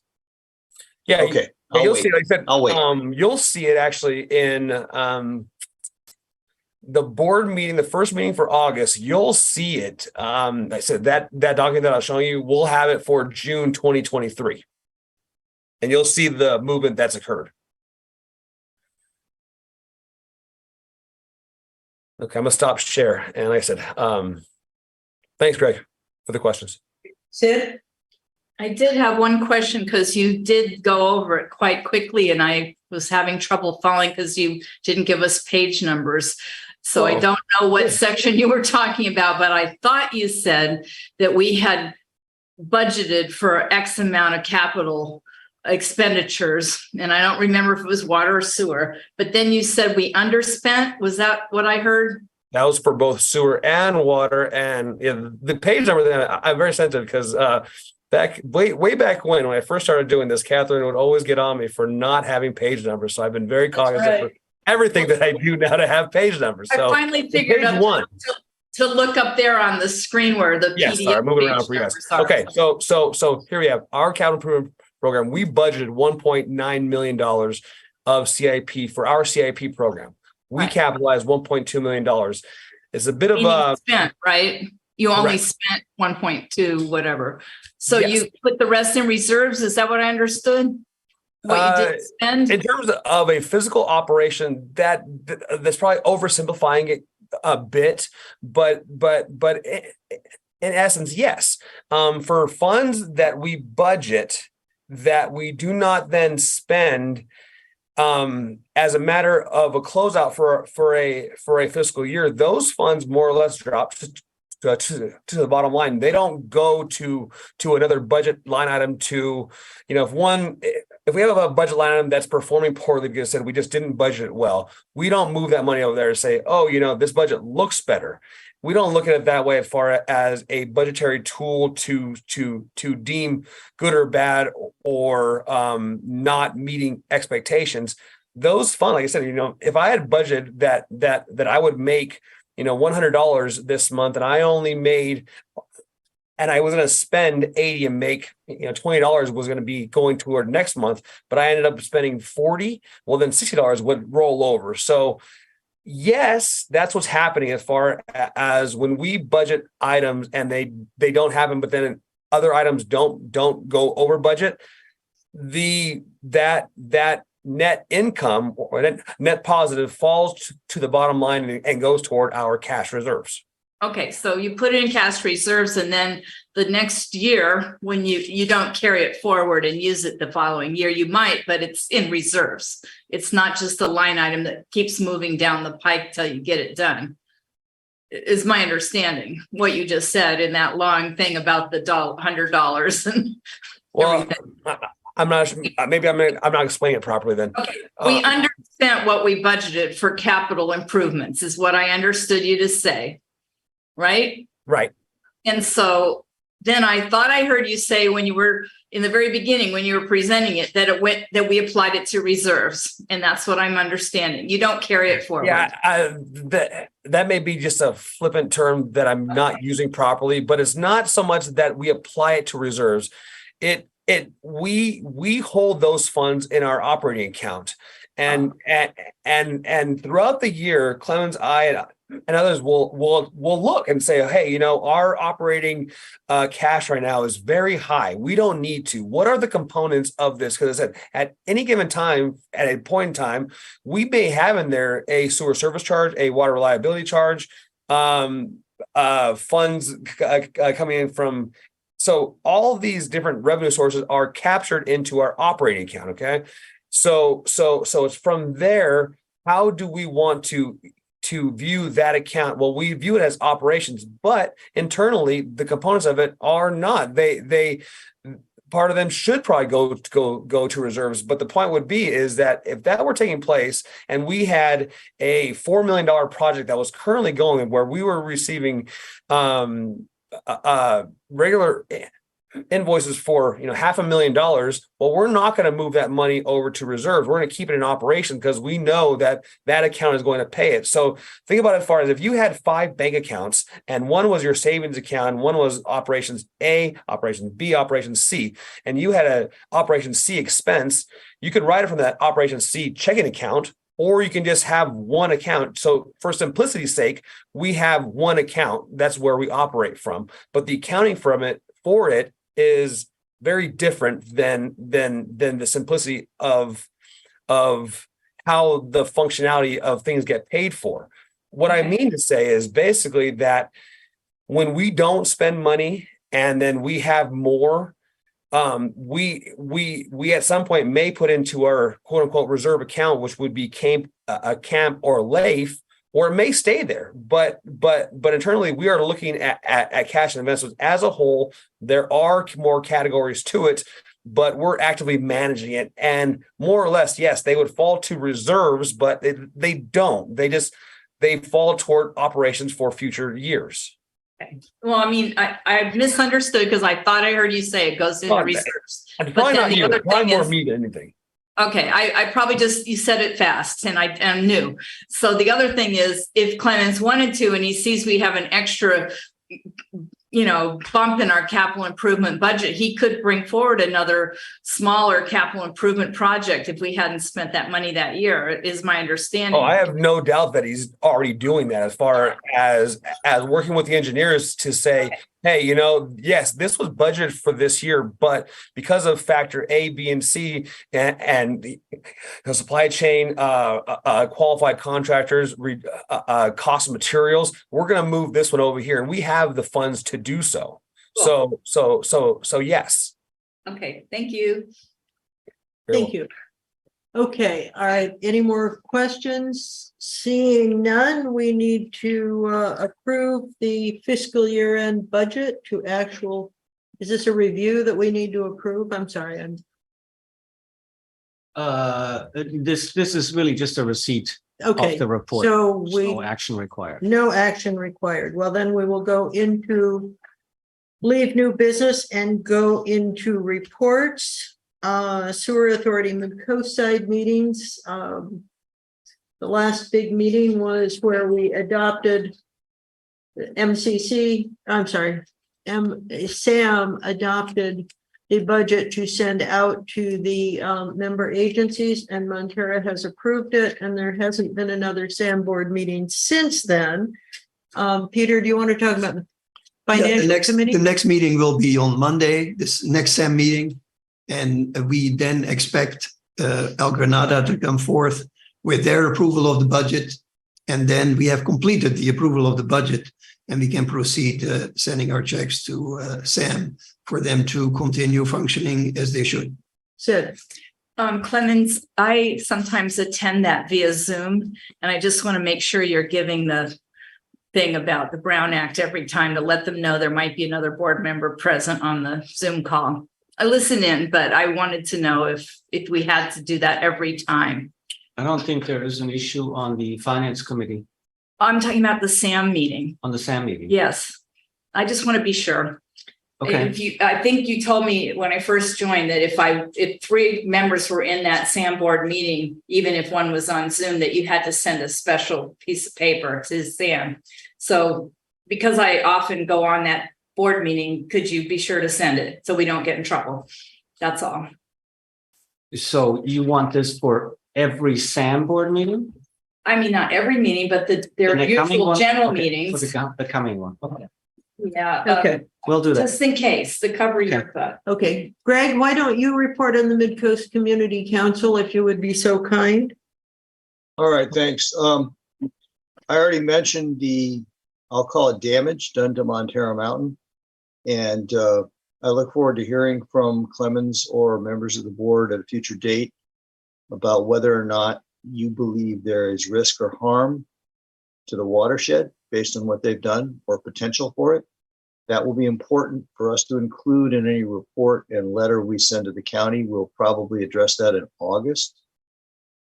Yeah. Okay. Yeah, I'll you'll wait. see it. Like I said, I'll wait. you'll see it actually in the board meeting, the first meeting for August. You'll see it. I said that document that I was showing you, we'll have it for June 2023, and you'll see the movement that's occurred. Okay, I'm gonna stop share, and like I said, thanks, Greg, for the questions. Sid? I did have one question because you did go over it quite quickly and I was having trouble following because you didn't give us page numbers. So I don't know what section you were talking about, but I thought you said that we had budgeted for X amount of capital expenditures. And I don't remember if it was water or sewer, but then you said we underspent. Was that what I heard? That was for both sewer and water. And the page number, then I'm very sensitive because way back when I first started doing this, Catherine would always get on me for not having page numbers. So I've been very cognizant of everything that I do now to have page numbers. So I finally figured page out one to look up there on the screen where the yes, PDF sorry, moving around page for you guys. numbers are. Okay, so here we have our capital improvement program. We budgeted $1.9 million of CIP for our CIP program. We capitalized $1.2 million. It's a bit of a spent, right? You only Correct. spent 1.2, whatever. So Yes. you put the rest in reserves. Is that what I understood? What you did spend? in terms of a physical operation, that's probably oversimplifying it a bit, but in essence, yes. For funds that we budget that we do not then spend as a matter of a closeout for a fiscal year, those funds more or less drop to the bottom line. They don't go to another budget line item to, if we have a budget line item that's performing poorly because we just didn't budget it well, we don't move that money over there and say, oh, this budget looks better. We don't look at it that way as far as a budgetary tool to deem good or bad or not meeting expectations. Those funds, like I said, if I had budgeted that I would make, $100 this month, and I only made, and I was going to spend 80 and make, $20 was going to be going toward next month, but I ended up spending 40. Well, then $60 would roll over. So yes, that's what's happening as far as when we budget items and they don't happen, but then other items don't go over budget. That net income or net positive falls to the bottom line and goes toward our cash reserves. Okay, so you put it in cash reserves, and then the next year, when you don't carry it forward and use it the following year, you might, but it's in reserves. It's not just a line item that keeps moving down the pike till you get it done. Is my understanding what you just said in that long thing about the $100 and everything. I'm not. Maybe I'm not explaining it properly. Then okay. We underspent what we budgeted for capital improvements, is what I understood you to say. Right. Right. And so then I thought I heard you say when you were in the very beginning, when you were presenting it, that we applied it to reserves. And that's what I'm understanding. You don't carry it forward. Yeah. That may be just a flippant term that I'm not using properly, but it's not so much that we apply it to reserves. We hold those funds in our operating account, and throughout the year, Clemens, I and others will look and say, hey, our operating cash right now is very high. We don't need to. What are the components of this? Because I said at any given time, at a point in time, we may have in there a sewer service charge, a water reliability charge, funds coming in from. So all of these different revenue sources are captured into our operating account. Okay. So it's from there. How do we want to view that account? Well, we view it as operations, but internally the components of it are not. They part of them should probably go to reserves. But the point would be is that if that were taking place and we had a $4 million project that was currently going where we were receiving regular invoices for $500,000, well, we're not going to move that money over to reserves. We're going to keep it in operation because we know that account is going to pay it. So think about it as far as if you had 5 bank accounts and one was your savings account and one was operations A, operations B, operations C, and you had a operation C expense, you could write it from that operation C checking account, or you can just have one account. So for simplicity's sake, we have one account. That's where we operate from. But the accounting for it is very different than the simplicity of how the functionality of things get paid for. What I mean to say is basically that when we don't spend money and then we have more, we at some point may put into our quote unquote reserve account, which would be camp or LAIF, or it may stay there. But internally, we are looking at cash and investments as a whole. There are more categories to it, but we're actively managing it. And more or less, yes, they would fall to reserves, but they don't. They fall toward operations for future years. Okay. Well, I mean, I misunderstood because I thought I heard you say it goes into reserves. And probably not you. Probably more me than anything. Okay, I probably you said it fast and I'm new. So the other thing is, if Clemens wanted to and he sees we have an extra, bump in our capital improvement budget, he could bring forward another smaller capital improvement project if we hadn't spent that money that year, is my understanding. Oh, I have no doubt that he's already doing that as far as working with the engineers to say, hey, yes, this was budgeted for this year, but because of factor A, B, and C and the supply chain, qualified contractors, cost of materials, we're going to move this one over here. And we have the funds to do so. Cool. So yes. Okay, thank you. Thank you. Okay, all right. Any more questions? Seeing none, we need to approve the fiscal year end budget to actual. Is this a review that we need to approve? I'm sorry. This is really just a receipt Okay, of the report. so There's we, no action required. no action required. Well, then we will go into leave new business and go into reports. Sewer Authority Mid-Coast side meetings. The last big meeting was where we adopted MCC, I'm sorry, Sam adopted the budget to send out to the member agencies, and Montara has approved it, and there hasn't been another SAM board meeting since then. Peter, do you want to talk about the financial committee? The next meeting will be on Monday, this next SAM meeting. And we then expect El Granada to come forth with their approval of the budget. And then we have completed the approval of the budget, and we can proceed sending our checks to SAM for them to continue functioning as they should. Sid. Clemens, I sometimes attend that via Zoom, and I just want to make sure you're giving the thing about the Brown Act every time to let them know there might be another board member present on the Zoom call. I listen in, but I wanted to know if we had to do that every time. I don't think there is an issue on the finance committee, I'm talking about the SAM meeting. on the SAM meeting. Yes. I just want to be sure. Okay, I think you told me when I first joined that if 3 members were in that SAM board meeting, even if one was on Zoom, that you had to send a special piece of paper to SAM. So because I often go on that board meeting, could you be sure to send it so we don't get in trouble? That's all. so you want this for every SAM board meeting? I mean, not every meeting, but their The coming usual one? general Okay, meetings. For the coming one. Okay, Yeah. Okay, we'll do that. Just in case, to cover your butt. okay. Greg, why don't you report on the Mid-Coast Community Council if you would be so kind? All right, thanks. I already mentioned I'll call it damage done to Montara Mountain. And I look forward to hearing from Clemens or members of the board at a future date about whether or not you believe there is risk or harm to the watershed based on what they've done or potential for it. That will be important for us to include in any report and letter we send to the county. We'll probably address that in August.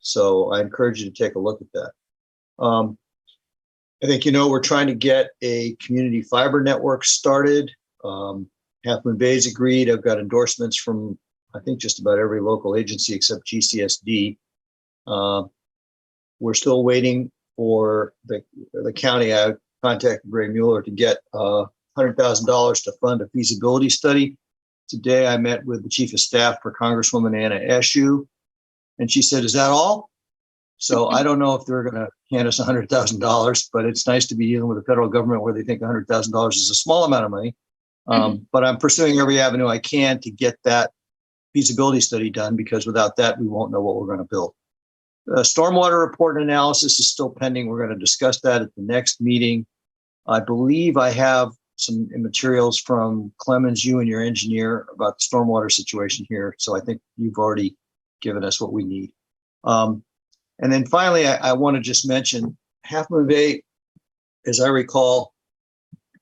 So I encourage you to take a look at that. I think, we're trying to get a community fiber network started. Half Moon Bay's agreed. I've got endorsements from, I think, just about every local agency except GCSD. We're still waiting for the county. I contacted Ray Mueller to get $100,000 to fund a feasibility study. Today, I met with the chief of staff for Congresswoman Anna Eshoo, and she said, "Is that all?" So I don't know if they're going to hand us $100,000, but it's nice to be dealing with the federal government where they think $100,000 is a small amount of money. But I'm pursuing every avenue I can to get that feasibility study done, because without that, we won't know what we're going to build. Stormwater report and analysis is still pending. We're going to discuss that at the next meeting. I believe I have some materials from Clemens, you and your engineer, about the stormwater situation here. So I think you've already given us what we need. And then finally, I want to just mention Half Moon Bay, as I recall,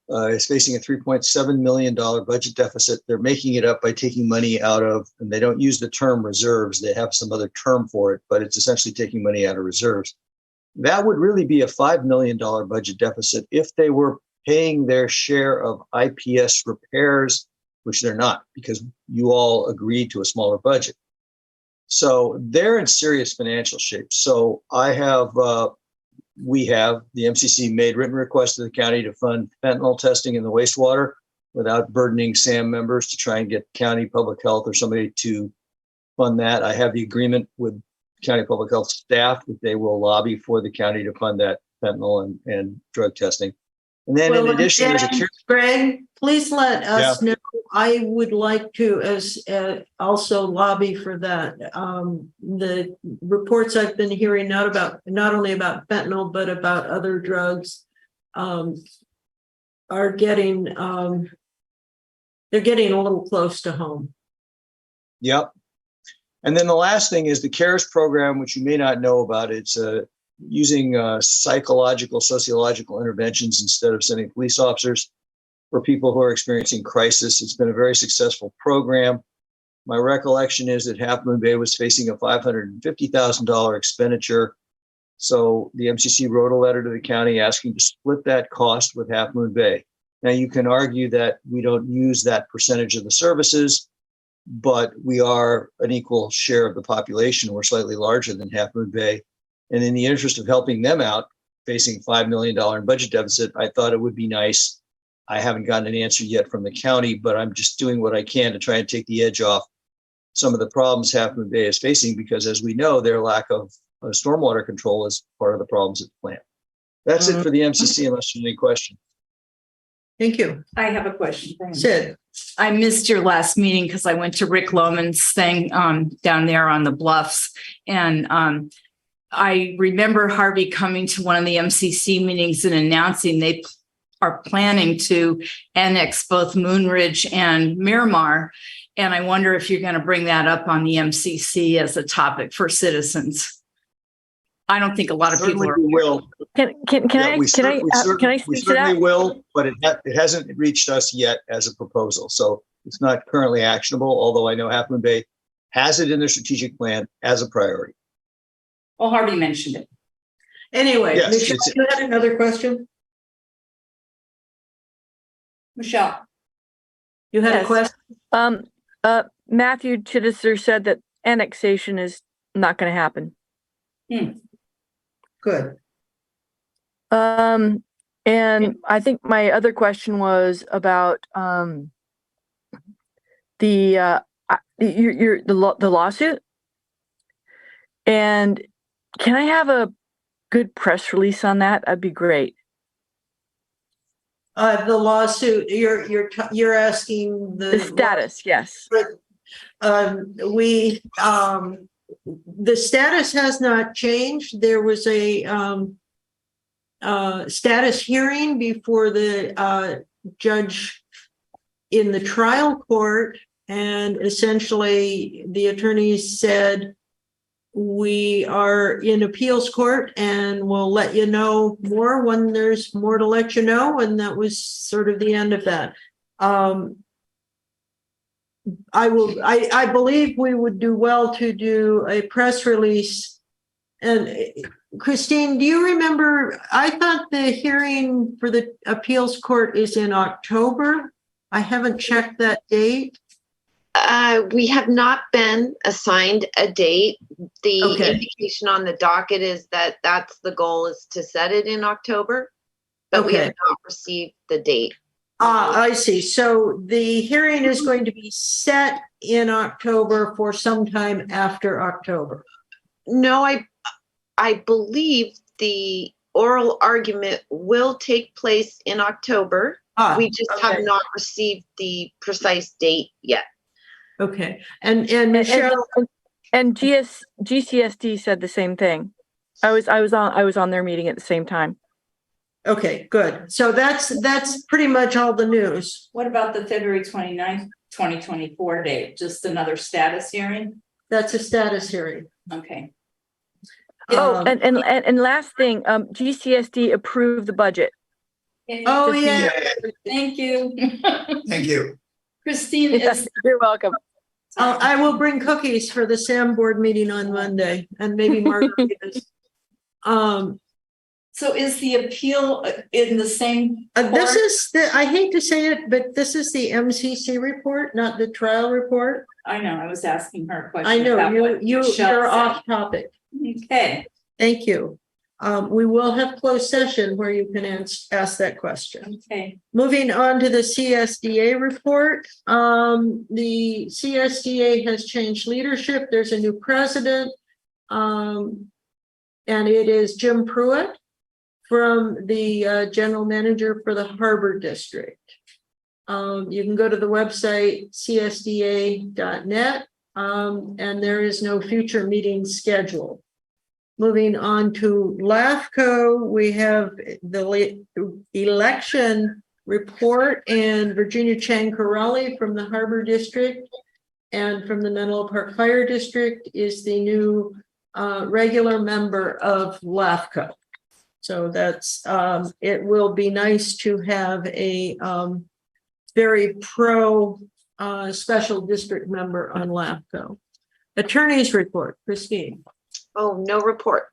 is facing a $3.7 million budget deficit. They're making it up by taking money out of, and they don't use the term reserves. They have some other term for it, but it's essentially taking money out of reserves. That would really be a $5 million budget deficit if they were paying their share of IPS repairs, which they're not, because you all agreed to a smaller budget. So they're in serious financial shape. So we have, the MCC made written requests to the county to fund fentanyl testing in the wastewater without burdening SAM members, to try and get county public health or somebody to fund that. I have the agreement with county public health staff that they will lobby for the county to fund that fentanyl and drug testing. And then in addition, there's a Greg, please let us know. I would like to also lobby for that. The reports I've been hearing, not only about fentanyl, but about other drugs, are getting they're getting a little close to home. Yep. And then the last thing is the CARES program, which you may not know about. It's using psychological, sociological interventions instead of sending police officers for people who are experiencing crisis. It's been a very successful program. My recollection is that Half Moon Bay was facing a $550,000 expenditure. So the MCC wrote a letter to the county asking to split that cost with Half Moon Bay. Now you can argue that we don't use that percentage of the services, but we are an equal share of the population. We're slightly larger than Half Moon Bay. And in the interest of helping them out, facing $5 million in budget deficit, I thought it would be nice. I haven't gotten an answer yet from the county, but I'm just doing what I can to try and take the edge off some of the problems Half Moon Bay is facing, because as we know, their lack of stormwater control is part of the problems at the plant. That's it for the MCC, unless there's any question. Thank you. I have a question. Sid. I missed your last meeting because I went to Rick Lohman's thing down there on the bluffs. And I remember Harvey coming to one of the MCC meetings and announcing they are planning to annex both Moonridge and Miramar. And I wonder if you're going to bring that up on the MCC as a topic for citizens. I don't think a lot of people Certainly are. we will. Can I We speak to certainly that? will, but it hasn't reached us yet as a proposal. So it's not currently actionable, although I know Half Moon Bay has it in their strategic plan as a priority. Well, Harvey mentioned it. Anyway, Yes, Michelle, it's- you had another question? Michelle. You had a Yes. question? Matthew Chittister said that annexation is not going to happen. Good. And I think my other question was about the lawsuit. And can I have a good press release on that? That'd be great. The lawsuit, you're asking The status, yes. The status has not changed. There was a status hearing before the judge in the trial court, and essentially the attorneys said, we are in appeals court and we'll let you know more when there's more to let you know. And that was sort of the end of that. I believe we would do well to do a press release. And Christine, do you remember, I thought the hearing for the appeals court is in October. I haven't checked that date. We have not been assigned a date. The Okay. indication on the docket is that that's the goal, is to set it in October, but we Okay. have not received the date. I see. So the hearing is going to be set in October for sometime after October. No, I believe the oral argument will take place in October. We just have okay. not received the precise date yet. Okay. And Michelle, And GCSD said the same thing. I was on their meeting at the same time. okay, good. So that's pretty much all the news. What about the February 29th, 2024 date? Just another status hearing? That's a status hearing. Okay. Oh, and last thing, GCSD approved the budget. Oh, Just yeah. Thank you. Thank you. Christine, Yes, you're welcome. I will bring cookies for the SAM board meeting on Monday and maybe margaritas. so is the appeal in the same? This court? is I hate to say it, but this is the MCC report, not the trial report. I know, I was asking her a question. I know about what you're Michelle off said. topic. Okay. Thank you. We will have closed session where you can ask that question. Okay. Moving on to the CSDA report. The CSDA has changed leadership. There's a new president. And it is Jim Pruitt from the general manager for the Harbor District. You can go to the website csda.net, and there is no future meeting scheduled. Moving on to LAFCO, we have the election report and Virginia Chang Corelli from the Harbor District. And from the Menlo Park Fire District is the new regular member of LAFCO. So that's, it will be nice to have a very pro special district member on LAFCO. Attorney's report, Christine. Oh, no report.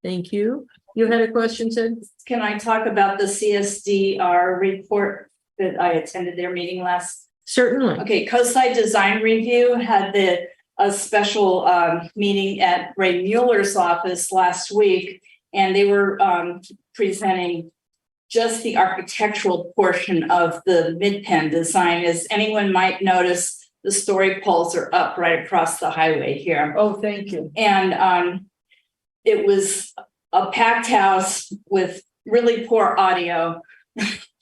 Thank you. You had a question, Sid? Can I talk about the CSDR report that I attended their meeting last? Certainly. Okay, Coastside Design Review had a special meeting at Ray Mueller's office last week, and they were presenting just the architectural portion of the mid-pen design. As anyone might notice, the story poles are up right across the highway here. Oh, thank you. And it was a packed house with really poor audio.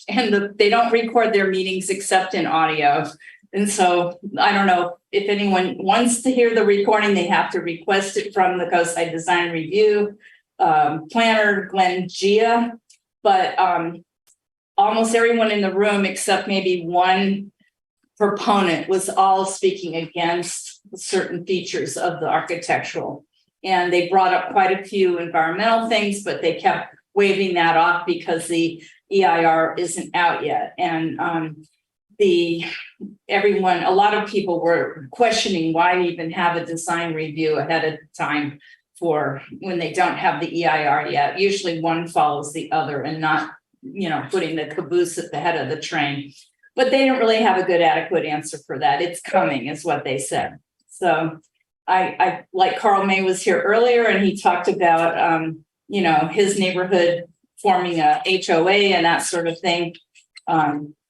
And they don't record their meetings except in audio. And so I don't know if anyone wants to hear the recording, they have to request it from the Coastside Design Review planner, Glenn Gia. But almost everyone in the room, except maybe one proponent, was all speaking against certain features of the architectural. And they brought up quite a few environmental things, but they kept waving that off because the EIR isn't out yet. And a lot of people were questioning why even have a design review ahead of time for when they don't have the EIR yet. Usually one follows the other and not, putting the caboose at the head of the train. But they didn't really have a good adequate answer for that. It's coming is what they said. So I like Carl May was here earlier and he talked about, his neighborhood forming a HOA and that sort of thing.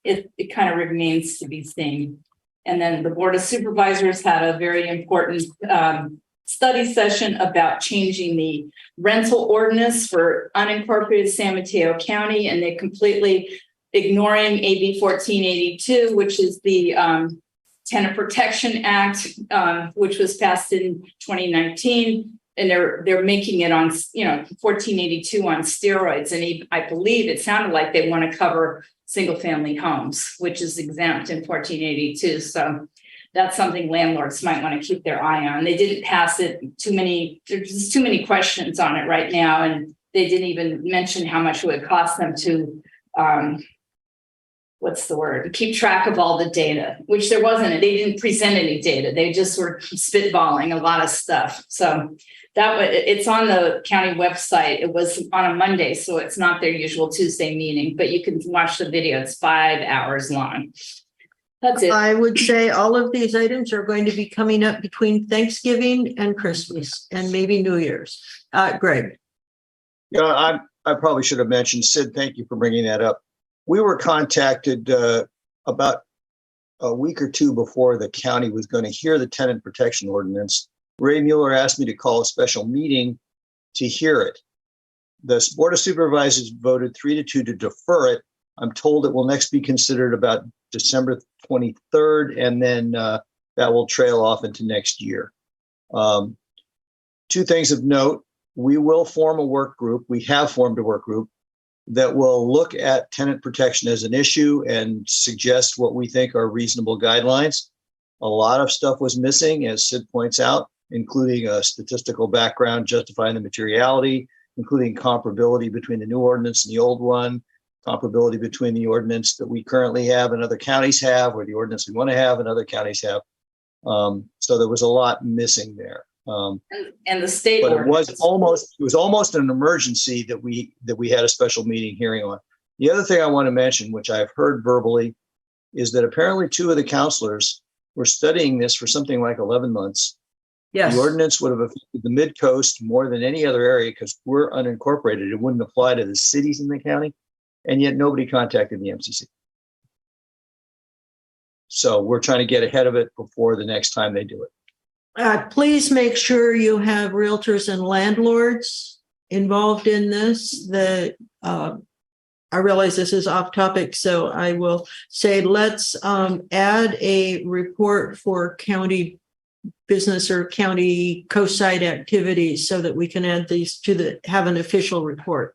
It kind of remains to be seen. And then the Board of Supervisors had a very important study session about changing the rental ordinance for unincorporated San Mateo County, and they completely ignoring AB 1482, which is the Tenant Protection Act, which was passed in 2019. And they're making it on, 1482 on steroids. And I believe it sounded like they want to cover single family homes, which is exempt in 1482. So that's something landlords might want to keep their eye on. They didn't pass it there's just too many questions on it right now. And they didn't even mention how much it would cost them to, keep track of all the data, which there wasn't. They didn't present any data. They just were spitballing a lot of stuff. So it's on the county website. It was on a Monday, so it's not their usual Tuesday meeting, but you can watch the video. It's 5 hours long. That's it. I would say all of these items are going to be coming up between Thanksgiving and Christmas and maybe New Year's. Greg. Yeah, I probably should have mentioned, Sid, thank you for bringing that up. We were contacted about a week or two before the county was going to hear the tenant protection ordinance. Ray Mueller asked me to call a special meeting to hear it. The Board of Supervisors voted 3-2 to defer it. I'm told it will next be considered about December 23rd, and then that will trail off into next year. Two things of note: we will form a work group. We have formed a work group that will look at tenant protection as an issue and suggest what we think are reasonable guidelines. A lot of stuff was missing, as Sid points out, including a statistical background justifying the materiality, including comparability between the new ordinance and the old one, comparability between the ordinance that we currently have and other counties have, or the ordinance we want to have and other counties have. So there was a lot missing there. And the state, but it was almost an emergency that we had a special meeting hearing on. The other thing I want to mention, which I've heard verbally, is that apparently 2 of the counselors were studying this for something like 11 months. Yes. The ordinance would have affected the mid-coast more than any other area because we're unincorporated. It wouldn't apply to the cities in the county, and yet nobody contacted the MCC. So we're trying to get ahead of it before the next time they do it. Please make sure you have realtors and landlords involved in this. I realize this is off topic, so I will say let's add a report for county business or county coastside activities so that we can add these have an official report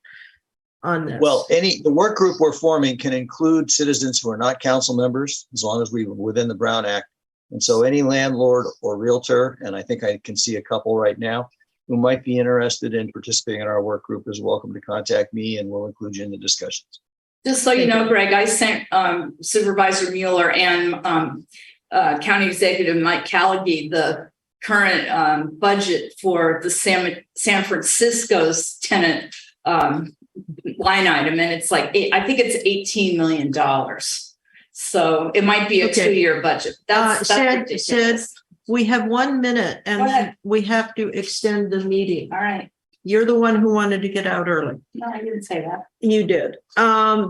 on this. Well, the work group we're forming can include citizens who are not council members, as long as we're within the Brown Act. And so any landlord or realtor, and I think I can see a couple right now, who might be interested in participating in our work group is welcome to contact me, and we'll include you in the discussions. Just so you know, Greg, I sent Supervisor Mueller and County Executive Mike Callaghy the current budget for the San Francisco's tenant line item, and it's like I think it's $18 million. So it might be a Okay. 2-year budget. That's Sid, ridiculous. we have 1 minute Go and ahead. we have to extend the meeting. All right. You're the one who wanted to get out early. No, I didn't say that. You did.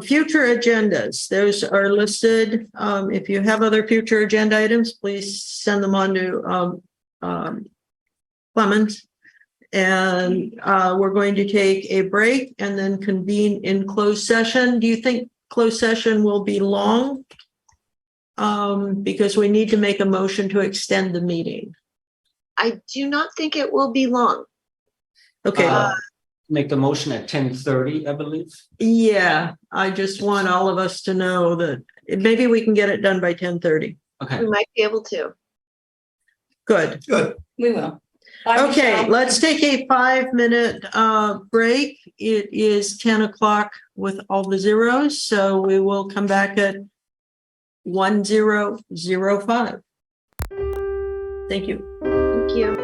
Future agendas, those are listed. If you have other future agenda items, please send them on to Clemens. And we're going to take a break and then convene in closed session. Do you think closed session will be long? Because we need to make a motion to extend the meeting. I do not think it will be long. Okay. Make the motion at 10:30, I believe. Yeah, I just want all of us to know that maybe we can get it done by 10:30. Okay. We might be able to. Good. Good. We will. Bye, Okay, Michelle. let's take a 5-minute break. It is 10 o'clock with all the zeros, so we will come back at 10:05. Thank you. Thank you.